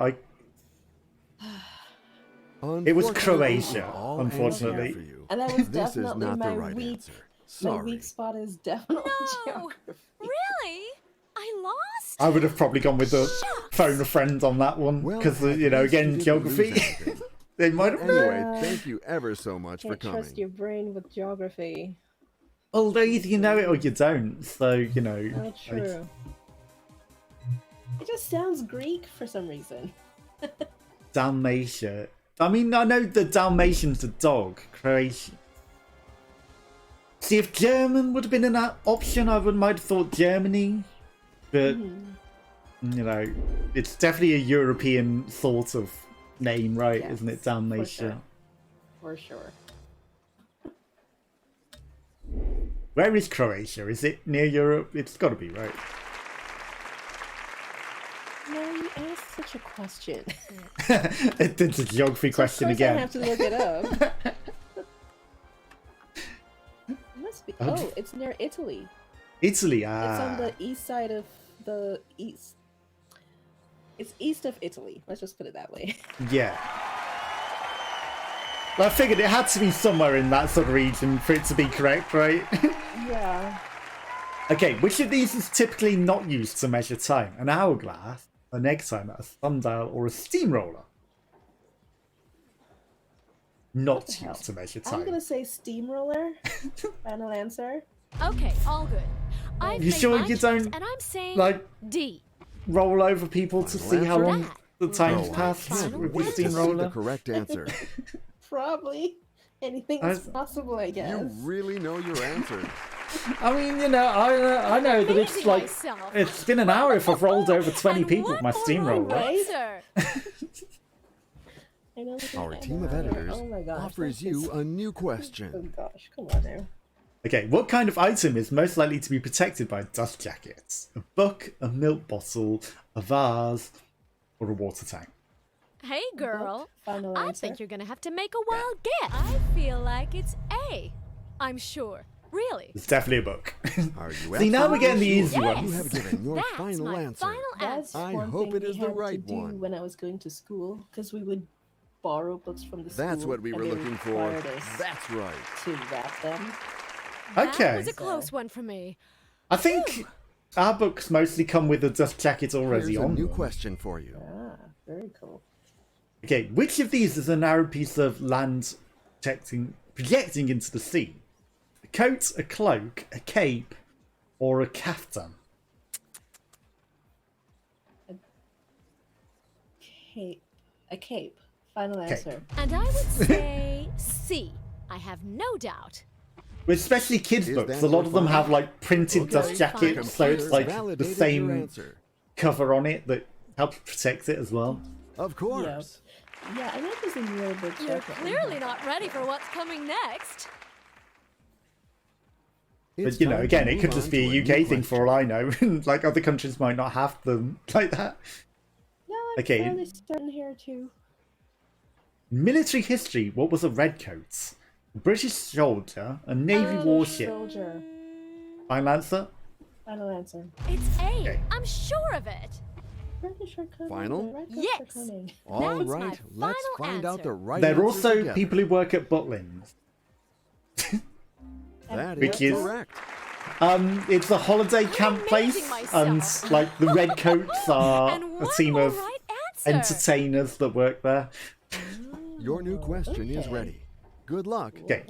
It was Unfortunately, Croatia, all unfortunately. answers for you. And that was This is definitely not my the right weak. answer. My Sorry. weak spot is definitely No. geography. Really? I lost? I would have probably gone with the phone a friend on that one Well, because at you know, least you again, didn't geography. lose anything. They might have. Anyway, thank you ever so much for Can't coming. trust your brain with geography. Although either you know it or you don't, so you know. Not like, true. It just sounds Greek for some reason. Dalmatia. I mean, I know the Dalmatian's a dog. Croatian. See, if German would have been an option, I might have thought Germany. But you know, it's definitely a European sort of name, right? Yes, Isn't it, for Dalmatia? For sure. Where is Croatia? Is it near Europe? It's got to be, right? No, you asked such a question. It's a geography question Of course I again. have to look it up. It must be. Oh. Oh, it's near Italy. Italy, It's on ah. the east side of the east. It's east of Italy. Let's just put it that way. Yeah. Well, I figured it had to be somewhere in that sort of region for it to be correct, right? Yeah. Okay, which of these is typically not used to measure time? An hourglass, an egg timer, a sundial, or a steamroller? Not the hell? used to measure I'm time. gonna say steamroller. Final answer. Okay, all good. I've You made sure my you choice, don't, and I'm saying like, D. roll over people to see how long the time's Oh, I passed can't with the wait to see the steamroller? correct answer. Probably. Anything is possible, I guess. You really know your answer. I mean, you know, I know that it's Amazing like, myself. it's been an hour if I've rolled over 20 And people with one my more steamroller. right? answer. Our team of editors Oh my gosh, offers that is- you a new Oh question. gosh, come on now. Okay, what kind of item is most likely to be protected by dust jackets? A book, a milk bottle, a vase, or a water tank? Hey, girl. Final I answer. think you're gonna have to make a wild guess. I feel like it's A. I'm sure. Really. It's definitely a book. Are you See, now we're getting the absolutely easy sure? ones. You have given your That's final my answer. final That's answer. I one hope thing it is we the had right to do one. when I was going to school, because we would borrow books from the school. That's what we and were they looking for. required us That's right. to wrap them. That Okay. was a close one for me. I think our books mostly come with a dust jacket already Here's a on new them. question for you. Ah, very cool. Okay, which of these is a narrow piece of land projecting into the sea? A coat, a cloak, a cape, or a caftan? Cape. A cape. Final Cape. answer. And I would say C. I have no doubt. With especially kids' Is books, that a lot your of them final- have like printed Okay. dust jackets, so it's Computer like the validated your same answer. cover on it that helps protect it as well. Of course. Yeah, I know there's a newer book. You're clearly not ready for what's coming next. It's But you know, time to again, it move could on just to be a new UK thing for question. all I know. Like other countries might not have them like that. Yeah, I'm Okay. fairly certain here too. Military history, what was a redcoat? A British soldier, a Navy warship. Soldier. Final answer? Final answer. It's A. Okay. I'm sure of it. British are coming. Final? The Redcoats Yes. are coming. All That's right, my let's final find out answer. the right They're answer also together. people who work at Butlins. That Which is is- correct. It's a holiday camp amazing place, and myself. like the redcoats are And a one team more of right answer. entertainers that work there. Your new question is okay. ready. Good luck. Okay.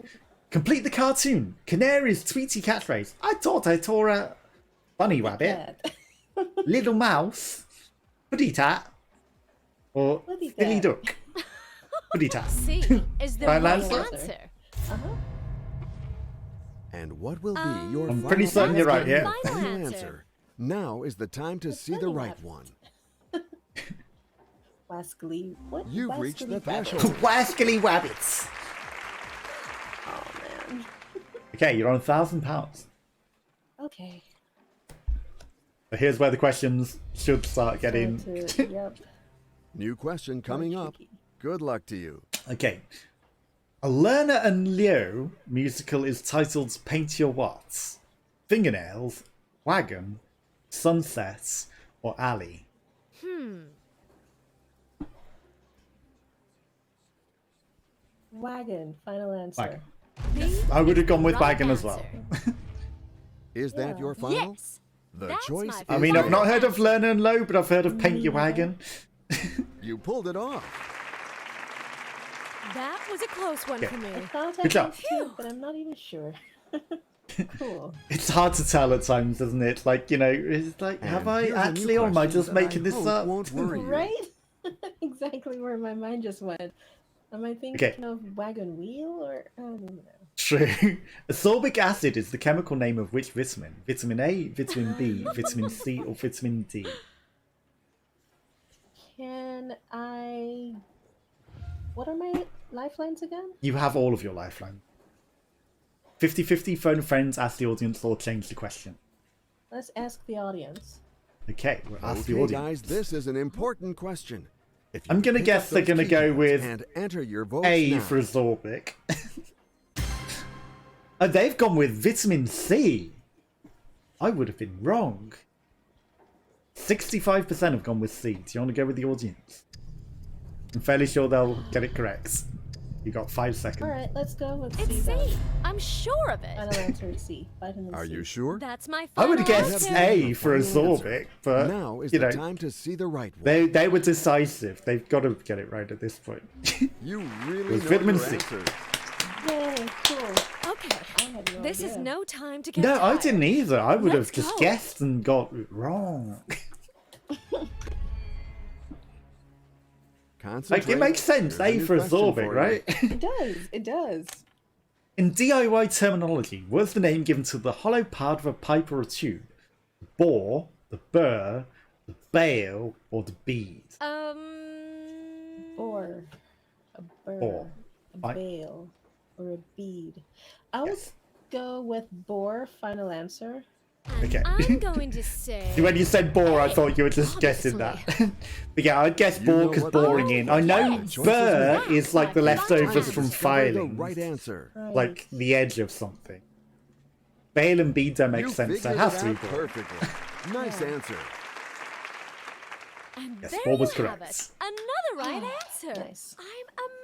Complete the cartoon. Canary's tweety catchphrase. I thought I tore a bunny rabbit, Cat. little mouse, puddy tat, or Puddy silly tat. duck. Puddy tat. C is the Final right answer? answer. Uh-huh. And what will be your I'm final pretty certain you're right here. Final answer. Now is the time to see the funny right one. one. Wascally. What? You've reached the Wascally rabbit. threshold. Wascally wabbits. Oh man. Okay, you're on £1,000. Okay. So here's where the questions should start getting. Yep. New question coming up. tricky. Good luck to you. Okay. A Lerner and Leo musical is titled Paint Your What? Fingernails, Wagon, Sunsets, or Alley? Wagon. Final answer. Wagon. B I would have gone with right Wagon as well. answer. Is that Yeah. your final? Yes. The That's choice my is I mean, I've final not heard of answer. Lerner and Lowe, but I've heard of Paint Your Wagon. You pulled it off. That was a close one for I me. thought I Good job. was too, but I'm not even sure. Cool. It's hard to tell at times, isn't it? Like, you know, it's like, have And I here's a new actually, or am I question just that making I this hope up? won't worry you. Right? Exactly where my mind just went. Am I thinking Okay. of wagon wheel or I don't even know. True. Ascorbic acid is the chemical name of which vitamin? Vitamin A, vitamin B, vitamin C, or vitamin D? Can I? What are my lifelines again? You have all of your lifeline. 50-50, phone a friend, ask the audience, or change the question. Let's ask the audience. Okay, we'll ask the Okay, audience. guys, this is an important question. If you I'm gonna pick guess up they're those gonna go keycaps with and enter your votes A now. for Ascorbic. Oh, they've gone with vitamin C. I would have been wrong. 65% have gone with C. Do you want to go with the audience? I'm fairly sure they'll get it correct. You got 5 seconds. All right, let's go with It's C. C. then. I'm sure of Final it. answer is C. Vitamin Are C. you sure? That's my I final would have guessed answer. A for Final answer. Ascorbic, but Now is you the know, time to see the right one. they were decisive. They've got to get it right at this point. You really was know vitamin your C. answers. Yay, cool. Okay. I had no This is idea. no time to get No, I tired. didn't either. I would Let's have just go. guessed and got it wrong. Like, Concentrate. it makes sense, Here's a A new for question Ascorbic, for you. right? It does. It does. In DIY terminology, what's the name given to the hollow part of a pipe or a tube? The bore, the burr, the bale, or the bead? Or a burr, Or. a Right. bale, or a bead. I was go with boar. Final answer. And Okay. I'm going to say. When you said boar, I Hey, thought you were just guessing obviously. that. But yeah, I'd guess You boar know because what boring the- in. I know Oh, choices burr made. is like the Time leftovers to from Discover the filing. right answer. Right. Like the edge of something. But A and B don't make You sense, so it figured has it to be out boring. perfectly. Nice Yeah. answer. And Yes, there Paul was you have correct. it. Another right answer. Nice. I'm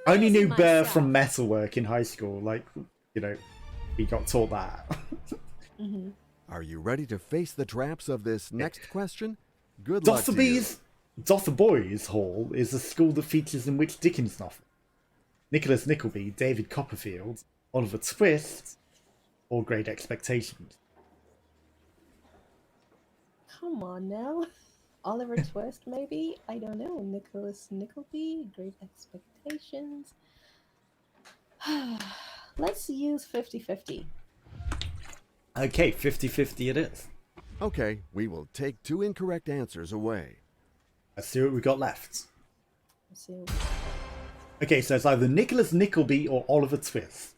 I only knew amazing burr myself. from metalwork in high school. Like, you know, we got taught that. Mm-hmm. Are you ready to face the traps of this next question? Good luck to you. Dotheboys Hall is a school that features in which Dickens novel? Nicholas Nickleby, David Copperfield, Oliver Twist, or Great Expectations? Come on now. Oliver Twist, maybe? I don't know. Nicholas Nickleby, Great Expectations. Let's use 50-50. Okay, 50-50 it is. Okay, we will take 2 incorrect answers away. Let's see what we got left. Let's see. Okay, so it's either Nicholas Nickleby or Oliver Twist.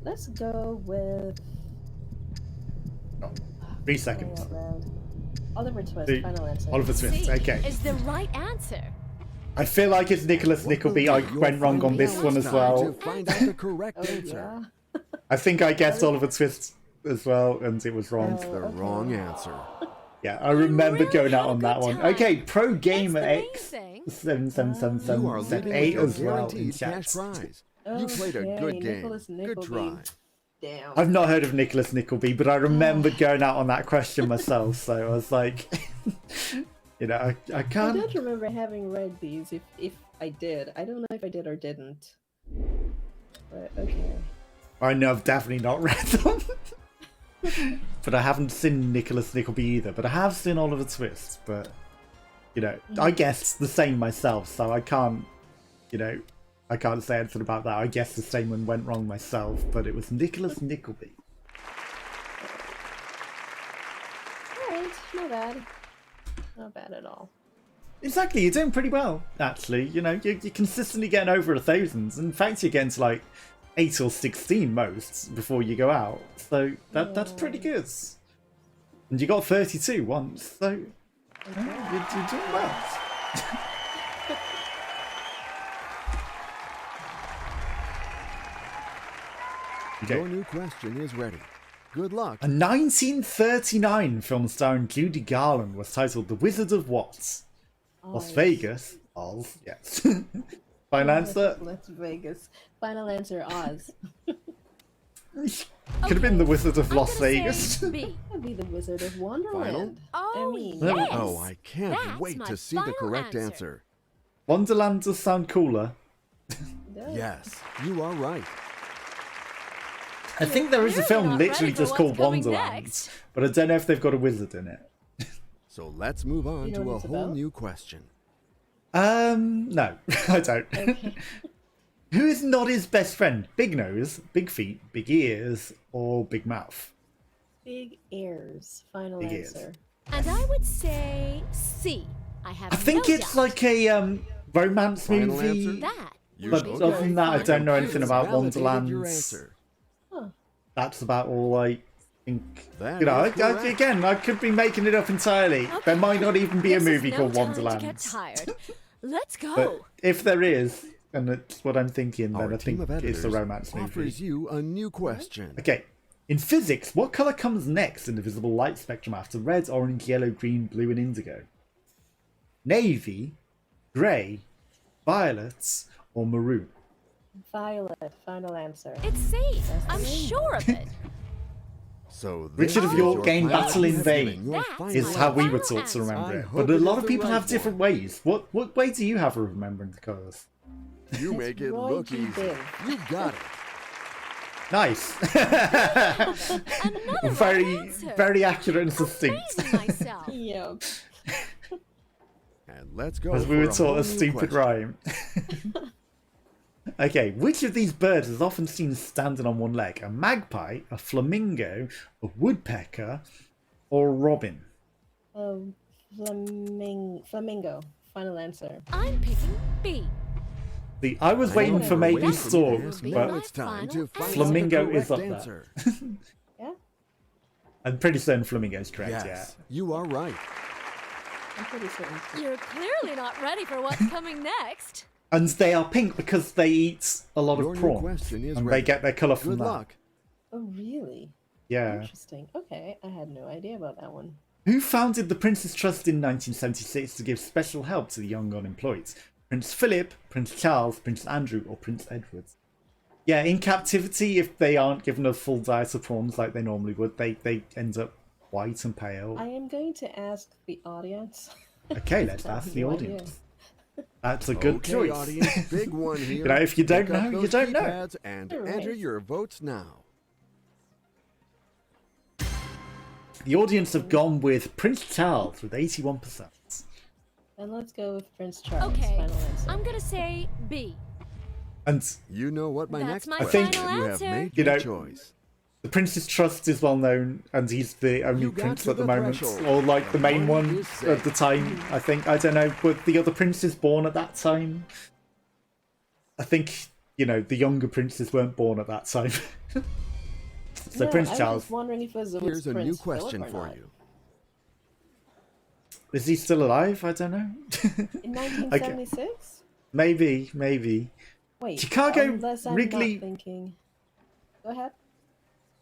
Let's go with 3 seconds. Out loud. Oliver Twist, The- final answer. Oliver Twist, C okay. is the right answer. I feel like it's Nicholas Nickleby. I Your went wrong on final this one as time well. To find out the correct Oh, answer. yeah. I think I guessed Oliver Twist as well, and it was wrong. It's the okay. wrong answer. Yeah, I remember really going out had a on that good one. time. Okay, Pro Gamer That's the X main thing. You 7777 are said leading 8 with as your well in guaranteed chat. cash prize. You played a Okay, good game. Nicholas Good Nickleby. try. Damn. I've not heard of Nicholas Nickleby, but I remembered going out on that question myself, so I was like, you know, I I can't. don't remember having read these. If I did, I don't know if I did or didn't. But okay. I know I've definitely not read them. But I haven't seen Nicholas Nickleby either. But I have seen Oliver Twist. But, you know, I guess the same myself, so I can't, you know, I can't say anything about that. I guess the same one went wrong myself, but it was Nicholas Nickleby. Alright, not bad. Not bad at all. Exactly, you're doing pretty well, actually. You know, you're consistently getting over 1,000. In fact, you're getting to like 8 or 16 most before you go out. So that's pretty good. And you got 32 once, so you're doing well. Your Okay. new question is ready. Good luck. A 1939 film starring Judy Garland was titled The Wizard of What? Las Oz. Vegas. Oz, yes. Final answer? Las Vegas. Final answer, Oz. Could have been The Wizard of I'm Las gonna say Vegas. B. That'd be the Wizard of Wonderland. Oh, I mean, yes. Oh, I can't That's wait my to see the final correct answer. answer. Wonderland does sound cooler. yeah. Yes, you are right. I think there is a Clearly film not literally ready for just what's called coming Wonderland, next. but I don't know if they've got a wizard in it. So let's move on You know to what a it's whole about? new question. No, I don't. Okay. Who is not his best friend? Big nose, big feet, big ears, or big mouth? Big ears. Final Big ears. answer. And I would say C. I have I think no it's doubt. like a romance Final movie. answer? that. You But okay. other than that, I don't know anything about Validated Wonderland. your answer. That's about all I think. That You know, is correct. again, I could be making it up entirely. There might not even be a This is movie no called time Wonderland. To get tired. Let's go. But if there is, and that's what I'm thinking, then Our I team think of editors it's a romance movie. offers you a new question. Okay. In physics, what colour comes next in the visible light spectrum after red, orange, yellow, green, blue, and indigo? Navy, grey, violets, or maroon? Violet. Final answer. It's C. I'm me. sure of it. So Richard this of is York your gained final Battle in answer. Vain Your That's final Is how we were final taught to remember I it. hope But a it lot is of the people right have different one. ways. What way do you have of remembering the colours? You make it Roy look G. easy. Biv. You got it. Nice. Another very, right answer. very accurate and succinct. Amazing myself. Yep. And let's go. As we for were a taught whole a new stupid question. rhyme. Okay, which of these birds is often seen standing on one leg? A magpie, a flamingo, a woodpecker, or a robin? Flamingo. final answer. I'm picking B. See, I was I waiting know for you're maybe waiting for me to Stork, ask. Be Now but my it's time final to find answer. Flamingo out the is correct up there. answer. Yeah, I'm pretty certain Flamingo's correct, Yes, you are right. I'm pretty certain. You're clearly not ready for what's coming next. yeah. And they are pink because they eat a lot Your of new prawns. question is And ready. they get their colour from Good that. luck. Oh, really? Yeah. Interesting. Okay, I had no idea about that one. Who founded the Prince's Trust in 1976 to give special help to the young unemployed? Prince Philip, Prince Charles, Prince Andrew, or Prince Edward? Yeah, in captivity, if they aren't given a full diet of prawns like they normally would, they end up white and pale. I am going to ask the audience. Okay, let's I have ask the no audience. That's a good Okay, choice. audience, big one here. You know, if you don't Pick up know, you those don't know. keypads and All enter right. your votes now. The audience have gone with Prince Charles with 81%. And let's go with Prince Charles. Okay, Final answer. I'm gonna say B. And You know what my That's next my question final is. You have answer. made You your know, choice. the Prince's Trust is well known, and he's the only You got prince to at the the moment, threshold. or like the main one one is at the safe. time. I think, I don't know, were the other princes born at that time? I think, you know, the younger princes weren't born at that time. So No, Prince I was Charles, just wondering if it was Here's a new Prince question Philip or for not. you. is he still alive? I don't know. In 1976? Maybe. Wait, Chicago unless I'm Wrigley- not thinking. Go ahead.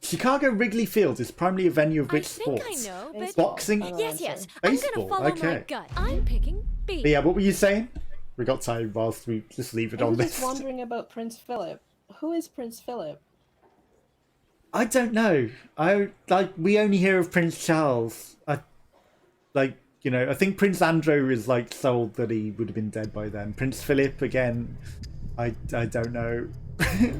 Chicago Wrigley Field is primarily a venue of I which think sports? I know, but Baseball. Boxing? Final yes, answer. yes. Baseball, I'm gonna follow my okay. gut. I'm picking B. But yeah, what were you saying? We got time whilst we just leave it I on was this. just wondering about Prince Philip. Who is Prince Philip? I don't know. We only hear of Prince Charles. I think Prince Andrew is like sold that he would have been dead by then. Prince Philip again, I don't know.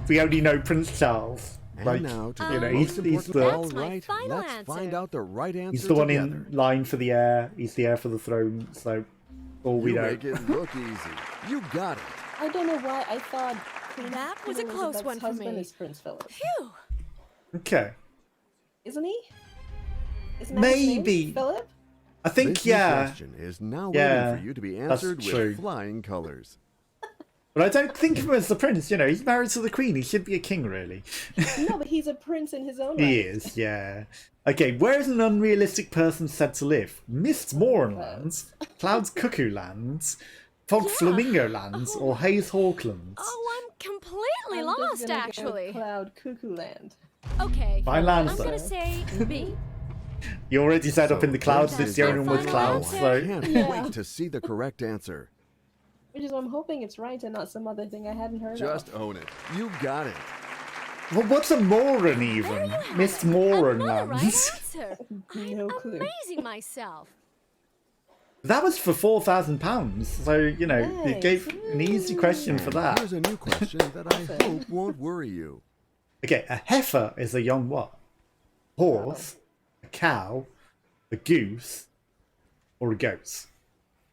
We only know Prince Charles. And Like, now to you the know, most he's important the all That's my right, final let's answer. find out the right answer he's the one together. in line for the heir. He's the heir for the throne. So all we You know. make it look easy. You got it. I don't know why I thought Queen That was a Queen close Elizabeth's one for husband me. is Prince Philip, Phew. Okay, isn't he? Isn't that his name? maybe. Philip? I think This new yeah, question is now Yeah, waiting for you to be that's answered true. with flying colors. but I don't think of him as the prince. You know, he's married to the queen. He should be a king, really. No, but he's a prince in his own right. He is, yeah. Okay, where is an unrealistic person said to live? Mist Moran Lands, Cloud's Cuckoo Lands, Fog Yeah. Flamingo Lands, or Hayes Hawklands? Oh, I'm completely I'm just lost, gonna go actually. Cloud Cuckoo Land. Okay, Final I'm answer. gonna say B. You already said up in the clouds, this it's is the your only one with final clouds, answer. so... Can't Yeah. wait to see the correct answer. Which is why I'm hoping it's right and not some other thing I hadn't heard Just of. own it. You got it. Well, what's a Moran There even? you have Mist it. Moran Another right Lands. answer. No I'm clue. amazing myself. That was for £4,000, so, you know, it Nice. gave an easy question for And that. here's a new question that I hope won't worry you. Okay, a heifer is a young what? Horse, a cow, a goose, or a goat?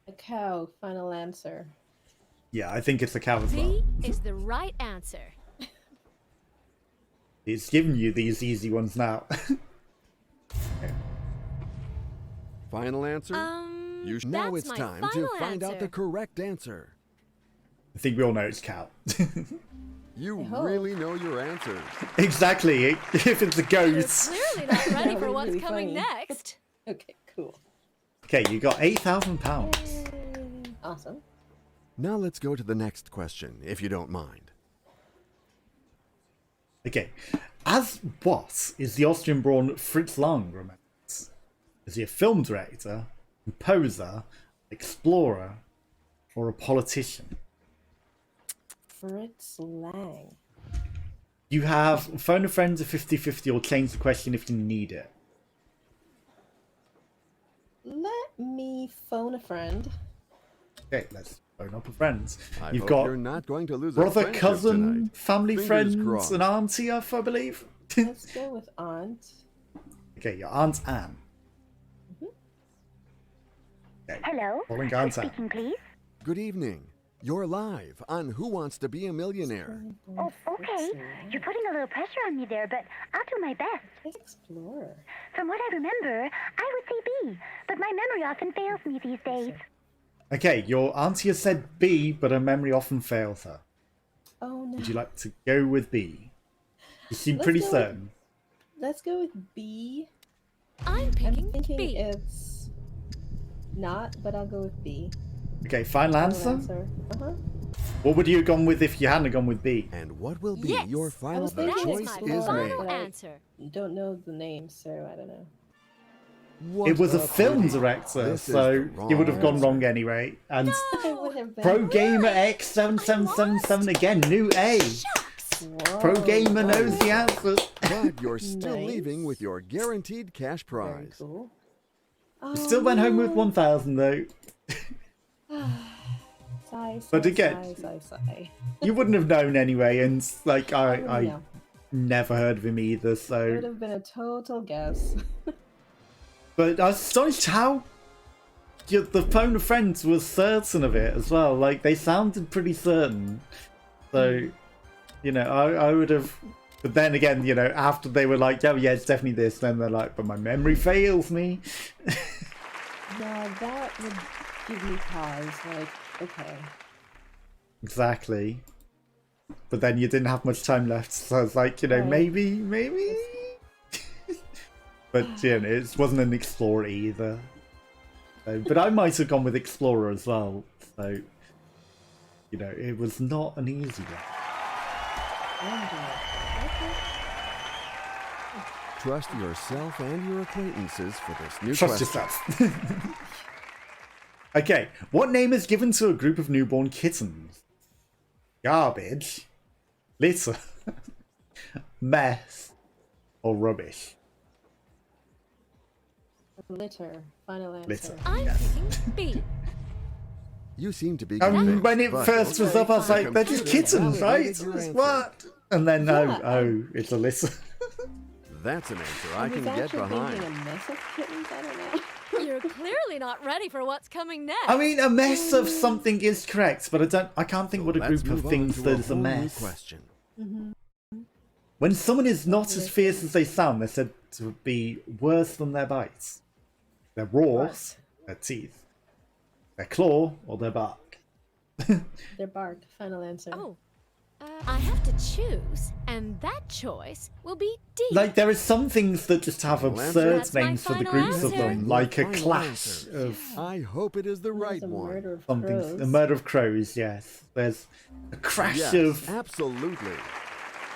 A cow, final answer. Yeah, I think it's a cow as well. B is the right answer. It's giving you these easy ones now. Final answer? Now that's it's my time to final find out the answer. correct answer. I think we all know it's cow. You hope. really know your answers. Exactly. If it's a You're goat. clearly not ready That for was what's really coming funny. next. Okay, cool. Okay, you got £8,000. Yay. Awesome. Now let's go to the next question, if you don't mind. Okay. As what is the Austrian-born Fritz Lang remembered? Is he a film director, composer, explorer, or a politician? Fritz Lang. You have phone a friend to 50-50 or change the question if you need it. Let me phone a friend. Okay, let's phone up a friend. I You've hope got you're not going to lose a brother, friendship cousin, tonight. family Fingers friends, crossed. and auntie, I believe. Let's go with aunt. Okay, your Aunt Anne. Okay. Hello? Calling Aunt Anne. Speaking, please. Good evening. You're live on Who Wants to Be a Millionaire. Oh, okay. You're putting a little pressure on me there, but I'll do my best. Let's explorer. From what I remember, I would say B, but my memory often fails me these days. Okay, your auntie has said B, but her memory often fails her. Oh no. Would you like to go with B? You seem Let's pretty go with- certain. Let's go with B. I'm I'm picking thinking B. it's not, but I'll go with B. Okay, final answer? Uh-huh. What would you have gone with if you hadn't gone with B? And what will be Yes. your I final? was The thinking That is choice my is made. final Right. answer. Don't know the name, so I don't know. What It was a film pity. director, This is so the you would have wrong gone answer. wrong anyway. And It would have been. Pro Gamer X7777 again, new A. Whoa, Pro Gamer knows nice. the answer. But you're still Nice. leaving with your guaranteed cash Very prize. cool. Still went home with 1,000 though. Sigh, But sigh, again- sigh. You wouldn't have known anyway, and like I No. never heard of him either. It would So, have been a total guess. but I was astonished how the phone of friends was certain of it as well. Like they sounded pretty certain. So, you know, I would have. But then again, you know, after they were like, "Oh yeah, it's definitely this," then they're like, "But my memory fails me." Yeah, that would give me pause. Like, okay. Exactly. But then you didn't have much time left, so I was like, you know, Right. maybe. But you know, it wasn't an Explorer either. So, but I might have gone with Explorer as well. So, you know, it was not an easy one. Okay. Trust yourself and your acquaintances for this new Trust question. yourself. Okay, what name is given to a group of newborn kittens? Garbage, litter, mess, or rubbish? Litter. Final answer. Litter. I'm picking B. You seem to be And convinced, when it but first was up, I was like, they're just kittens, right? validated your answer. What? And then, Yeah, oh, it's a litter. That's an answer I I was can get actually behind. thinking a mess of kittens. I don't know. You're clearly not ready for what's coming next. I mean, a mess of something is correct, but I can't think what a Let's group of move on things to that is a whole new mess. question. When someone is not as fierce as they sound, they're said to be worse than their bites. Their roars, their teeth, their claw, or their bark. Their bark. Final answer. Oh, I have to choose, and that choice will be D. Like, there are some things that just have Final absurd answer? That's my names for the final groups of answer. them, like a Final clash answer. of I hope it is the There's right a one. murder of something. crows. A murder of crows, yes. There's a crash Yes, of absolutely.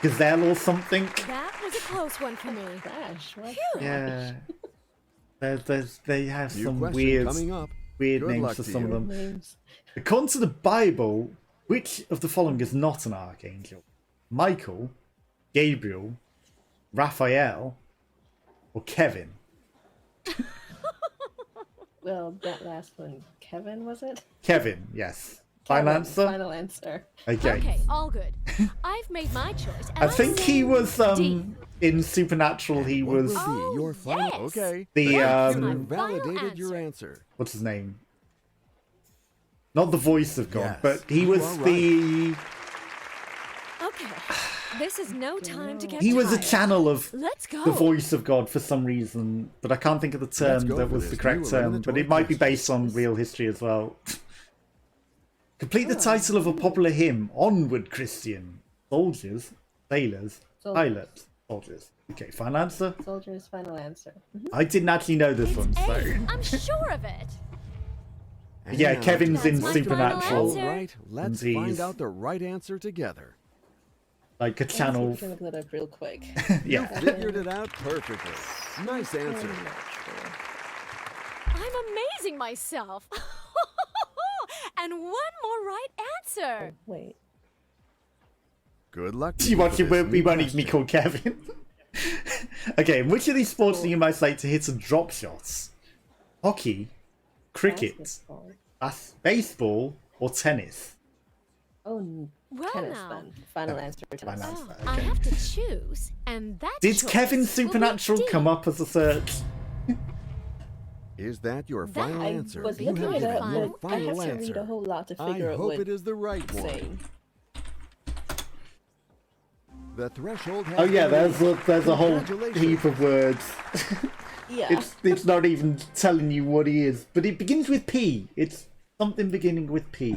gazelle or something. That was a close one for me. Crash. What? Yeah. They have New some question weird coming up. weird Good names luck for to some of you. them. Names. According to the Bible, which of the following is not an archangel? Michael, Gabriel, Raphael, or Kevin? Well, that last one. Kevin, was it? Kevin, yes. Final Kevin, answer? Final answer. Okay, all good. I've made my choice. And I think he say was D. in Supernatural. He What was will Oh, be your final? yes. Okay. the That's my You final validated your answer. answer. what's his name? Not the voice of God, Yes, but he you was are right. the Okay, this is no time to get he was a tired. channel of Let's go. the voice of God for some reason, but I can't think of the Let's term go that for was this the correct new term. But eliminatory it might be question. based on real history as well. Complete the Oh. title of a popular hymn. Onward, Christian. Soldiers, sailors, Soldiers. pilots, soldiers. Okay, final answer. Soldier's final answer. I didn't actually know this It's one, so A. I'm sure of it. And yeah, now- Kevin's in That's my final Supernatural, All answer. right, let's And find he's- out the right answer together. like a channel. I'm gonna look it up real quick. Yeah, Figured it out perfectly. Nice answer. Supernatural. I'm amazing myself. And one more right answer. Wait. Good luck to you for watch it this won't be new wanting to be question. called Kevin. Okay, which of these sports do you most like to hit and drop shots? Hockey, cricket, Basketball. baseball, or tennis? Oh, Well tennis now. then. Final answer. Tennis. Final Oh, answer, I okay. have to choose, and that Did choice Kevin will be Supernatural D. come up as a search? Is that your That final I answer? was You looking have it given up, your but I final have to answer. read a whole lot to I figure out hope what it is the right it's one. saying. The threshold has Oh yeah, been there's a whole Congratulations. heap of words. Yeah. It's not even telling you what he is, but it begins with P. It's Something beginning with P.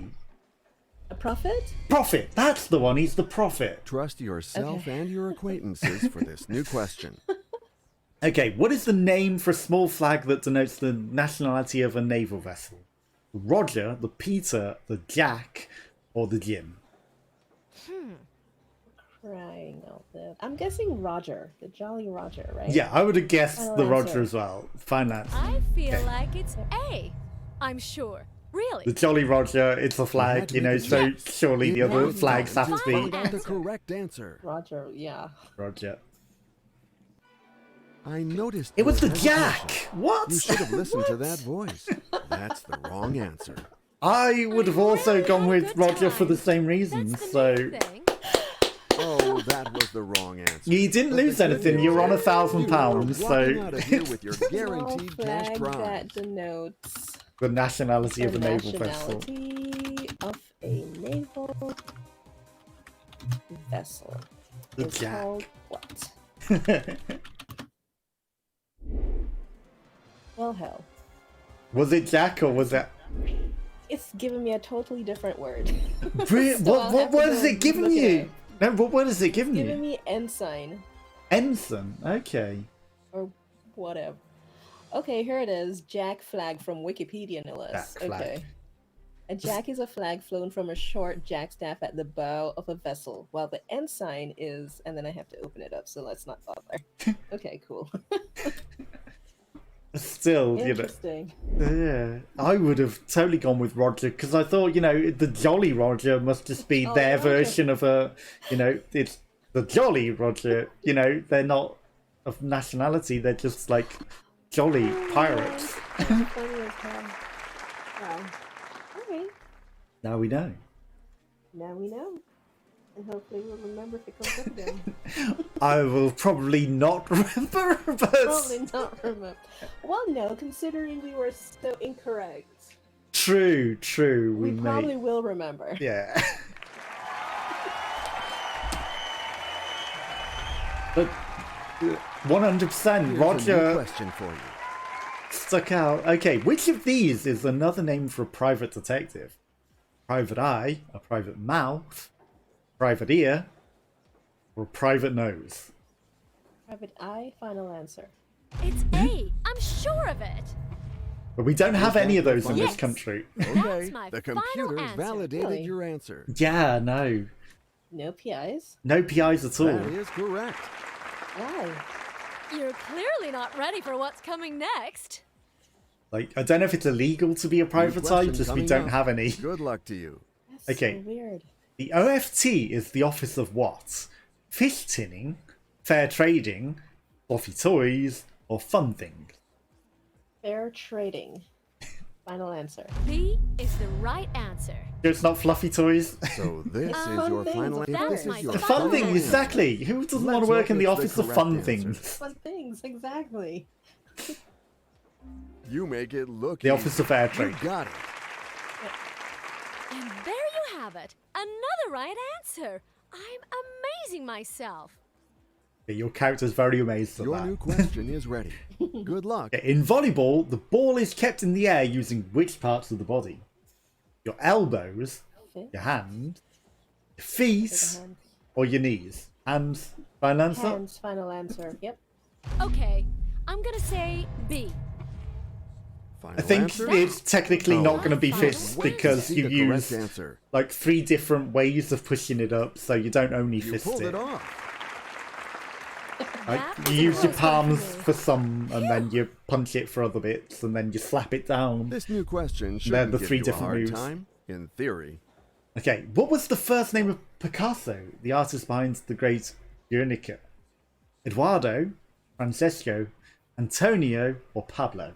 A prophet? Prophet. That's the one. He's the prophet. Trust yourself and your acquaintances for this new question. Okay, what is the name for a small flag that denotes the nationality of a naval vessel? The Roger, the Peter, the Jack, or the Jim? Crying out loud. I'm guessing Roger, the Jolly Roger, right? Yeah, I would have guessed Final the answer. Roger as well. Finance. I feel Okay. like it's A. I'm sure. Really? The Jolly Roger, it's a flag, to you know, make a so guess. surely the It other was flags time have to to find be out the Answer. correct answer. Roger, yeah. Roger. I noticed It was your the hesitation. Jack! What? You should have listened to that voice. That's the wrong answer. I would have I also really gone had a with good Roger for the time. same reasons, That's the so... main thing. Oh, that was the wrong answer. You didn't But the lose good anything, news you're on is £1,000, you are walking so... out of here with your Small guaranteed cash flag prize. that denotes the nationality of the a naval vessel. nationality of a naval vessel. The Is Jack. called what? Well, hell. Was it Jack or was it... It's giving me a totally different word. Re- So I'll what have to word go is it giving look it you? up. No, what word is it giving It's giving you? me ensign Ensign. Okay. or whatever. Okay, here it is. Jack flag from Wikipedia, no less. Jack flag. Okay. A jack is a flag flown from a short jackstaff at the bow of a vessel, while the ensign is, and then I have to open it up, so let's not bother. Okay, cool. Still, you know. Interesting. Yeah, I would have totally gone with Roger because I thought, you know, the Jolly Roger must just be Oh, their Roger. version of a, you know, it's the Jolly Roger. You know, they're not of nationality; they're just like jolly pirates. That's funny as hell. Wow. Okay, Now we know. now we know. And hopefully we'll remember if it comes up again. I will probably not remember, but Probably not remember. Well, no, considering we were so incorrect. true. We may. probably will remember. Yeah. But 100% Here's a new Roger question for you. stuck out. Okay, which of these is another name for a private detective? Private eye, a private mouth, private ear, or private nose? Private eye, final answer. It's A. I'm sure of it. But we don't have Okay, any of those in yes. this country. Okay, my the final computer answer. validated Really? your answer. Yeah, no. No PIs? No PIs at That all. is correct. Why? You're clearly not ready for what's coming next. Like, I don't know if it's illegal to be a New private eye, question just we coming don't up. have any. Good luck to you. That's Okay. so weird. The OFT is the office of what? Fish tinning, fair trading, fluffy toys, or fun things? Fair trading. Final answer. B is the right answer. It's not fluffy toys. So this is Fun your things, final of answer. course. This is your The final fun thing, answer. exactly. Who doesn't want Let's to work hope in the it's office the of fun correct answer. things? Fun things, exactly. You make it look The easy. office of fair You trade. got it. And there you have it. Another right answer. I'm amazing myself. Your character's very amazed at Your that. new question is ready. Good luck. In volleyball, the ball is kept in the air using which parts of the body? Your elbows, your hand, your feet, Hands. or your knees? Hands, final answer? Hands, final answer. Yep. Okay, I'm gonna say B. Final I think answer? it's technically Oh. not going to be Final fists answer. because See you the correct use answer. like 3 different ways of pushing it up, so you don't only You fist pulled it. it off. Like, That you was use your a close one palms for me. for some, and then you punch it for other bits, and then you slap it down. This new question They're shouldn't the give 3 you a different hard moves. time, in theory. Okay, what was the first name of Picasso, the artist behind the great Guernica? Eduardo, Francesco, Antonio, or Pablo?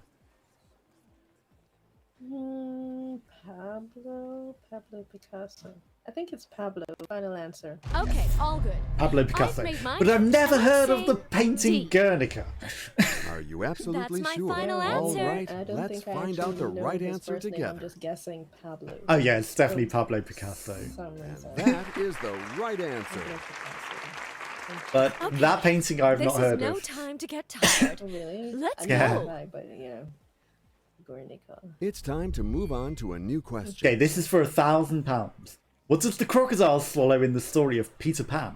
Pablo Picasso. I think it's Pablo. Final answer. Okay, all good. Pablo Picasso. made mine, But I've never and I'd heard of say the painting D. Guernica. Are you absolutely my sure? final All answer. right, I don't let's think I find actually out the know right his answer first name. I'm together. just guessing Pablo. Oh yeah, it's definitely Pablo Picasso. For some reason. That is the right answer. Pablo Picasso. But Okay, that painting I've This not is heard no of. time to get tired. Oh, really? Let's I go. know why, but you know. category, Nico. It's time to move on to a new question. Okay, this is for £1,000. What does the crocodile swallow in the story of Peter Pan?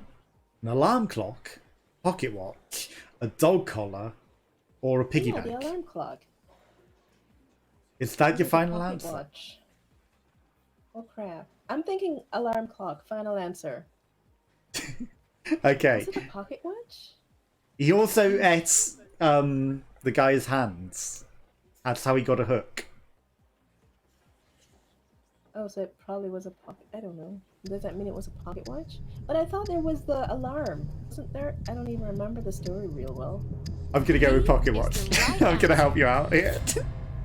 An alarm clock, pocket watch, a dog collar, or a piggy Yeah, bank? the alarm clock. Is that your It's a final pocket answer? watch. Oh crap! I'm thinking alarm clock. Final answer. Okay. Is it a pocket watch? He also ate the guy's hands. That's how he got a hook. Oh, so it probably was a pocket. I don't know. Does that mean it was a pocket watch? But I thought there was the alarm. Wasn't there? I don't even remember the story real well. I'm gonna go with pocket Is watch. the right I'm gonna help you out here.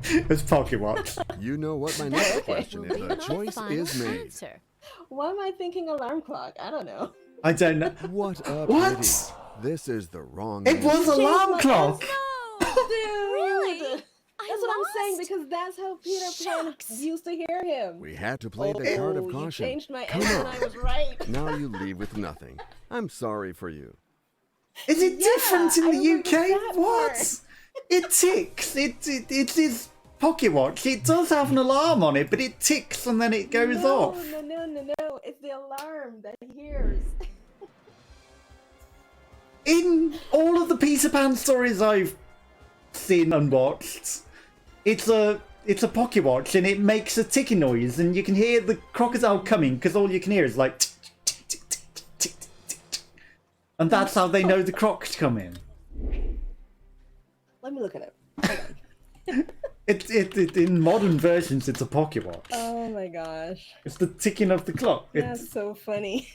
It's pocket watch. You know what my next Okay. question Will be is. my The choice final is made. answer. Why am I thinking alarm clock? I don't know. I don't know. What a What? pity. This is the wrong It answer. was alarm my clock. No! Dude! Really? That's what I'm saying because that's how Peter Pan Shucks. used to hear him. We had to play the card of you caution. changed my Come answer on. and I was right. Now you leave with nothing. I'm sorry for you. Is it different in I the remember UK? that What? part. It ticks. It's his pocket watch. It does have an alarm on it, but it ticks and then it goes off. No. It's the alarm that he hears. In all of the Peter Pan stories I've seen and watched, it's a pocket watch and it makes a ticking noise and you can hear the crocodile coming because all you can hear is like tick, tick, tick, tick, tick, tick, tick, tick. And that's how they know the croc's coming. Let me look at it. Hold on. It in modern versions it's a pocket watch. Oh my gosh. It's the ticking of the clock. That's so funny.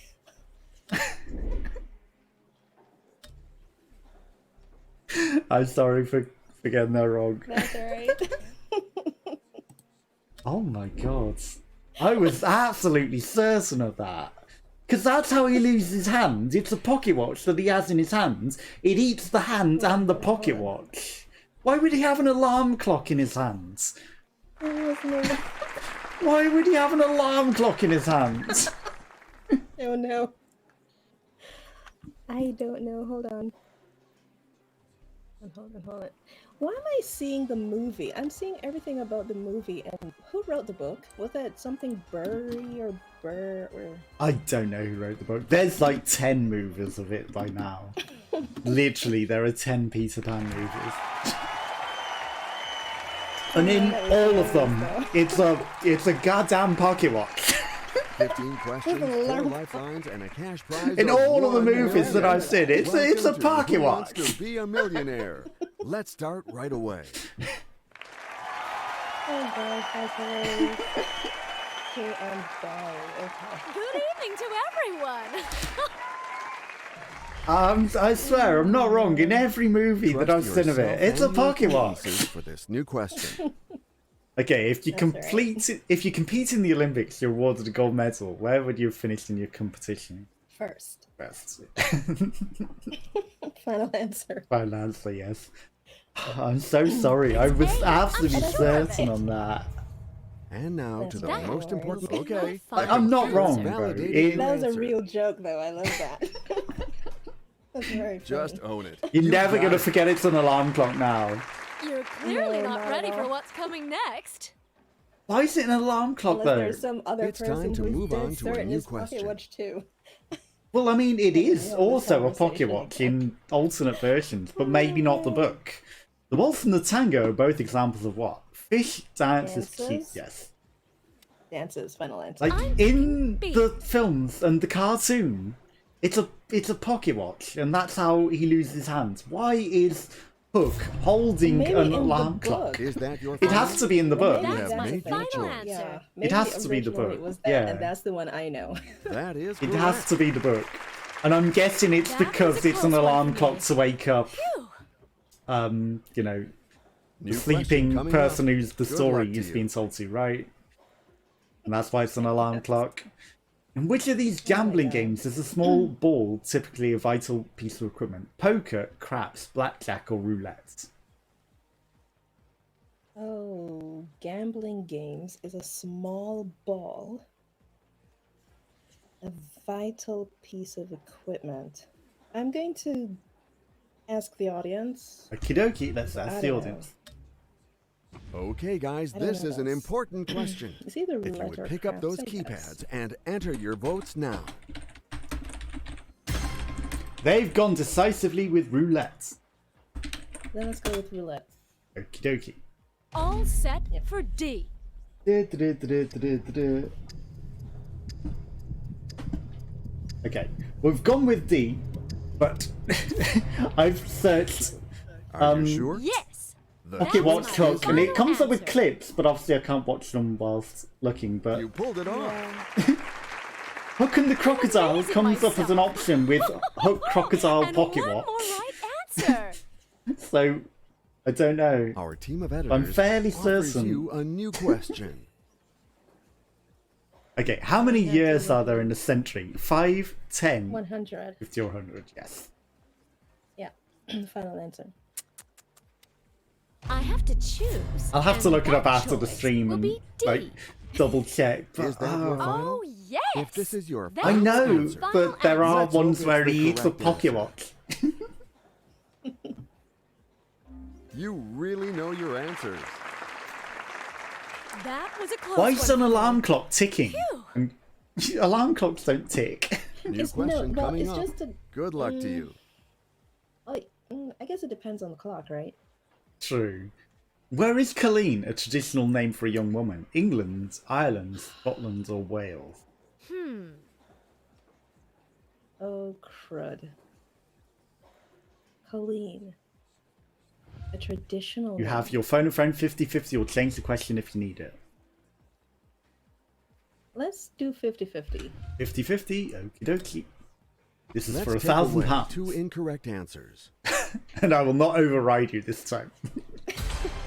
I'm sorry for getting that wrong. That's alright. Oh my god. I was absolutely certain of that. Because that's how he loses his hand. It's a pocket watch that he has in his hands. It eats the hand and the pocket watch. Why would he have an alarm clock in his hands? Why would he have an alarm clock in his hands? Oh no. I don't know. Hold on. Hold on. Why am I seeing the movie? I'm seeing everything about the movie. And who wrote the book? Was it something Burry or Burr? Or... I don't know who wrote the book. There's like 10 movies of it by now. Literally, there are 10 Peter Pan movies. And in all of them, it's a goddamn pocket watch. 15 questions, 4 lifelines, and a cash prize. In all of the $1 movies that I've seen, it's a Welcome to pocket Who Wants watch. to Be a Millionaire. Let's start right away. Oh gosh, that's hilarious. Okay, I'm sorry. Okay. Good evening to everyone. I swear, I'm not wrong. In every movie that I've Trust seen of it, yourself it's a and your pocket watch. choices for this new question. Okay, if you That's if you compete in the Olympics, you're awarded a gold medal. Where would you have finished in your competition? First. Best. Final answer. Final answer, yes. I'm so sorry. I was Hey, absolutely I'm sure of certain it. on that. And now to the That's most right. important. This is my Okay. final I'm not wrong, answer. bro. Validated It- your That was a answer. real joke, though. I love that. That's very funny. Just own it. You're You never got going to it. forget it's an alarm clock now. You're clearly No, not not ready at for all. what's coming next. Why is it an alarm clock, Unless though? there's some other It's time person to who's move dead on to a certain new it's pocket question. watch too. Well, I mean, it is Yeah, also a this pocket conversation watch in alternate versions, but maybe not the book. The Waltz and the Tango are both examples of what? Fish dances keep. Dances? Yes. Dances. Final answer. Like I'm in beat. the films and the cartoon, it's a pocket watch, and that's how he loses his hands. Why is Hook holding Maybe an in the alarm book. clock? Is that your It has to be in the book. You Maybe have that's made the your thing. final choice. answer. Yeah, It maybe has to be the originally book. It was that, Yeah. and that's the one I know. That is It correct. has to be the book. And I'm guessing it's That was because a it's an close one alarm for clock me. to wake up, Phew. you know, New the question sleeping coming person up. who's the Good story luck to is you. being told to, right? And that's why it's an alarm clock. In which of these gambling God. games is a small ball typically a vital piece of equipment? Poker, craps, blackjack, or roulette? Oh, gambling games is a small ball. A vital piece of equipment. I'm going to ask the audience. Okie dokie, let's ask I the don't audience. Okay, guys, I don't this know is an those. important question. It's either If you roulette would or pick up craps, those I guess. keypads and enter your votes now. They've gone decisively with roulette. Then let's go with roulette. Okie dokie. All set Yep. for D. Okay, we've gone with D, but I've searched Are you sure? Yes. The Pocket That's Watch my Talk, and it final comes up with answer. clips, but obviously I can't watch them whilst looking. But You pulled it off. Hook and the Crocodile amazing comes up as an myself. option with Hook Crocodile And Pocket one Watch. more right answer. So I don't know. Our team of editors fairly offers certain. you a new question. Okay, how many years are there in a century? 5, 10, 100. 50, or 100? Yes. Yeah. Final answer. I have to choose. I'll have to and look it up that after the choice stream will and be D. like double check. Is that your final? Oh yes. If this is your That's I final know, answer, final but there are Let's ones hope where it's the he eats a correct pocket answer. watch. you really know your answers. That was a close Why one. is an alarm clock ticking? Phew. And alarm clocks don't tick. New It's, question no, well, coming it's up. just a. Good luck to you. I guess it depends on the clock, right? True. Where is Colleen, a traditional name for a young woman? England, Ireland, Scotland, or Wales? Oh, crud. Colleen. A traditional. You name. have your phone a friend 50-50 or change the question if you need it. Let's do 50-50. 50-50, okie dokie. This is Let's for take away £1,000. 2 incorrect answers. And I will not override you this time.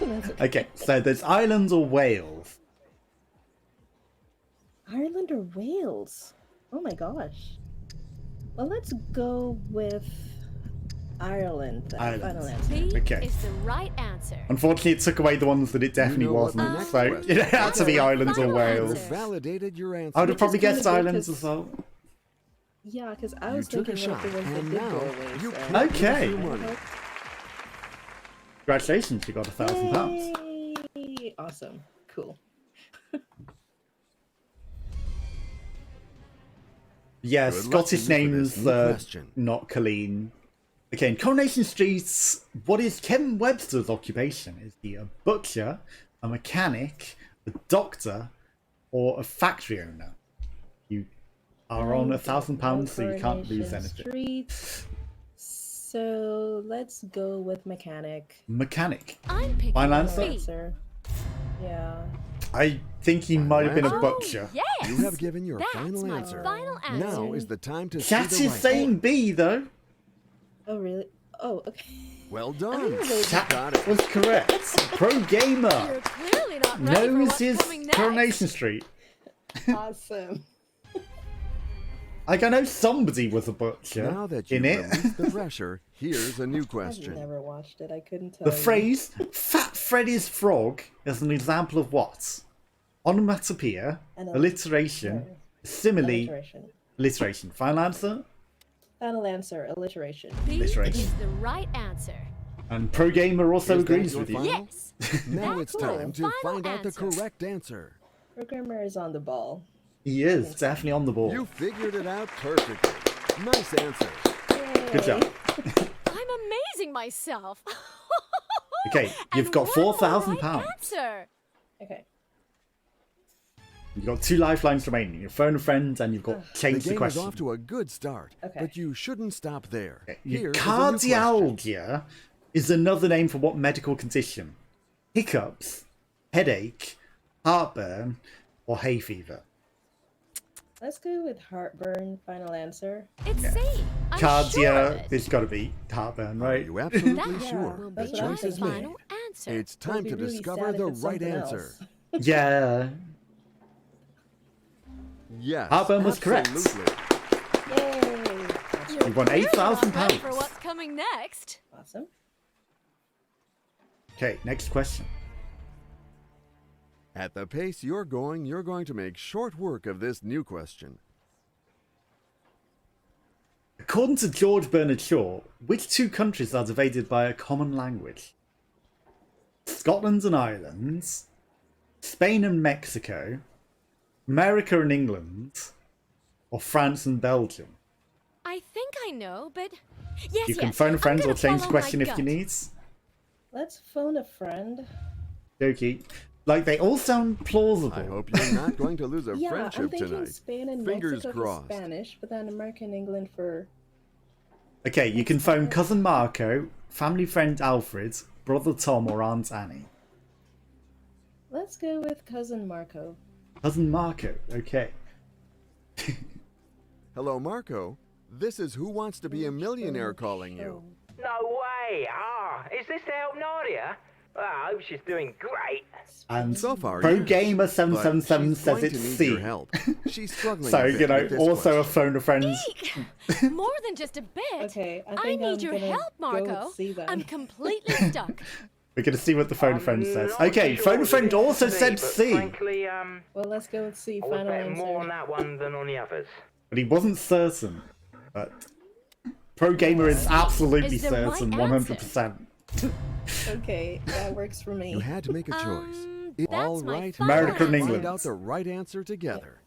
That's okay. Okay, so there's Ireland or Wales? Ireland or Wales? Oh my gosh. Well, let's go with Ireland. Then. Ireland. Final answer. B Okay. is the right answer. Unfortunately, it took away the ones that it definitely know what the wasn't. next So question it had to be is. Ireland or Final Wales. answer. Validated your answer. I would have probably Which is guessed kinda good Ireland 'cause- as well. Yeah, because I You was took a thinking one of the shot, ones that and did now go away. you so. can't Okay. lose your money. Congratulations, you got £1,000. Yay! Awesome. Cool. Yeah, Good luck to Scottish you for this names, new question. not Colleen. Okay, in Coronation Street, what is Kevin Webster's occupation? Is he a butcher, a mechanic, a doctor, or a factory owner? You are on £1,000, so you can't lose Coronation anything. Street. So let's go with mechanic. Mechanic. I'm picking Final Final answer? B. answer. Yeah. I think he might have been a Oh, butcher. Yes. You have given your That's final my answer. final answer. Now is the time to see Chat the is right. saying B, though. Oh really? Oh, okay. Well done. really Chat Got it. was correct. Pro gamer You're clearly not ready for knows what's his coming next. Coronation Street. Awesome. Like, I know somebody was a butcher Now that you in it. release the pressure, here's a new I've question. never watched it. I couldn't tell. The you. phrase "Fat Freddy's Frog" is an example of what? Onomatopoeia, An alliteration, no. simile, Alliteration. alliteration. Final answer? Final answer. Alliteration. B Alliteration. is the right answer. And Pro Gamer also Is that agrees your with you. final? Yes. Now That's it's cool. time to Final find out the answer. correct answer. Programmer is on the ball. He is definitely on the ball. You figured it out perfectly. Nice answer. Good job. I'm amazing myself. Okay, you've And got one more £4,000. right answer. Okay. You've got 2 lifelines remaining. Your phone a friend, and you've got The change the game is question. off to a good start, Okay. but you shouldn't stop there. Your Here's a new question. cardialgia is another name for what medical condition? Hiccups, headache, heartburn, or hay fever? Let's go with heartburn. Final answer. It's C. I'm sure of Cardia, it. there's got to be heartburn, Are right? you absolutely That sure? will The be That's what my I'm choice is thinking. made. final answer. It's time It'd to be really discover sad if the it's right something answer. else. Yeah. Yes, Heartburn was correct. absolutely. Yay! You're You won clearly not ready £8,000. for what's coming next. Awesome. Okay, next question. At the pace you're going to make short work of this new question. According to George Bernard Shaw, which 2 countries are divided by a common language? Scotland and Ireland, Spain and Mexico, America and England, or France and Belgium. I think I know, but yes, You can yes, phone a I'm friend or gonna change the follow my question if you gut. need. Let's phone a friend. Dokie. Like, they all sound plausible. I hope you're not going to lose a Yeah, I'm friendship thinking tonight. Spain and Fingers Mexico crossed. for Spanish, but then America and England for... Okay, you can phone cousin Marco, family friend Alfred, brother Tom, or Aunt Annie. Let's go with cousin Marco. Cousin Marco, okay. Hello, Marco. This is Who Wants to Be a Millionaire calling you. No way. Is this to help Nadia? I hope she's doing great. And So far, Pro yes. Gamer But 777 she's says going it's to need C. your help. She's struggling So, a bit you know, with this also a question. phone a friend. Eek! More than just a bit. Okay, I I think need I'm your gonna help, go with Marco. C then. I'm completely stuck. We're going to see what the phone a friend says. Not Okay, sure phone a what friend it is also to said me, but C. Frankly, Well, let's go with C. I was Final betting more on answer. that one than on the others. But he wasn't certain. But Pro Gamer is absolutely Is the right certain, answer. 100%. Okay, that works for me. You had to make a choice. It's that's all my right. final America and Find England. out the right answer together.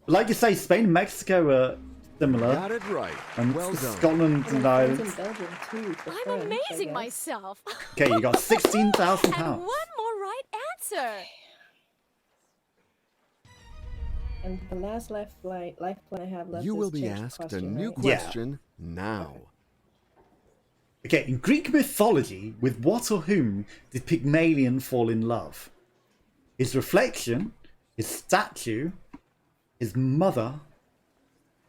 Like you say, Spain and Mexico are similar. Got it right. And Well done. Scotland And and then Ireland. France and Belgium too. For I'm French, I amazing guess. myself. Okay, you got £16,000. And one more right answer. And the last life plan I have left You is will be change the asked a question, new right? Yeah. question now. Okay, in Greek mythology, with what or whom did Pygmalion fall in love? His reflection, his statue, his mother,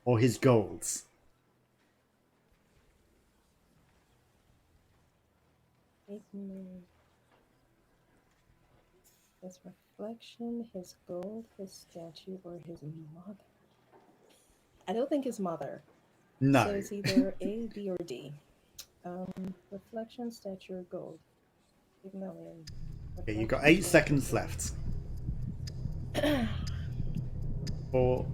or his golds? His reflection, his gold, his statue, or his mother. I don't think his mother. So No. it's either A, B, or D. Reflection, statue, or gold. Pygmalion. Okay, you've got 8 seconds left. 4,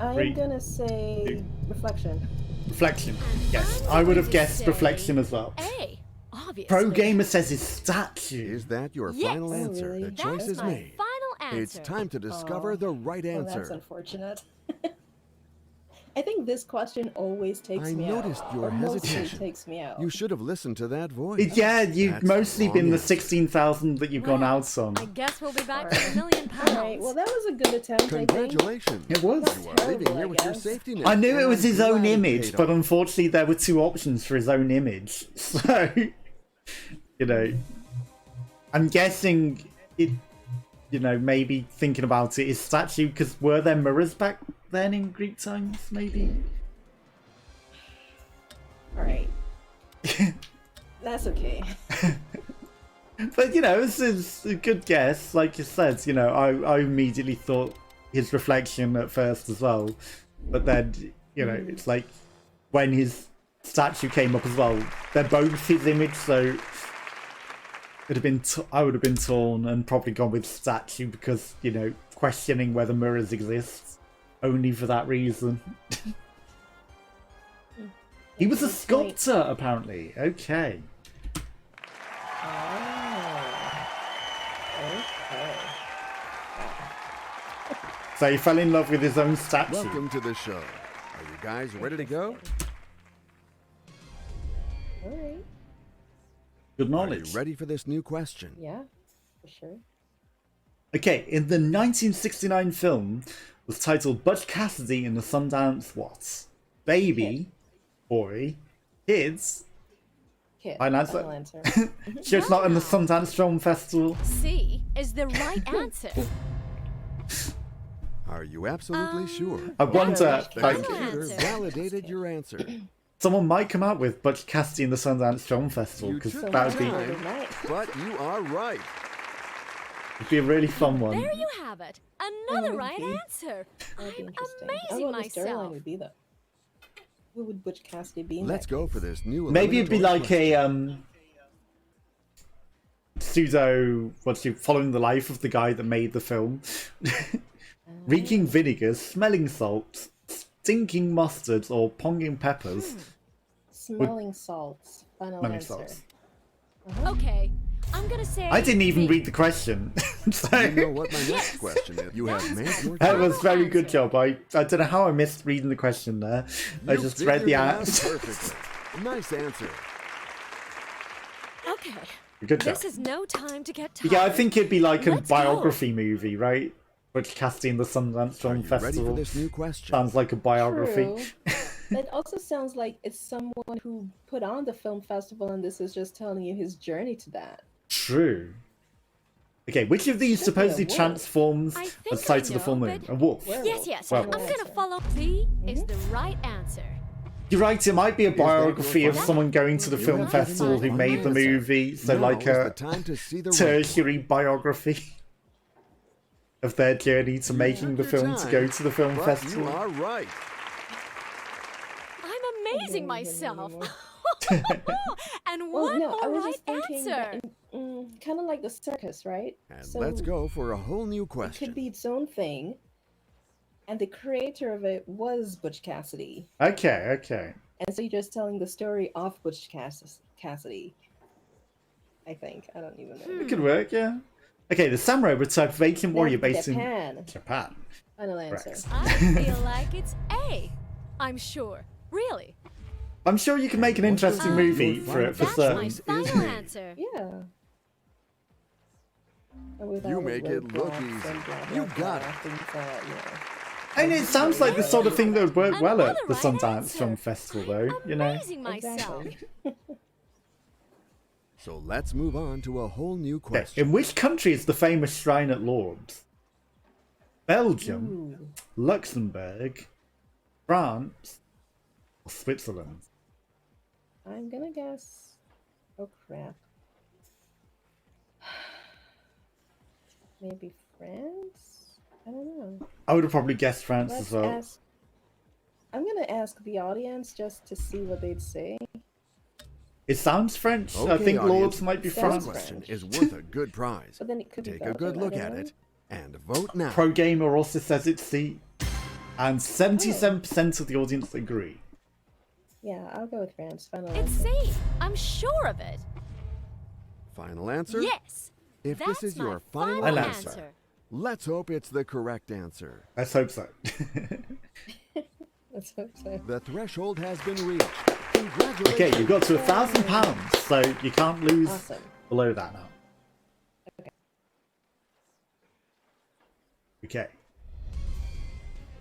I'm 3, gonna say reflection. reflection. Yes, I'm I would going have to guessed say reflection as well. A, obviously. Pro Gamer says his statue. Is that your Yes. final Oh, answer? really? The choice That's is my made. final answer. It's time to discover Oh. the right Oh, that's answer. unfortunate. I think this question always takes I me noticed out. your or mostly hesitation. takes me out. You should have listened to that voice. Yeah, you've That's mostly wrong been the answer. 16,000 that you've gone Well, out on. I guess we'll be back to £1 million. Alright, well that was a good attempt, I think. Congratulations. It was. You are Terrible, leaving here I with your guess. safety net. I knew it and was I'm his own glad it image, paid but off. unfortunately there were 2 options for his own image. So, you know, I'm guessing it, you know, maybe thinking about it, his statue, because were there mirrors back then in Greek times, maybe? Alright. That's okay. But, you know, this is a good guess. Like you said, you know, I immediately thought his reflection at first as well. But then, you know, it's like when his statue came up as well, they're both his image, so it'd have been I would have been torn and probably gone with statue because, you know, questioning whether mirrors exist only for that reason. He was a Good point. sculptor, apparently. Okay. Okay. So he fell in love with his own statue. Welcome to the show. Are you guys ready to go? Alright. Good Are you knowledge. ready for this new question? Yeah, for sure. Okay, in the 1969 film was titled Butch Cassidy in the Sundance what? Baby, boy, kids. Kid. Final answer. Final answer. Sure, it's not in the Sundance Film Festival. C is the right answer. Are you absolutely sure? I wonder, The like, Final computer answer. validated your answer. someone might come out with Butch Cassidy in the Sundance Film Festival You because took that would your be, time, Night. but you are right. it'd be a really fun one. There you have it. Another would right be- answer. That'd be I'm interesting. I amazing wonder what the storyline myself. would be though. Who would Butch Cassidy be in Let's that go case? for this new. Maybe it'd be eliminatory like question. a pseudo, following the life of the guy that made the film. Reeking vinegar, smelling salt, stinking mustard, or ponging peppers. Smelling salts. Final Smelling answer. salts. Okay, I'm gonna say. I didn't even B. read the question. So You know what my next Yes. question is. You have made your that choice. was very good job. I don't know how I missed reading the question there. I You just read figured the it out answer. perfectly. Nice answer. Okay. Good job. This is no time to get tired. Yeah, I think it'd be like a Let's go. biography movie, right? Butch Cassidy and the Sundance Are Film you ready for Festival. this new question? Sounds like a biography. True. It also sounds like it's someone who put on the film festival, and this is just telling you his journey to that. True. Okay, which of these Should be a supposedly wolf. transforms I at think sight I of the know, full moon? but- A wolf. Werewolf. Yes, yes. Well- I'm gonna Answer. follow. B is the right answer. You're right, it might be a that your biography of final? someone going to the You film have given festival me who one made the answer. movie, so Now like is the a time to see the right tertiary biography of their journey to making the Took your film to time, go to the film but festival. You are right. I'm amazing myself. And Well, one no, I more was right just thinking answer. kind of like the circus, right? And So let's go for a whole new it question. could be its own thing, and the creator of it was Butch Cassidy, Okay. and so you're just telling the story of Butch Cassidy. I think I don't even know. It could work, yeah. Okay, the samurai were type of ancient warrior That's based Japan. in Japan. Final answer. Correct. I feel like it's A. I'm sure. Really. I'm sure you can make an interesting Um, movie for it, for That's my certain. Is final me. answer. Yeah. And with You all the make it look roadblocks easy. and blah, You blah, got blah, it. things that, you know. And it sounds like the sort of thing that would work well at Another the right Sundance answer. Film Festival, though, you know? Amazing myself. Exactly. So let's move on to a whole new Okay, question. in which country is the famous shrine at Lourdes? Belgium, Ooh. Luxembourg, France, or Switzerland? I'm gonna guess. Oh crap. Maybe France? I don't know. I would have probably guessed France Let's as well. ask. I'm gonna ask the audience just to see what they'd say. It sounds French. I Okay, think audience, Lourdes might be Sounds This France. French. question is worth a good prize. But then it could be Take a good Belgium, look I at don't it and vote now. Pro Gamer also says it's C. And 77% of the audience agree. Yeah, I'll go with France. Final It's answer. C. I'm sure of it. Final answer? Yes. If That's this is my your final Final answer, answer. let's hope it's the correct answer. Let's hope so. Let's hope so. The threshold has been reached. Congratulations. Okay, you've got to £1,000, so you can't lose Awesome. below that now. Okay.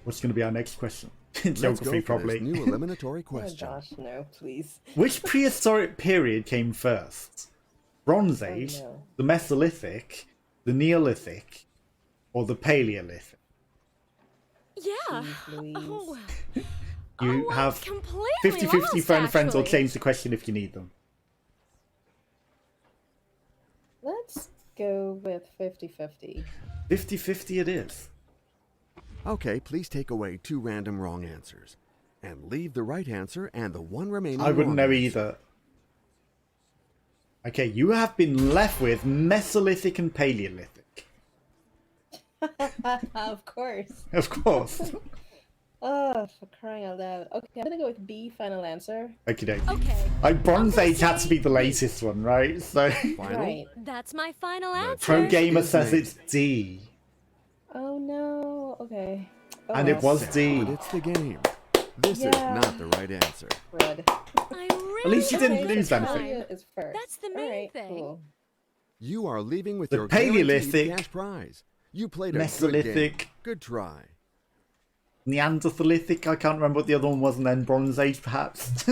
What's going to be our next question? Let's Geography, go for probably. this new eliminatory Oh question. gosh, no, please. Which prehistoric period came first? Bronze Age, no. the Mesolithic, the Neolithic, or the Paleolithic? Yeah. Please. Oh. You I'm have completely 50-50 lost, phone friends, or actually. change the question if you need them. Let's go with 50-50. 50-50 it is. Okay, please take away 2 random wrong answers. And leave the right answer and the one remaining I wouldn't wrong know answer. either. Okay, you have been left with Mesolithic and Paleolithic. Of course. Of course. Oh, for crying out loud. Okay, I'm gonna go with B, final answer. Okay, Okay. like Bronze I'm gonna Age had to say be the B. latest one, right? So Final? Right. That's my final answer. Pro Gamer Is says made. it's D, Oh no. Okay. Oh, and it well. was D. But it's the game. This is Yeah. not the right answer. Red. I really least you didn't hope lose it's anything. mine. Talia is first. That's the main Alright, thing. Cool. You are leaving with The your guaranteed Paleolithic, cash prize. You played a good Mesolithic, game. Good try. Neanderthalitic, I can't remember what the other one was, and then Bronze Age, perhaps.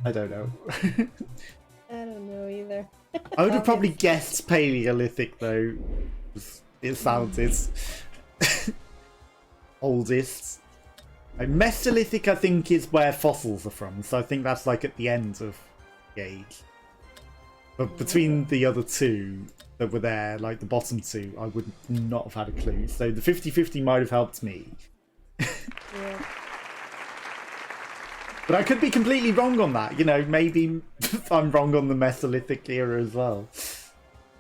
I don't know. I don't know either. I would have probably guessed Paleolithic, though. It sounded oldest. Like, Mesolithic, I think, is where fossils are from, so I think that's like at the end of the age. But between the other two that were there, like the bottom two, I would not have had a clue. So the 50-50 might have helped me. Yeah. But I could be completely wrong on that. You know, maybe I'm wrong on the Mesolithic era as well.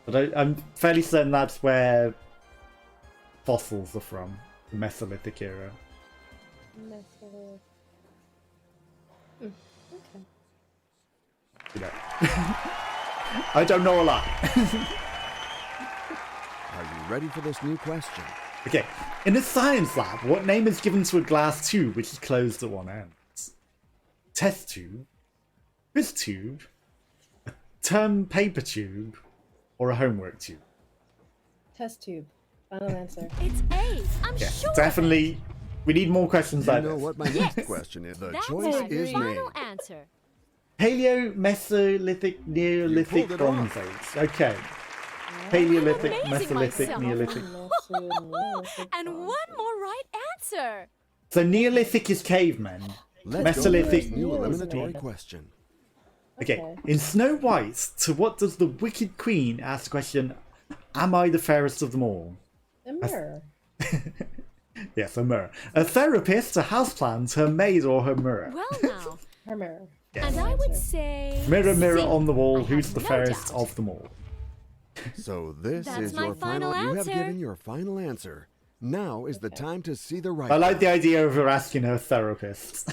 But I'm fairly certain that's where fossils are from, the Mesolithic era. Mesolithic. Okay. You know. I don't know a lot. Are you ready for this new question? Okay, in a science lab, what name is given to a glass tube which is closed at one end? Test tube, quiz tube, a term paper tube, or a homework tube? Test tube. Final answer. It's A. I'm Yeah, sure. definitely. We need more questions You like know this. what my next question is. The That's choice my is made. final answer. Paleo, Mesolithic, Neolithic, pulled it Bronze off. Age. Okay. Paleolithic, I'm amazing Mesolithic, myself. Neolithic. And one more right answer. So Neolithic is cavemen. Let's go to Mesolithic. this new Yes. eliminatory question. Okay. Okay. In Snow White, to what does the Wicked Queen ask the question, am I the fairest of them all? A mirror. Yes, a mirror. A therapist, a houseplant, her maid, or her mirror? Well now. Her mirror. And I would say Mirror, mirror C. on the wall, I who's have the no fairest doubt. of them all? So this That's is my your final You have answer. given your final answer. Now is the time to see the right. I like the idea of her asking her therapist.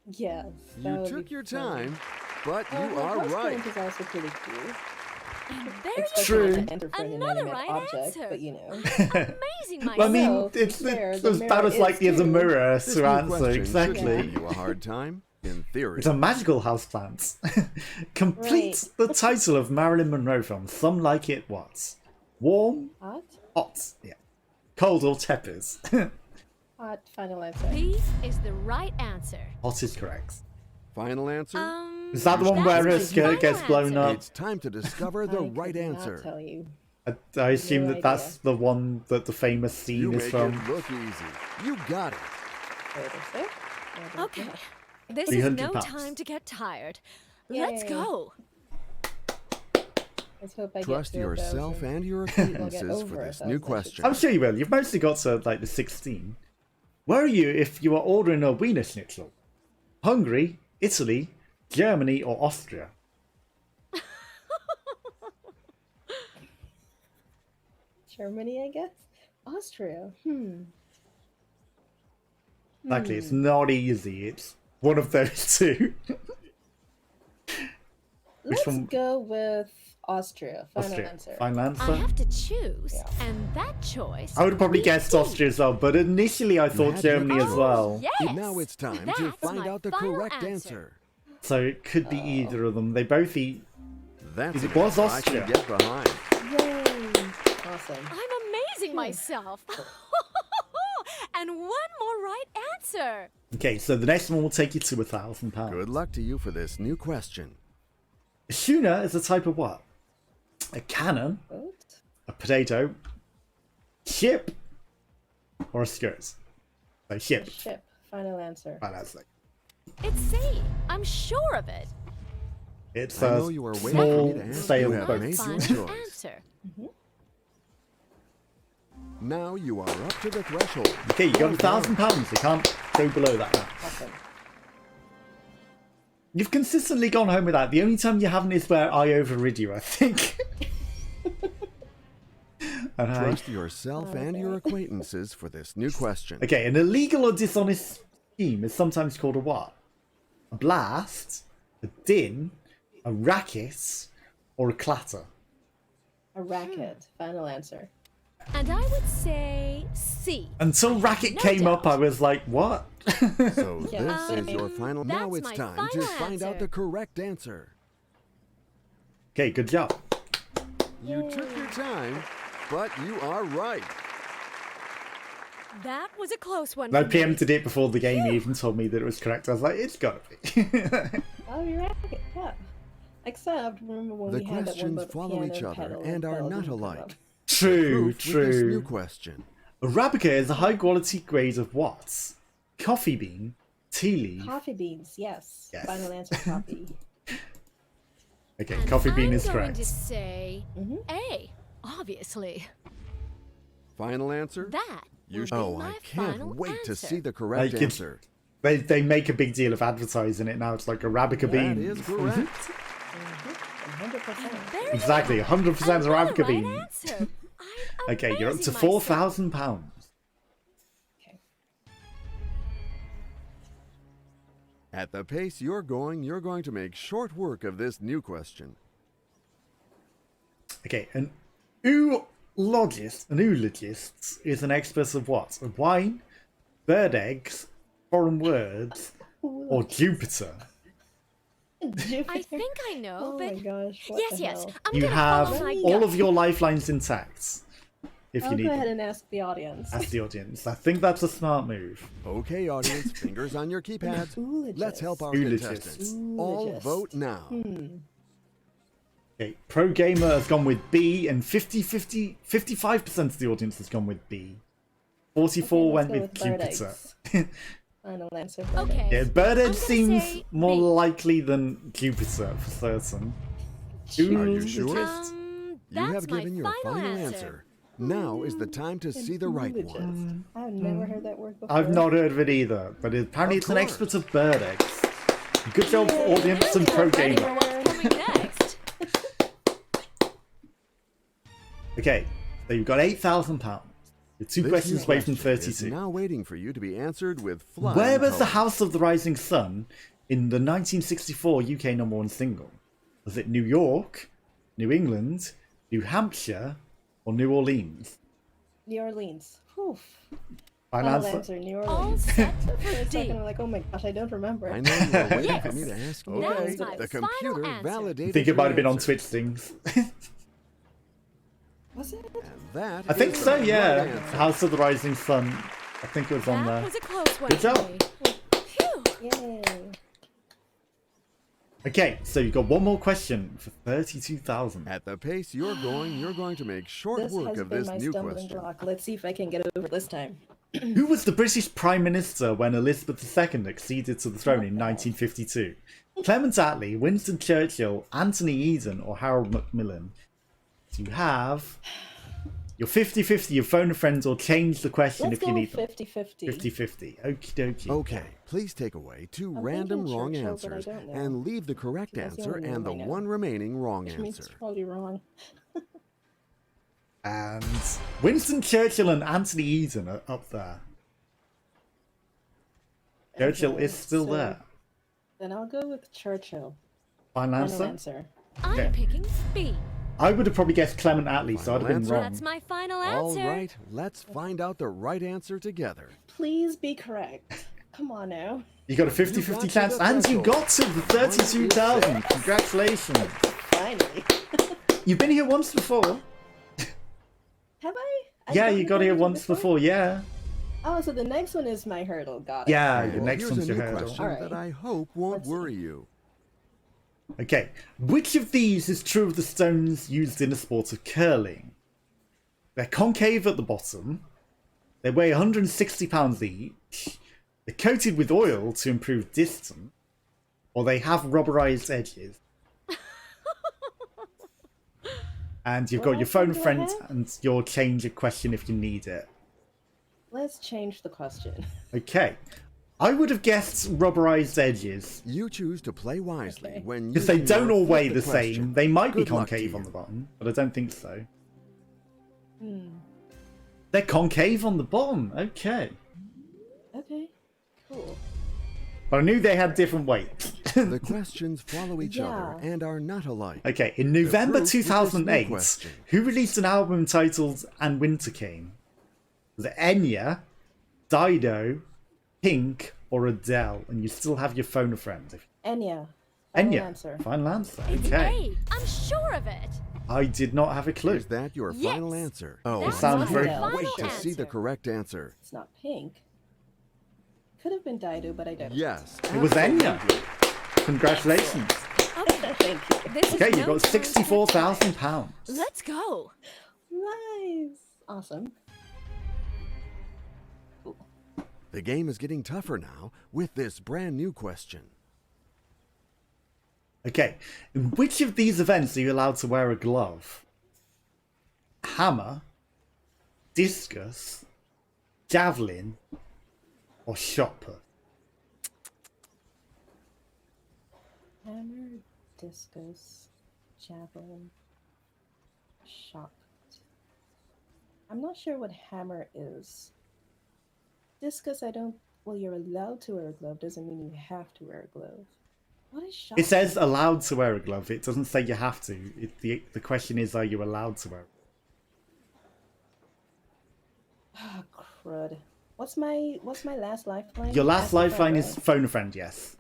Yes. that You would took be your fun. time, but Oh, you the are house right. plant is also pretty cute. And there Especially True. when enter for an Another inanimate right object, answer. but you know. Amazing myself. Well, I mean, So, it's fair, the about mirror as is likely as a too. mirror This to new answer, question should exactly. give you a hard time, in theory. It's a magical houseplant. Complete the title of Marilyn Monroe film. Some like it what? Warm, Hot? hot, yeah. Cold or tepid? Hot. Final answer. B is the right answer. Hot is correct. Final answer? Is that the one where her that's my skirt final gets blown answer. up? It's time to discover the I right could not answer. tell you. I assume No that that's the one that the famous scene You is make from. it look easy. You got it. Wait a sec. Okay. This is 300 no pounds. time to get tired. Let's Yay. go. Let's hope I Trust get to yourself 1,000. and your We'll get acquaintances for over this 1,000, new I should question. I'm sure you will. You've mostly got to like the 16. Where are you if you are ordering a Wiener Schnitzel? Hungary, Italy, Germany, or Austria? Germany, I guess. Austria. Exactly, it's not easy. It's one of those two. Let's one? go with Austria. Final Austria. answer. Final I answer. have to choose, Yeah. and that choice. I would have probably be guessed C. Austria as well, but initially I thought had your Germany as choice. well. Yes. Now it's time to That's find my out the final correct answer. So it could be either of them. They both eat. That's It an was answer I Austria. can get behind. Yay! Awesome. I'm amazing myself. And one more right answer. Okay, so the next one will take you to £1,000. Good luck to you for this new question. A schooner is a type of what? A cannon, Boat? a potato, ship, or a skirt? So ship. Ship. Final answer. Right, that's like It's C. I'm sure of it. it's I a know you are waiting for me small to answer. You have sailboat. made your Final choice. answer. Now you are up to the threshold. Okay, you got £1,000. You can't go below that now. Awesome. You've consistently gone home with that. The only time you haven't is where I overrid you, I think. And I- Trust yourself and your acquaintances for this new question. Okay, an illegal or dishonest scheme is sometimes called a what? A blast, a din, a racket, or a clatter? A racket. Final answer. And I would say C. Until racket No came up, doubt. I was like, what? So Yeah. this is your final. Now That's it's my time to final find out answer. the correct answer. Okay, good job. You took your time, but you are right. That was a close one. I for me. preempted it before the game even told me that it was correct. I was like, it's gotta be. Oh, you're racket. Yeah. Except, remember when The we had that one questions about the follow each piano other pedal and are bell not didn't come alike. up? True, Proof with this new true. question. Arabica is a high quality grade of what? Coffee bean, tea leaf. Coffee beans, yes. Yes. Final answer, coffee. Okay, And coffee bean I'm is going correct. to say A. Obviously. Final answer? That. You will be oh, my I can't final wait to answer. see the correct Like, it's- answer. They make a big deal of advertising it now. It's like Arabica That bean. is correct. 100%. There you Exactly, go. 100% Another Arabica right bean. answer. I'm Okay, you're up to amazing myself. £4,000. Okay. At the pace you're going to make short work of this new question. Okay, an oologist is an expert of what? Of wine, bird eggs, foreign words, or Jupiter? I think I know, Oh but my gosh, what yes, the yes. hell? I'm You gonna have follow my all gut. of your lifelines intact. If you I'll need go ahead them. and ask the audience. Ask the audience. I think that's a smart move. Okay, audience, fingers on your keypads. Let's help our Oologist. contestants. All Oologist. vote now. Okay, Pro Gamer has gone with B, and 55% of the audience has gone with B. 44 Okay, went let's go with bird Jupiter. eggs. Final answer. Bird Okay. eggs. Yeah, Bird I'm Egg gonna seems say more B. likely than Jupiter for certain. Are you Oologist. sure? You You have my given your final answer. answer. Now is the time to see the right Oologist. one. I've never heard that word before. I've not heard of it either, but apparently Of it's an course. expert of bird eggs. Good job, Yay. audience and Pro Ready Gamer. for what's coming next? Okay, so you've got £8,000. You're two This questions new away from question is 32. now waiting for you to be answered with flying Where was the colors. House of the Rising Sun in the 1964 UK #1 single? Was it New York, New England, New Hampshire, or New Orleans? New Orleans. Whew. Final Final answer. answer. New All Orleans. set For a for second, D. I'm like, oh my gosh, I don't remember. I know you were waiting Yes. for me to ask. Okay, Okay, my the final computer answer. I validated think it might your have been on answer. Twitch things. Was it? And that I think is so, the yeah. right answer. House of the Rising Sun. I think it was on That there. was a close one. Good for job. me. Phew. Yay. Okay, so you've got one more question for 32,000. At the pace you're going to make short This work has of been this my new stumbling question. block. Let's see if I can get it over this time. Who was the British Prime Minister when Elizabeth II acceded to the throne in 1952? Clement Attlee, Winston Churchill, Anthony Eden, or Harold Macmillan? So you have your 50-50, your phone a friend, or change the question Let's if you go need them. 50-50. 50-50. Okie dokie. Okay, please take away two I'm random thinking wrong Churchill, but I answers don't know. and leave the correct That's the answer only and the one I know. one remaining wrong Which means answer. it's probably wrong. And Winston Churchill and Anthony Eden are up there. Churchill Okay, is still so there. Then I'll go with Churchill. Final Final answer? answer. Okay. I'm picking B. I would have probably guessed Clement Attlee, so I'd have Final been answer? wrong. That's my final All answer. right, let's find out the right answer together. Please be correct. Come on now. You got a 50-50 You got to chance, the and you threshold. got to the 32,000. Congratulations. Finally. You've been here once before. Have I? Yeah, don't you got remember here it once before, yeah. Oh, so the next one is my hurdle. Got it. Yeah, And your next here's one's a your new hurdle. question All right. that I hope won't Let's see. worry you. Okay, which of these is true of the stones used in the sport of curling? They're concave at the bottom, they weigh 160 pounds each, they're coated with oil to improve distance, or they have rubberized edges. And you've got What your phone option do I friend have? and your change a question if you need it. Let's change the question. Okay, I would have guessed rubberized edges. You choose to play wisely Okay. when Because they using don't your all weigh flip the the question. same. They might be Good luck to concave on you. the bottom, but I don't think so. Hmm. They're concave on the bottom. Okay. Okay. Cool. But I knew they had different weights. The questions follow each Yeah. other and are not alike. Okay, in November proof with this new 2008, question. who released an album titled And Winter Came? Was it Enya, Dido, Pink, or Adele? And you still have your phone a friend. Enya. Final Enya. answer. Final answer. It's Okay. A. I'm sure of it. I did not have a clue. Is that your Yes. final answer? That's sounds my very- final Wait to answer. see the correct answer. It's not pink. Could have been Dido, but I don't. Yes. It was Enya. absolutely. Congratulations. Okay, Thank you. this is Okay, you no got turn to £64,000. Let's go. Nice. Awesome. Cool. The game is getting tougher now with this brand new question. Okay, in which of these events are you allowed to wear a glove? Hammer, discus, javelin, or shot put? Hammer, discus, javelin, shot put. I'm not sure what hammer is. Discus, I don't. Well, you're allowed to wear a glove. Doesn't mean you have to wear a glove. What is shocking? It says allowed to wear a glove. It doesn't say you have to. The question is, are you allowed to wear it? Oh, crud. What's my last lifeline? Your last Ask a friend, lifeline is right? phone a friend, yes.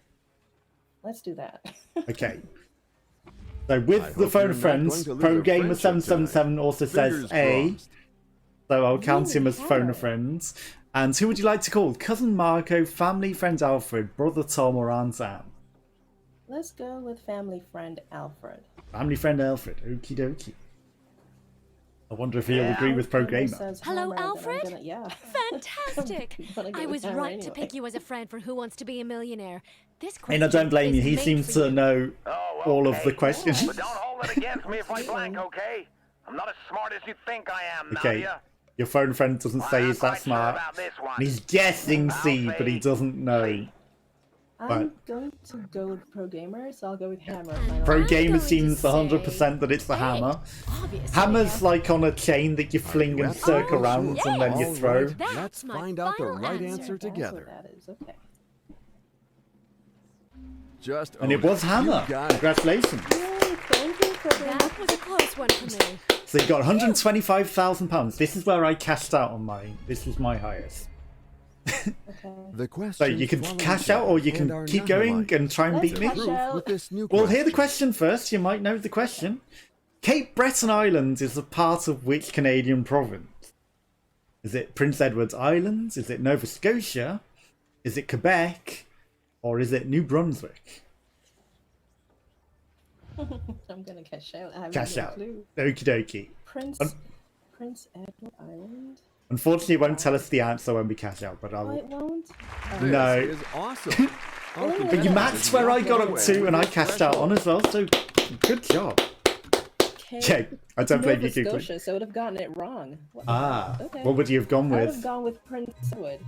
Let's do that. Okay. So I with the hope phone you're a not friend, going to lose Pro a Gamer friendship 777 also says Fingers A. crossed. So I'll count him Really? as phone a How? friend. And who would you like to call? Cousin Marco, family friend Alfred, brother Tom, or Aunt Anne? Let's go with family friend Alfred. Family friend Alfred. Okie dokie. I wonder if he'll agree with Pro Gamer Gamer. says Hello, hammer, then I'm Alfred? gonna- yeah. Fantastic! I'm gonna go I with was hammer right to anyway. pick you as a friend for Who Wants to Be a Millionaire. This And question I don't blame you. is He made seems for to you. know Oh, all of okay. the questions. But don't hold it against me if I blank, okay? I'm not as smart as you think I am, Okay. Nadia. Your phone friend doesn't Well, say I'm he's not that quite sure smart. about this one. And he's guessing I'll C, but he say doesn't know. C. I'm going to go with Pro Gamer, so I'll go with hammer. Final Pro answer. Gamer going to seems say 100% that it's the A, hammer. Obviously. Hammer's like on a chain that you fling and Yes. circle Oh, around and then you All throw. right, That's let's my find out the final right answer. answer That's what together. that is. Okay. Just And it was hammer. You got it. Congratulations. Yay, thank you for being That was a close one for me. So you got £125,000. This is where I cashed out on mine. This was my highest. okay. The question. So you can cash out or you can keep going and try and Let's beat me. cash out. with this new Well, hear the question. question first. You might know the question. Cape Breton Island is a part of which Canadian province? Is it Prince Edward Island? Is it Nova Scotia? Is it Quebec? Or is it New Brunswick? I'm gonna cash out. I have Cash no out. clue. Okie dokie. Prince Edward Island. Unfortunately, it won't tell us the answer when we cash out, but I Oh, will. it won't. This No. is awesome. But you matched where I got up to and I cashed out on as well, so good job. Okay. Yeah, I don't blame you, Nova Googling. Scotia, so I would have gotten it wrong. Ah, Okay. what would you have gone I would have with? gone with Prince Edward.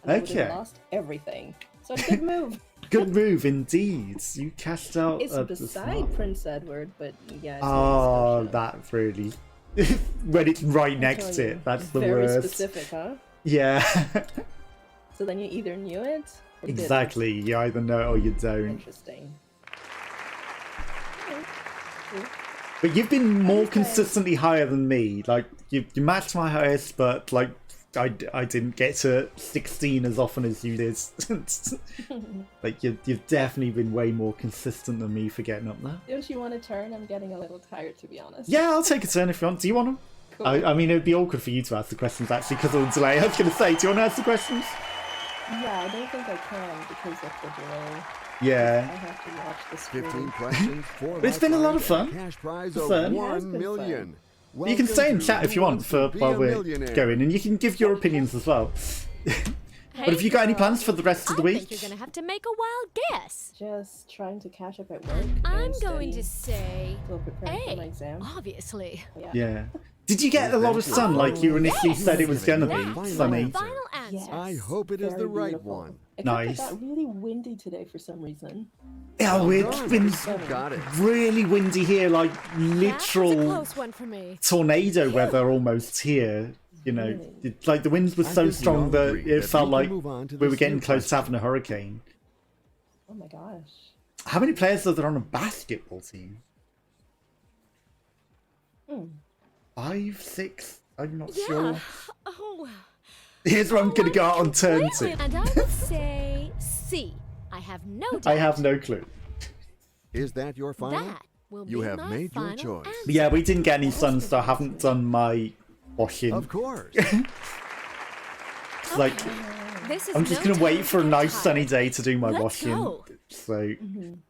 And I would Okay. have lost everything. So a good move. Good move indeed. You cashed out It's at the beside start. Prince Edward, but yeah. It's Oh, Nova Scotia. that really. When it's right I next tell to you, it, that's the very worst. specific, huh? Yeah, So then you either knew it or didn't. exactly. You either know it or you don't. Interesting. Okay. Cool. But you've been more Okay. consistently higher than me. Like you matched my highest, but like I didn't get to 16 as often as you did. Like you've definitely been way more consistent than me for getting up there. Don't you want to turn? I'm getting a little tired, to be honest. Yeah, I'll take a turn if you want. Do you want to? Cool. I mean, it would be awkward for you to ask the questions actually because of the delay. I was going to say, do you want to ask the questions? Yeah, I don't think I can because of the delay. I Yeah. have to watch the screen. 15 questions, 4 It's been a lot of lifelines, fun. and a cash prize It's of fun. It has 1 been million. You can stay in chat if you want for while we're going, and you can give your opinions as well. But have you got any plans for the rest of the I week? think you're gonna have to make a wild guess. Just trying to catch up at work. I'm and going to study say while preparing for my A. exam. Obviously. Yeah. Yeah. Did you get a lot of sun like you initially yes. said it was going to That's be? my Sunny. answer. Final answer. Yes. I hope it is Very the right beautiful. one. Except Nice. It got really windy today for some reason. Yeah, it's been You got it. really windy here, like That was a literal close one for me. tornado weather almost here. You know, Really? like the winds were I so think we strong all that agree it that felt we can like move on to we were this getting new close to question. having a hurricane. Oh my gosh. How many players are there on a basketball team? Hmm. 5, 6? I'm not Yeah. sure. Oh. Here's where I'm going to go out on turn Completely. 2. And I will say C. I have no doubt. I have no clue. Is that your final? That will You be have my made your final choice. answer. But yeah, we didn't get any sun, so I haven't done my washing. Of course. Like, This is I'm just no going to wait time for a get nice tired. sunny day to do my Let's washing. go. So, And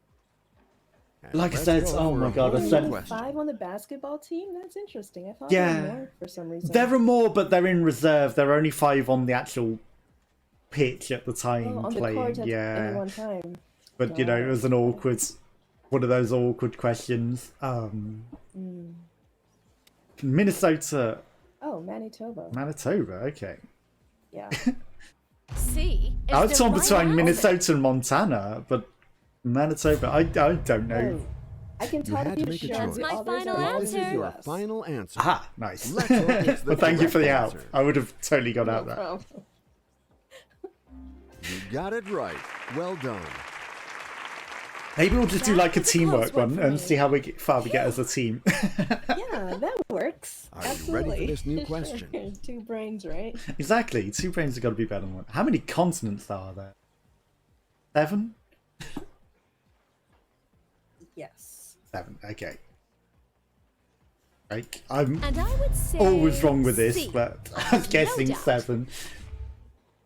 Like I let's said, go oh for my a God, I whole said- question. 5 on the basketball team? That's interesting. I thought Yeah. there were more for some reason. there are more, but they're in reserve. There are only 5 on the actual pitch at the time on the playing. court at any Yeah. one time. But, you know, it was an awkward, one of those awkward questions. Minnesota, Oh, Manitoba. Manitoba, okay. Yeah. C. is I was the torn right between answer. Minnesota and Montana, but Manitoba, I don't know. Oh, I can You tell had you to make a sure choice. the That's my others final are all This in is the your US. final answer. Aha, nice. Let's hope it's the Well, thank you for the correct help. answer. I would have totally got No out that. problem. You got it right. Well done. Maybe we'll just do That like a was a teamwork close one one for and me. see how far we get as a team. Yeah, that works. Are you Absolutely. ready for this new question? Sure. 2 brains, right? Exactly. 2 brains have got to be better than 1. How many continents are there? 7? Yes. 7. Okay. Like, I'm And I would say always wrong with this, C. but I was No guessing doubt. 7.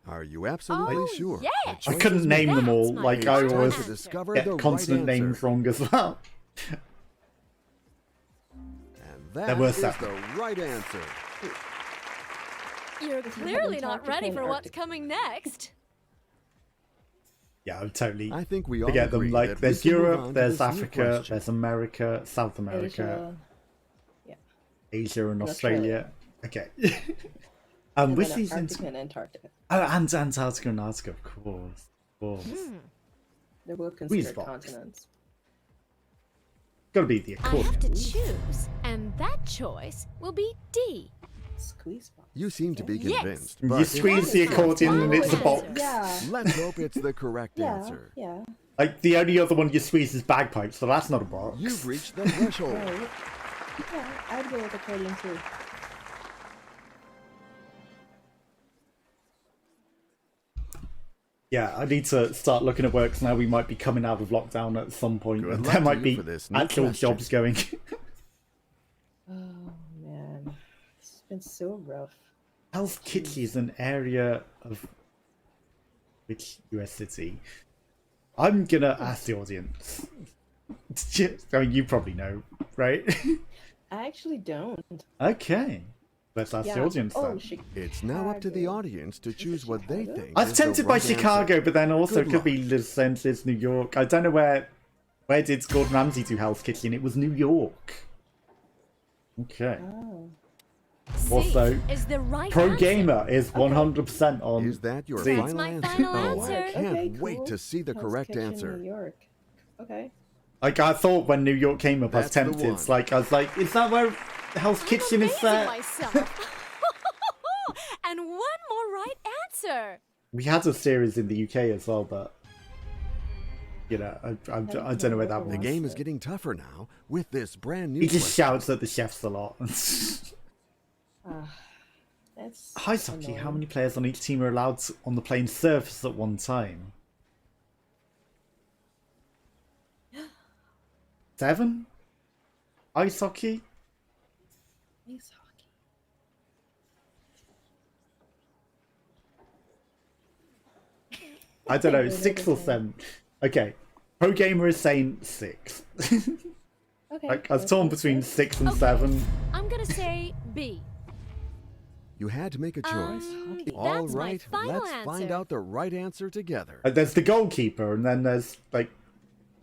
Are you absolutely Oh, sure? yes. The I choice couldn't is name made. them all. That's my Like, I final Time always to answer. discover get the consonant right names answer. wrong as well. And There that were is 7. the right answer. You're clearly not ready Antarctica for and what's Arctic. coming next. Yeah, I'm totally I think we all forget agree them. Like, that we there's can move on Europe, to there's this new Africa, question. there's America, South America, Asia. Asia, and and Australia. Okay. And which then these Arctica and Antarctica. Oh, and Antarctica and Antarctica, of course. Of course. They're both Squeeze considered box. continents. Gotta be the I have accordion. to choose, and that choice will be D. Squeeze box. You seem to be Yes. convinced. You but squeeze the Final accordion and it's a answer. box. Yeah. let's hope it's the correct Yeah. answer. Yeah. Like, the only other one you squeeze is bagpipes, so that's not a box. You've reached the threshold. Right. Yeah, I'd go with accordion too. Yeah, I need to start looking at work 'cause now we might be coming out of lockdown at some point. Good And luck there to might you be for this new actual question. jobs going. Oh man, it's been so rough. Hell's Kitchen is an area of which US city? I'm gonna ask the audience. I mean, you probably know, right? I actually don't. Okay, let's ask the audience Oh, then. It's now up to the Chicago. audience to choose what they Chicago? think. I was is the tempted by right Chicago, answer. but then also Good it could be luck. Los Angeles, New York. I don't know where did Gordon Ramsay do Hell's Kitchen? It was New York. Okay. Oh. C Also, is the right Pro answer. Gamer is 100% on. Is that your C. final That's my answer? final Oh, answer. I can't Okay, wait cool. to see the Hell's correct Kitchen, answer. New York. Okay. Like, I thought when New York came up, I was That's the tempted. one. It's like, I was like, is that where Hell's I'm Kitchen is amazing set? myself. And one more right answer. We had a series in the UK as well, but you know, I don't know where that The was. game is getting tougher now with this brand new He just question. shouts at the chefs a lot. That's Ice hockey. How annoying. many players on each team are allowed on the playing surface at one time? 7? Ice hockey? Ice hockey. I don't know, They're 6 or the same. 7. Okay. Pro Gamer is saying 6. Okay. Like, I was let's torn go between with 6 and Okay. 7. I'm gonna say B. You had to make a choice. hockey. All That's my right, final let's find answer. out the right answer together. There's the goalkeeper, and then there's, like,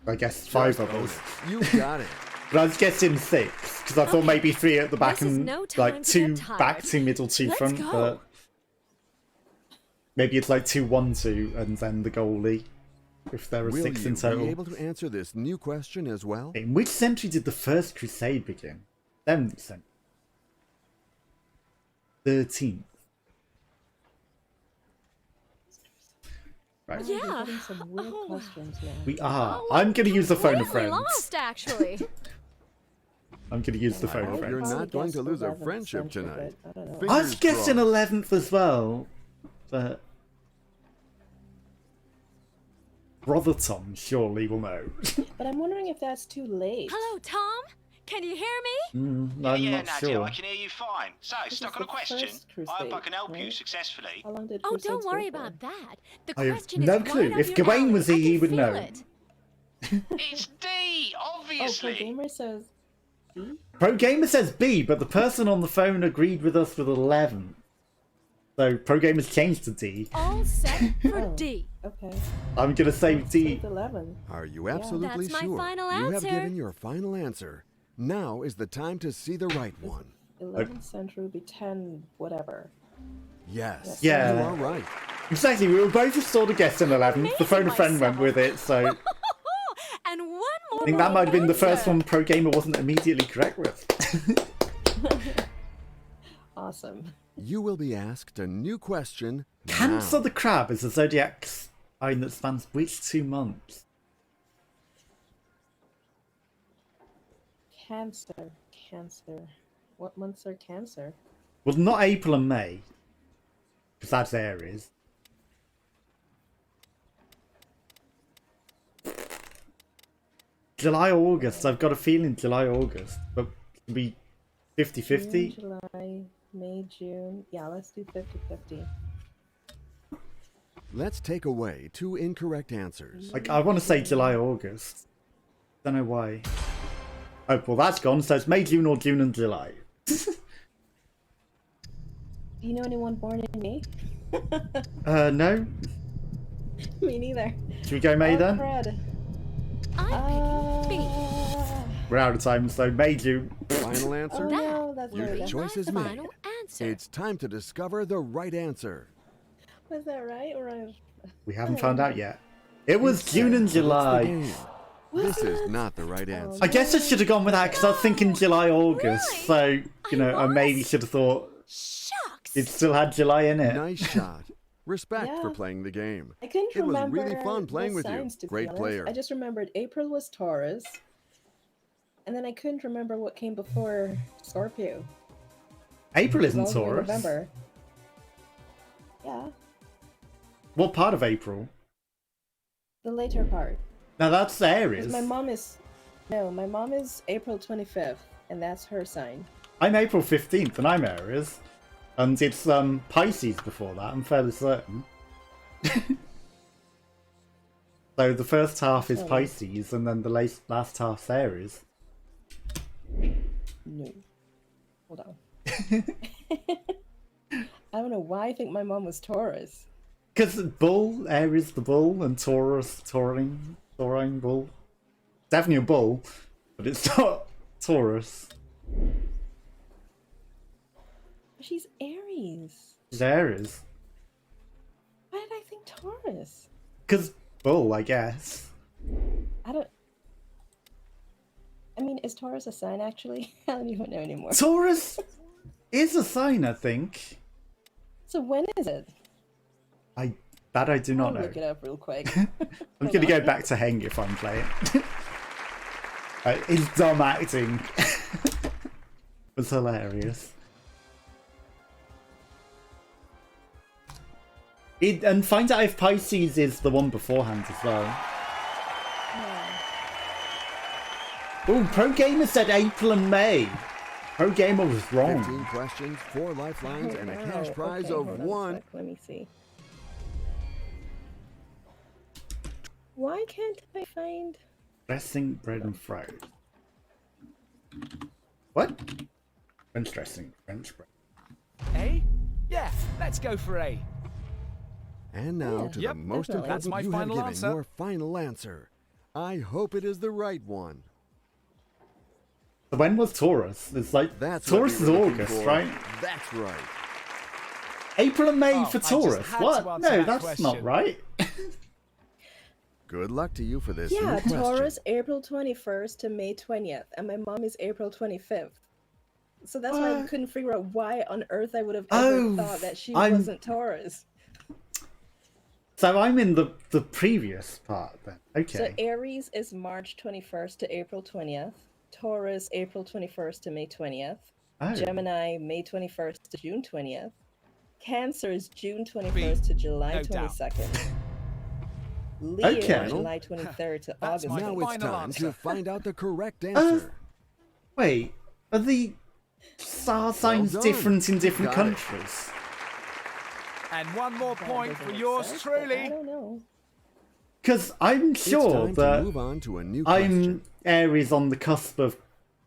I guess 5 Just own others. it. You got it. But I was guessing 6, because I thought Okay. maybe 3 at the back This is and, no time like, to 2 get tired. back, 2 middle, 2 Let's front, go. but maybe it's like 2-1-2, and then the goalie, if there are Will 6 you in be total. able to answer this new question as well? In which century did the First Crusade begin? 7th century. 13th. Right. We're Yeah. getting some weird Oh. questions now. We are. Oh, I'm going to use the phone a completely friend. lost, actually. I'm going to use the I phone a hope friend. you're Probably not going guess to lose a 11th friendship century, tonight. but I don't know. Fingers I was guessing crossed. 11th as well, but Brother Tom surely will know. But I'm wondering if that's too late. Hello, Tom? Can you hear me? I'm Yeah, not Nadia, sure. I can hear you fine. So, This stuck is on a the question. first I hope I crusade, can help you right? successfully. How long did Oh, crusades don't go worry for? about that. The I have question no is clue. right If up your Gawain alley. was I here, he can would feel know. it. It's D, Oh, Pro obviously. Gamer says B? Pro Gamer says B, but the person on the phone agreed with us with 11. So Pro Gamer's changed to D. All set for Oh. D. Okay. I'm going to say Let's D. take 11. Are you absolutely That's my sure? final You have answer. given your final answer. Now is the time to see the right one. 11th century would be 10 whatever. Yes, Yeah. you are right. Exactly, we were both just sort of guessing 11. The Amazing phone a friend went myself. with it, so I And one more think that might have been the first answer. one Pro Gamer wasn't immediately correct with. Awesome. You will be asked a new question Cancer now. the Crab is a zodiac sign that spans which 2 months? Cancer. Cancer. What months are Cancer? Well, not April and May, because that's Aries. July, August. I've got a feeling July, August, but it'll be 50-50. July, May, June. Yeah, let's do 50-50. Let's take away 2 incorrect answers. Like, I want to say July, August. Don't know why. Oh, well, that's gone. So it's May, June, or June and July. Do you know anyone born in May? No. Me neither. Should we go May then? Crud. I'm picking B. We're out of time, so May, June. Final answer? Oh no, that's Your very choice is the made. final answer. It's time to discover the right answer. Was that right? Or We haven't found out yet. It was June and It's the July. game. This is not the right answer. I guess I should have gone with that because I was thinking July, August. Really? So, you know, I maybe should have thought Shucks. it still had July in it. Nice shot. Respect for Yeah. playing the game. I couldn't It was remember. really fun playing the with you. signs, to be Great honest. player. I just remembered April was Taurus, and then I couldn't remember what came before Scorpio. April That's isn't all I Taurus. remember. Yeah, What part of April? the later part. Now that's 'Cause Aries. my mom is April 25th, and that's her sign. I'm April 15th and I'm Aries. And it's Pisces before that, I'm fairly certain. So the first half is Oh. Pisces and then the last half's Aries. No. Hold on. I don't know why I think my mom was Taurus. Because bull, Aries the bull, and Taurus, Taurine bull. Definitely a bull, but it's not Taurus. She's Aries. It's Aries. Why did I think Taurus? Because bull, I guess. I mean, is Taurus a sign actually? I don't even know anymore. Taurus is a sign, I think. So when is it? I do not I'll know. look it up real quick. I'm going to go back to Heng if I'm playing. His dumb acting was hilarious. And find out if Pisces is the one beforehand as well. Oh, Pro Gamer said April and May. Pro Gamer was 15 wrong. questions, 4 lifelines, and a Oh, cash wow. prize Okay, of hold on a 1. sec, let me see. Why can't I find... Dressing, bread and fried. What? French dressing, French bread. A? Yeah, let's go for A. And now Yeah. to Yep, the most definitely. That's important my you have final given answer. your final answer. I hope it is the right one. So when was Taurus? It's like That's what Taurus we is were looking August, for. right? That's right. April and May Oh, for I just Taurus. had to What? answer No, that that's question. not right. Good luck to you for this Yeah, new question. Taurus, April 21st to May 20th, and my mom is April 25th. So that's why I What? couldn't figure out why on earth I would have ever Oh, thought that she I'm- wasn't Taurus. So I'm in the previous part then. So Okay. Aries is March 21st to April 20th. Taurus, April 21st to May 20th. Oh. Gemini, May 21st to June 20th. Cancer is June 21st to July No doubt. 22nd. Leo, Okay. July 23rd to That's August my Now 22nd. it's final time answer. to find out the correct answer. Wait, are the star signs done. different in different Got it. countries? And one more That point doesn't for make yours sense, but I truly. don't know. Because I'm It's sure time to that move on to a new I'm question. Aries on the cusp of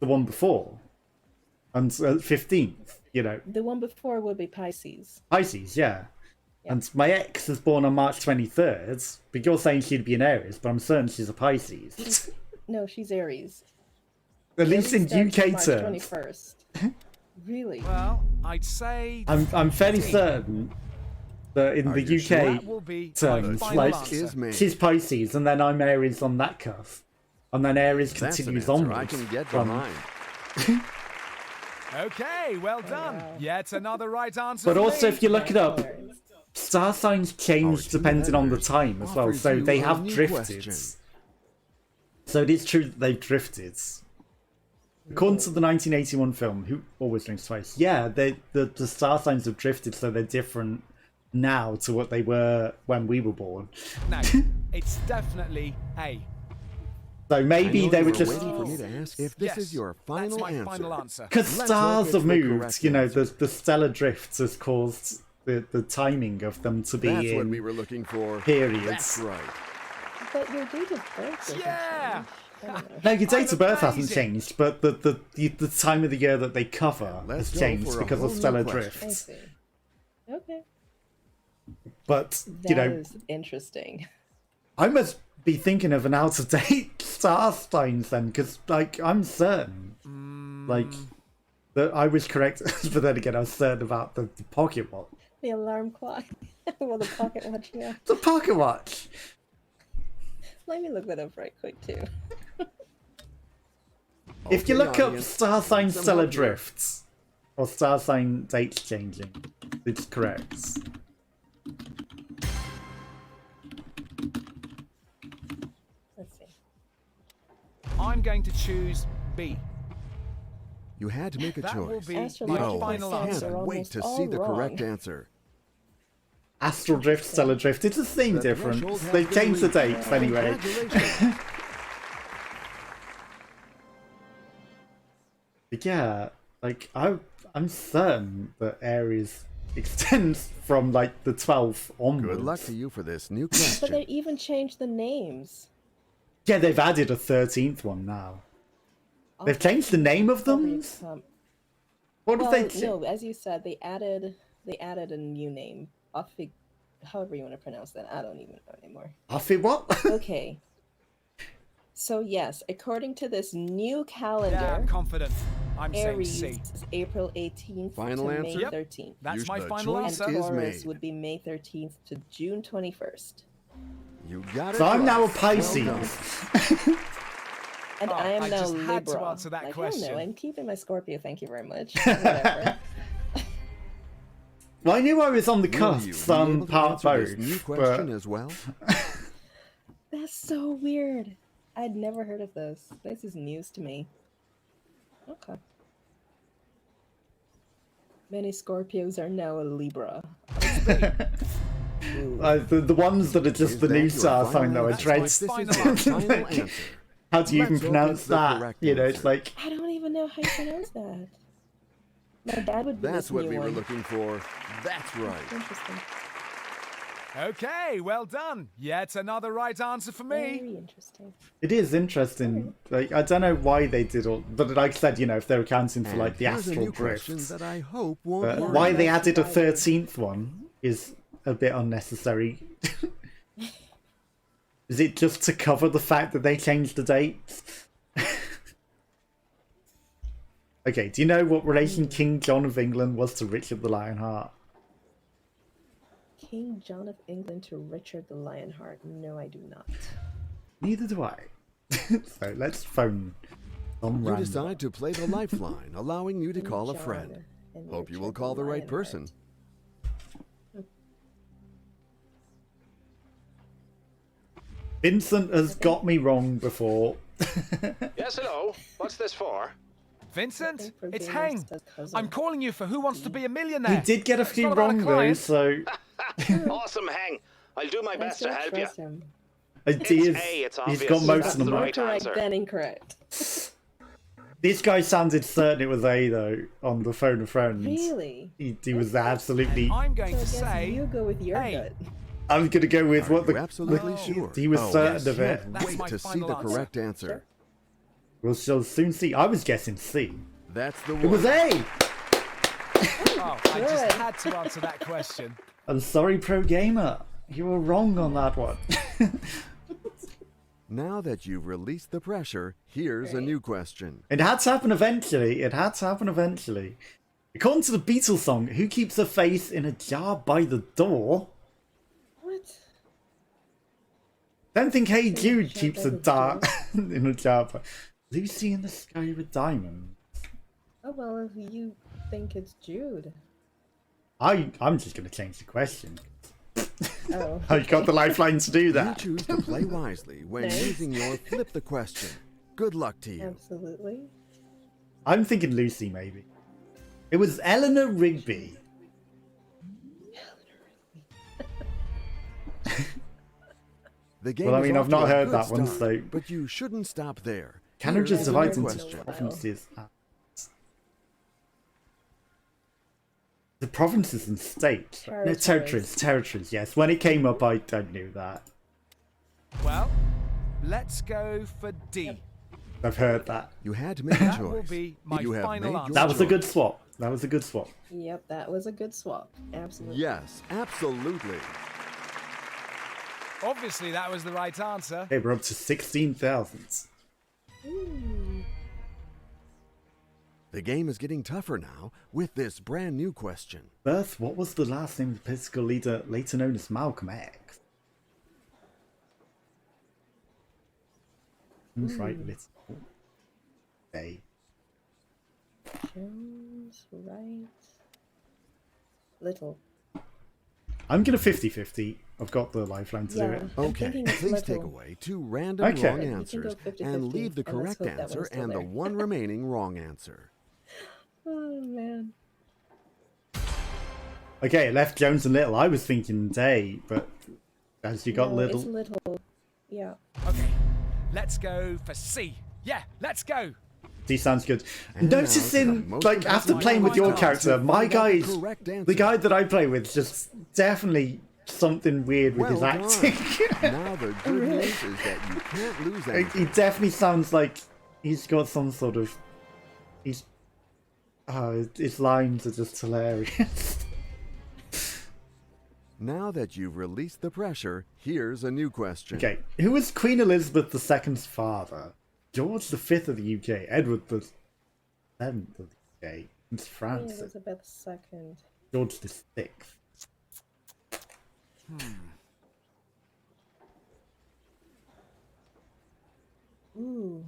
the one before. And 15th, you know. The one before would be Pisces. Pisces, yeah. And my ex is born on March 23rd, but you're saying she'd be an Aries, but I'm certain she's a Pisces. No, she's Aries. At least in Aries starts on UK March terms. 21st. Really? Well, I'd say I'm fairly certain that in Are the you UK sure? that will be my terms, final like answer. Is me. she's Pisces, and then I'm Aries on that cusp, and then Aries That's an continues answer onwards. I can get from- behind. Okay, well done. wow. Yet another right answer. But for also, me. if you look it up, Hilarious. star signs change Our two depending on the vendors time as well. offers So you they a have new drifted. question. So it is true that they've drifted. According to the 1981 film, Who Always Drinks Twice, yeah, the star signs have drifted, so they're different now to what they were when we were born. No, it's definitely A. So maybe they were just... waiting for me to ask if this is your final that's my answer. final answer. Because Let's stars hope have it's the moved, correct you know, answer. the stellar drifts has caused the timing of them to be That's what in we were looking for. periods. That's right. But your date of birth doesn't Yeah! change. I don't know. No, your date of birth hasn't amazing. changed, but the time of the year that they cover Let's has go changed for a because whole of new stellar question. I drifts. see. Okay. But, That you know, is interesting. I must be thinking of an out-of-date star signs then, because, like, I'm certain, like, that I was correct, but then again, I was certain about the pocket watch. The alarm clock. Well, the pocket watch, yeah. The pocket watch! Let me look that up right quick, too. If you Okay, look up audience, star sign some stellar help here. drifts, or star sign dates changing, it's correct. Let's see. I'm going to choose B. You had to make a That will choice. be my Astrological final signs answer. are Can't wait almost to all see the wrong. correct answer. Astral drift, stellar drift, it's the same The difference. threshold has They been changed the reached. dates anyway. Congratulations. But yeah, like, I'm certain that Aries extends from, like, the 12th onwards. Good luck to you for this new But they question. even changed the names. Yeah, they've added a 13th one now. They've changed the name of them? What Well, did they do? no, as you said, they added a new name. However you want to pronounce that, I don't even know anymore. What? Okay. So yes, according to this new calendar, Yeah, I'm confident. I'm saying Aries C. is April 18th Final to answer? May Yep. 13th. That's my The final choice And answer. is Taurus made. would be May 13th to June 21st. You got it. So I'm now a right. Pisces. Well done. And Oh, I am I now just Libra. had to answer that like, question. Hell no, I'm keeping my Scorpio, thank you very much. Whatever. Well, I knew I was on the Will cusp, you be some able to part answer this both. new question But as well? That's so weird. I'd never heard of this. This is news to me. Okay. Many Scorpios are now a Libra. Ooh. the ones that are just Is the that new your star final sign, though, are answer? dreads. This is Final your answer. final answer. How do you even Let's hope pronounce it's the that? correct You know, it's answer. like, I don't even know how you pronounce that. My dad would be That's this what new we were one. looking for. That's right. Interesting. Okay, well done. Yet another right answer for me. Very interesting. it is interesting. Like, I don't know why they did all, but like I said, you know, if they're accounting for And like the here's a astral new question drifts. that I hope won't But worry why you. they added a That's why. 13th one is a bit unnecessary. Is it just to cover the fact that they changed the dates? Okay, do you know what relation King John of England was to Richard the Lionheart? King John of England to Richard the Lionheart. No, I do not. Neither do I. So let's phone some You random. decide to play the lifeline, allowing you to King call a John friend. and Hope you will Richard call the right Lionheart. person. Vincent has got me wrong before. Yes, hello. What's this for? Vincent, Looking for it's gamers Hang. says cousin. I'm calling you for Who Wants to Be a Millionaire. He did get a It's few not about a wrong though, client. so Awesome, Hang. I'll do my I best to still help you. trust him. he is, A, it's he's obvious. got most That's of them the right. right Correct, answer. then incorrect. This guy sounded certain it was A though on the phone of friends. Really? He was absolutely. I'm going So I to guess say you go with your A. gut. I'm gonna go with Are what you the. absolutely the- sure? He was Oh, certain yes. of it. Can't That's wait my to see final the answer. correct answer. We'll still soon see. I was guessing C. That's the It was one. A. Oh, I just Good. had to answer that question. I'm sorry, Pro Gamer. You were wrong on that one. Now that you've released the pressure, here's a new question. It had to happen eventually. It had to happen eventually. According to the Beatles song, who keeps her face in a jar by the door? What? Don't think Hey Jude jar keeps by a the dart in a jar. By... Lucy in the Sky with Diamonds. Oh, well, if you think it's Jude. I'm just going to change the question. Oh. I got the lifeline to do You that. choose to play wisely when Thanks. using your flip the question. Good luck to you. Absolutely. I'm thinking Lucy, maybe. It was Eleanor Rigby. The game Well, I is mean, off I've to not a heard good that one, start, so... But you shouldn't stop there. Canada Here's a divides new into question. provinces. The provinces and states. No, territories, yes. When it came up, I knew that. Well, let's go for D. I've heard that. You had to make a That choice. will be my You have final made answer. your That was a good choice. swap. That was a good swap. Yep, that was a good swap. Absolutely. Yes, absolutely. Obviously, that was the right answer. Okay, we're up to 16,000. Ooh. The game is getting tougher now with this brand new question. Birth, what was the last name of the political leader later known as Malcolm X? Who's right, little? A. Jones, right. Little. I'm gonna 50-50. I've got the lifeline to do Yeah. it. I'm Okay, thinking it's please little. take away 2 random Okay. wrong You can go answers 50-50, and leave the and let's correct hope that answer one's still and the there. one remaining wrong answer. Oh, man. Okay, it left Jones and Little. I was thinking Day, but as you got No, Little... It's little. Yeah. Okay, let's go for C. Yeah, let's go. D sounds good. And now to Noticing, the most like, after important playing with your part. character, my Find out the guy's... correct The answer. guy that I play with just definitely something weird with his Well acting. done. Now the good news is that you can't lose He anything. definitely sounds like he's got some sort of... He's... his lines are just hilarious. Now that you've released the pressure, here's a new question. Okay, who was Queen Elizabeth II's father? George V of the UK, Edward the VII of the UK, Prince Queen Francis, Elizabeth II. George VI. Ooh.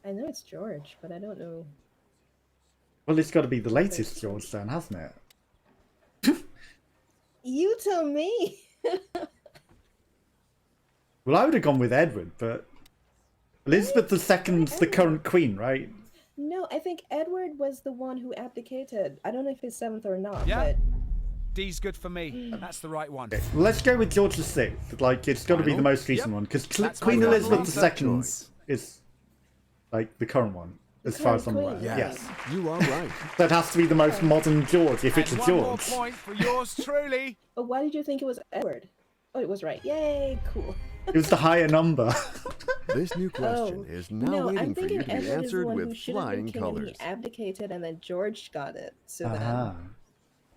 I know it's George, but I don't know. Well, it's got to be the latest George then, hasn't it? You tell me. Well, I would have gone with Edward, but Elizabeth II's the current queen, right? No, I think Edward was the one who abdicated. I don't know if he's 7th or not, Yeah. but D's good for me. That's the right one. Okay, well, let's go with George VI. Like, it's got to be the Final? most recent Yep. one, because That's Queen my Elizabeth final II answer. is, like, the current one, as far as I'm current aware. queen, Yes. You are right. That has to be the most modern George, if it's a And one more George. point for yours truly. but why did you think it was Edward? Oh, it was right. Yay, cool. It was the higher number. This new question Oh, is now no, waiting I'm for thinking you to be Edward is the answered one who with should have been flying king and colors. he abdicated, and then George got it. So Ah. then,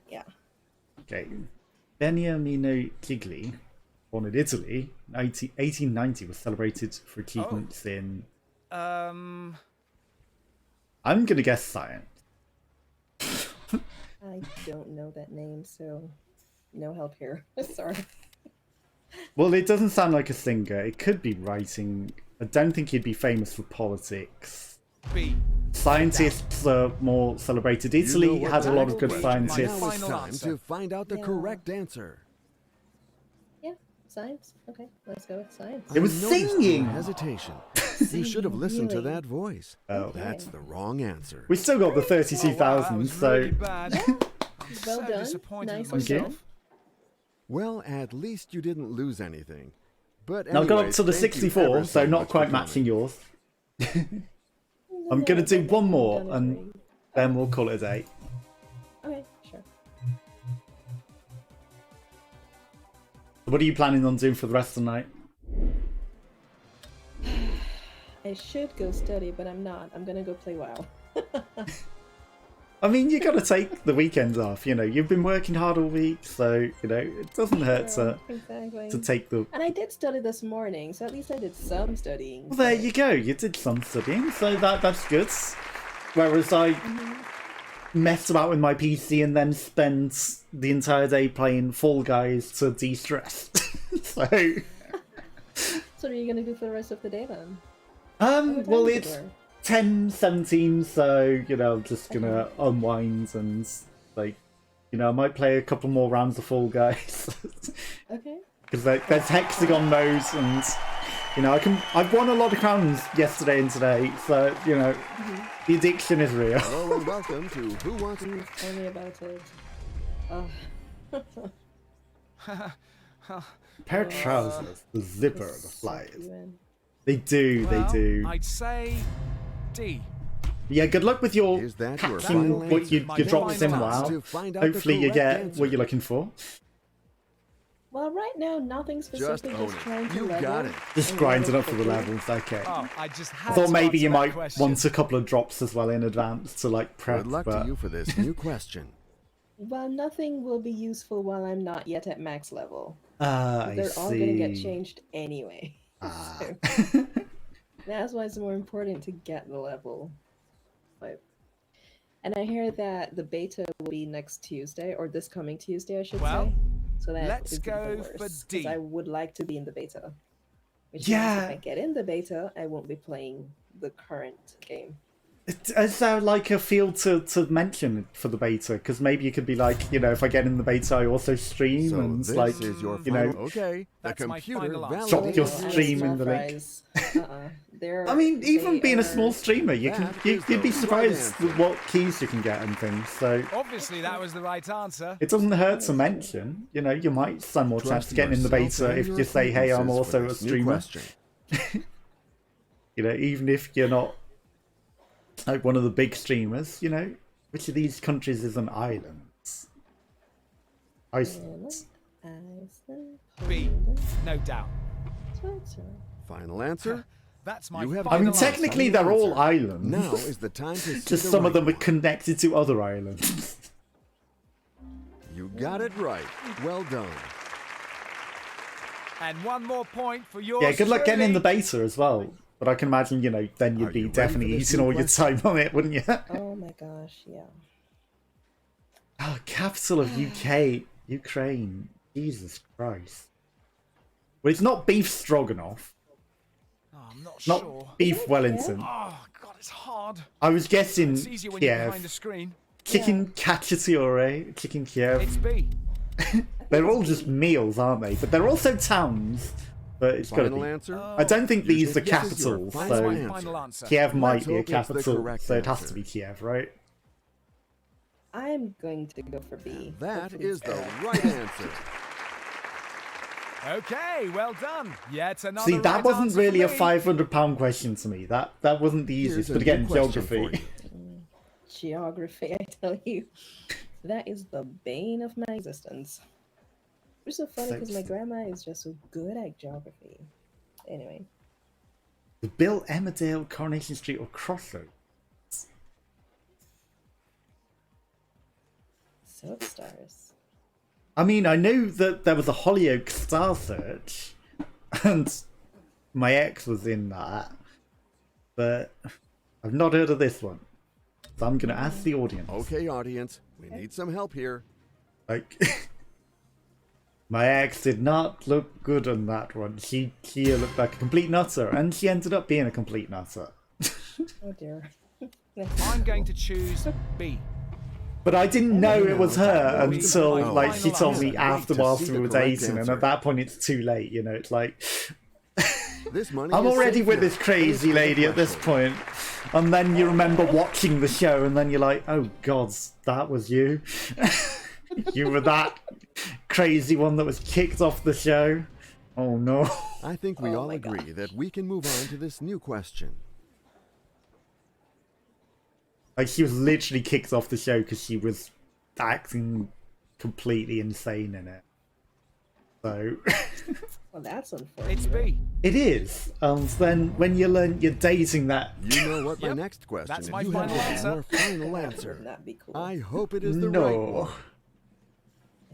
yeah. Okay. Beniamino Gigli, born in Italy, 1890, was celebrated for achievements in... I'm going to guess science. I don't know that name, so no help here. Sorry. Well, it doesn't sound like a singer. It could be writing. I don't think he'd be famous for politics. B. Scientists are more celebrated. You know Italy what had a that lot of good question is. scientists. Now it's Final time answer. to find out the Yeah. correct answer. Yeah, science. Okay, let's go with science. It was I noticed your singing! hesitation. You should have listened to Really? that voice. Oh. That's the wrong answer. We still got the Oh, wow, that 32,000, was so... really bad. I'm Well so done. disappointed Nice with and myself. Well, at least you didn't lose anything. But Now I've got up anyways, to the thank you 64, ever so not much for quite coming. matching yours. I'm going to do one more, and then we'll call it a day. Okay, sure. What are you planning on doing for the rest of the night? I should go study, but I'm not. I'm gonna go play WoW. I mean, you got to take the weekends off. You know, you've been working hard all week, so you know it doesn't hurt to Exactly. take the. And I did study this morning, so at least I did some studying. Well, there you go. You did some studying, so that's good. Whereas I mess about with my PC and then spend the entire day playing Fall Guys to de-stress. So, So what are you gonna do for the rest of the day then? What well, time is it it's there? 10:17, so you know I'm just gonna unwind and like, you know, I might play a couple more rounds of Fall Guys Okay. because there's Hexagon mode and You know, I've won a lot of crowns yesterday and today, so you know, the addiction is real. Hello and welcome to Who Wants to... Tell me about it. Pair of trousers, the zipper, the flies. UN. They do, Well, they do. I'd say D. Yeah, good luck with your Is that your catching final what answer? your drops in Final wow. To find out the Hopefully you correct get answer. what you're looking for. Well, right now, nothing specific. own Just it. trying to You level. got it. Just and grinding level up for the quickly. levels, okay. Oh, I just I had thought to maybe answer you that might question. want a couple of drops as well in advance to like prep, Good luck but to you for this new question. Well, nothing will be useful while I'm not yet at max level. I They're all gonna get see. changed anyway. Ah. So, that's why it's more important to get the level. And I hear that the beta will be next Tuesday, or this coming Tuesday, I should Well, say. So that let's is even go worse, for 'cause D. I would like to be in the beta. Which Yeah. means if I get in the beta, I won't be playing the current game. Is there like a field to mention for the beta? Because maybe you could be like, you know, if I get in the beta, I also stream, So and this it's like, is your you know, final... Okay, the That's my computer final answer. Drop your validates... I'm a stream small in the link. fries. I mean, even they being a are- small streamer, you can That you'd is be the surprised right with what keys you can get and things. So Obviously, that was the right answer. it doesn't hurt to mention. You know, you might stand more chance Trust of getting in the yourself beta and if your you say, "Hey, I'm acquaintances for also a this new streamer." question. You know, even if you're not like one of the big streamers, you know, which of these countries is an island? Iceland. Iceland, B. Poland, No doubt. Switzerland. Final answer? That's my You have I final mean, answer. technically, they're all islands. Now is the time to see Just the some of right them are one. connected to other islands. You got it right. Well done. And one more point for yours. Yeah, good luck getting in the truly. beta as well. But I can imagine, you know, then you'd Are be you ready definitely for this eating new all your time on it, wouldn't you? Oh my gosh, yeah. Oh, capital of UK, Ukraine. Jesus Christ. Well, it's not beef stroganoff, Oh, I'm not not sure. beef Wellington. Oh, God, it's hard. I was guessing It's easier when you're behind the Kiev. screen. Chicken cacciatore, chicken Kiev. It's B. They're all just meals, aren't they? But they're also towns. But it's got to Final be. answer? I don't think You these are think this is your capitals, final so answer? Final answer. Kiev might Let's be a hope it's the capital, correct so it has answer. to be Kiev, right? I'm going to go for B. That Hopefully is it's the A. right answer. Okay, well done. Yet another See, that right wasn't answer really a for me. £500 question to me. That wasn't the Here's easiest. a But new again, question for geography. you. Geography, I tell you. That is the bane of my existence. Which is so funny because my grandma is just so good at geography. Anyway. The Bill Emmerdale, Coronation Street, or Crossroads? Soap stars. I mean, I knew that there was a Hollyoaks Star Search, and my ex was in that, but I've not heard of this one. So I'm going to ask the audience. Okay, audience, we need some help here. Like, my ex did not look good on that one. She looked like a complete nutter, and she ended up being a complete nutter. Oh dear. I'm going to choose B. But I didn't know it was her That will be until, my like, she final told me answer. after Wait to whilst see we the were correct dating, and answer. at that point it's too late, you know, it's like, This money I'm is already safe with now. this crazy Finish the lady at this threshold. point. And then you remember watching the show, and then you're like, oh god, that was you? You were that crazy one that was kicked off the show? Oh no. I think we Oh all my agree that we can move on to this new question. Like, she was literally kicked off the show because she was acting completely insane in it. So, Well, that's unfortunate. It's B. it is. And then when you learn you're dating that... You know what my Yep, next question that's is. my You have final to give answer. your final That would answer. not be cool. I hope it is the right No. one.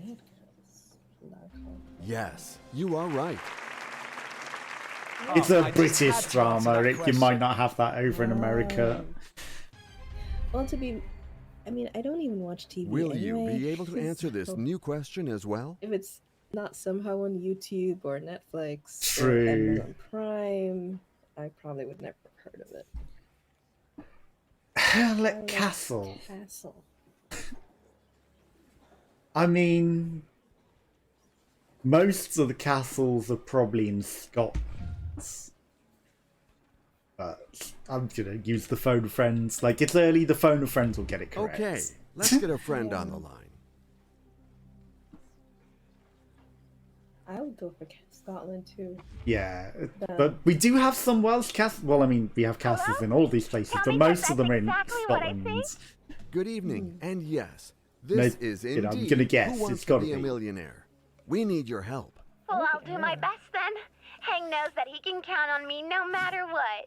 It goes Larkle. Yes, you are right. It's Oh, a I just British had to answer drama. that You question. might not have that over in America. Well, I mean, I don't even watch TV. Will you anyway, be able to answer this so new question as well? if it's not somehow on YouTube or Netflix True. or Amazon Prime, I probably would never have heard of it. Hurlet Castle. Castle. I mean, most of the castles are probably in Scotland. But I'm gonna use the phone a friends. Like, it's early, the phone a friends will get it correct. Okay, let's get a friend on the line. I would go for Scotland too. Yeah, but we do have some Welsh cast. Well, I mean, we have casters in all these places, but most of them are in Scotland. Good evening, and yes, this is you know, I'm indeed gonna guess, Who Wants it's to gotta Be a be. Millionaire. We need your help. Well, I'll do my best then. Hank knows that he can count on me no matter what.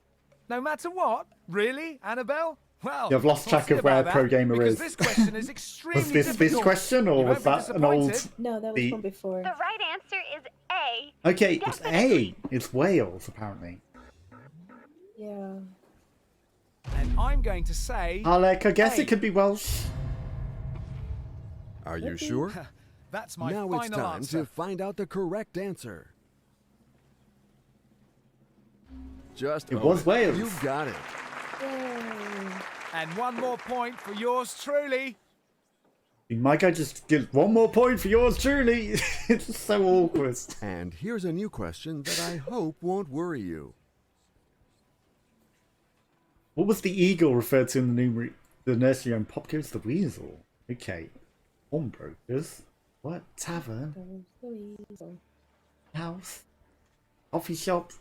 No matter what? Really, Annabelle? Well, Yeah, I've lost we'll track see of where about Pro that, Gamer because is. this question is extremely Was this difficult. question, or You was won't be that an old? disappointed. No, that was The- from before. The right answer is A. Okay, it's A. It's Wales, apparently. Yeah. And I'm going to say... Alec, I guess A. it could be Welsh. Are you sure? That's my Now final it's time answer. to find out the correct answer. Just It own was Wales. You got it. Yay. And one more point for yours truly. My guy just gives one more point for yours truly. It's so awkward. And here's a new question that I hope won't worry you. What was the eagle referred to in the nursery and Pop Goes the Weasel? Okay. Pawnbrokers. What? Tavern? Goes the weasel. House? Coffee shop?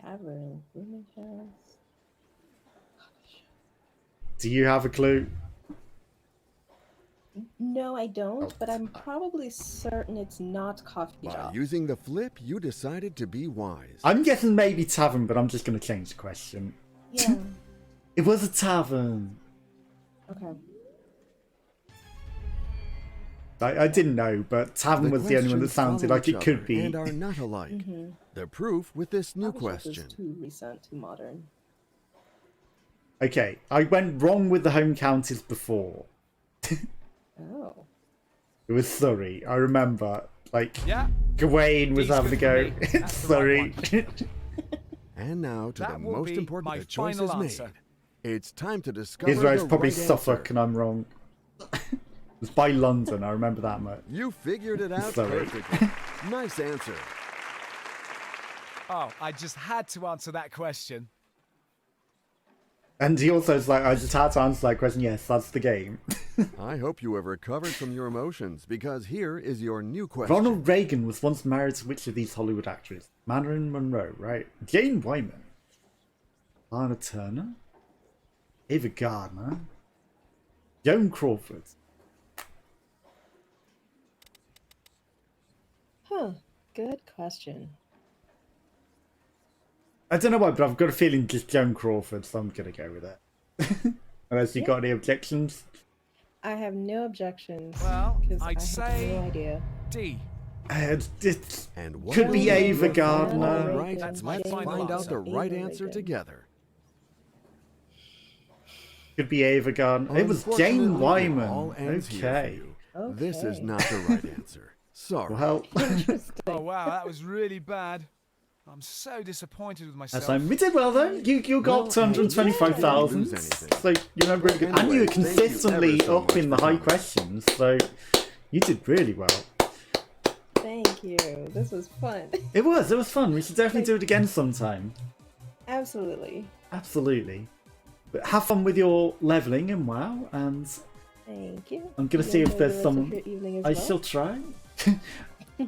Tavern. Rooming house. Do you have a clue? No, I don't, but I'm probably certain it's not coffee By shop. using the flip, you decided to be wise. I'm guessing maybe tavern, but I'm just going to change the question. Yeah. It was a tavern. Okay. I didn't know, but tavern was the only one that questions sounded follow like each it could other be. and are not alike. Mm-hmm. The proof with this new Coffee shop is question. too recent, too modern. Okay, I went wrong with the home counties before. Oh. It was Surrey. I remember, like, Yeah. Gawain was D's having a good go. for me. It's That's the right Surrey. And now to That the will most be important. my The choice is final made. answer. It's time to discover Israel's the probably right Suffolk, answer. and I'm wrong. It's by London. I remember that much. You figured it out Sorry. perfectly. Nice answer. Oh, I just had to answer that question. And he also is like, I just had to answer that question. Yes, that's the game. I hope you have recovered from your emotions, because here is your new question. Ronald Reagan was once married to which of these Hollywood actors? Marilyn Monroe, right? Jane Wyman. Lana Turner. Ava Gardner. Joan Crawford. Huh. Good question. I don't know why, but I've got a feeling just Joan Crawford, so I'm gonna go with it. Unless you got any objections. I have no objections. Well, 'cause I'd I say- have no idea. D. It And could be well, Ava you're Gardner. All right, That's my let's final find out answer. the right Ava answer Reagan. together. Could be Ava Gardner. It was Unfortunately, Jane it Wyman. all ends here for Okay. you. This is Okay. not the right answer. Sorry. Well, Oh, wow, that was really bad. I'm so disappointed with myself. that's fine. We did well though. You got Well, 225,000. you didn't lose anything. So you remember, and you were Anyway, thank you consistently ever so up much in the for high coming. questions. So you did really well. Thank you. This was fun. It was fun. We should definitely do it again sometime. Absolutely. Absolutely. But have fun with your leveling and WoW, and Thank you. I'm gonna You see if enjoy the there's rest of someone. your evening as I well? shall try.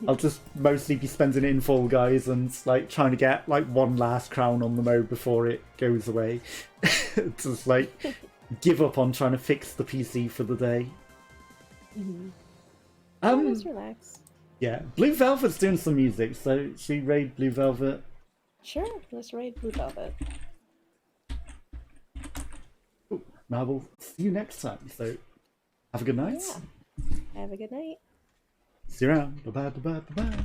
I'll just mostly be spending it in Fall Guys and like trying to get like one last crown on the mode before it goes away. Just like give up on trying to fix the PC for the day. Just relax. Yeah, Blue Velvet's doing some music, so should we raid Blue Velvet? Sure, let's raid Blue Velvet. Now we'll see you next time. So have a good night. Yeah. Have a good night. See you around. Bye bye. Bye bye. Bye bye.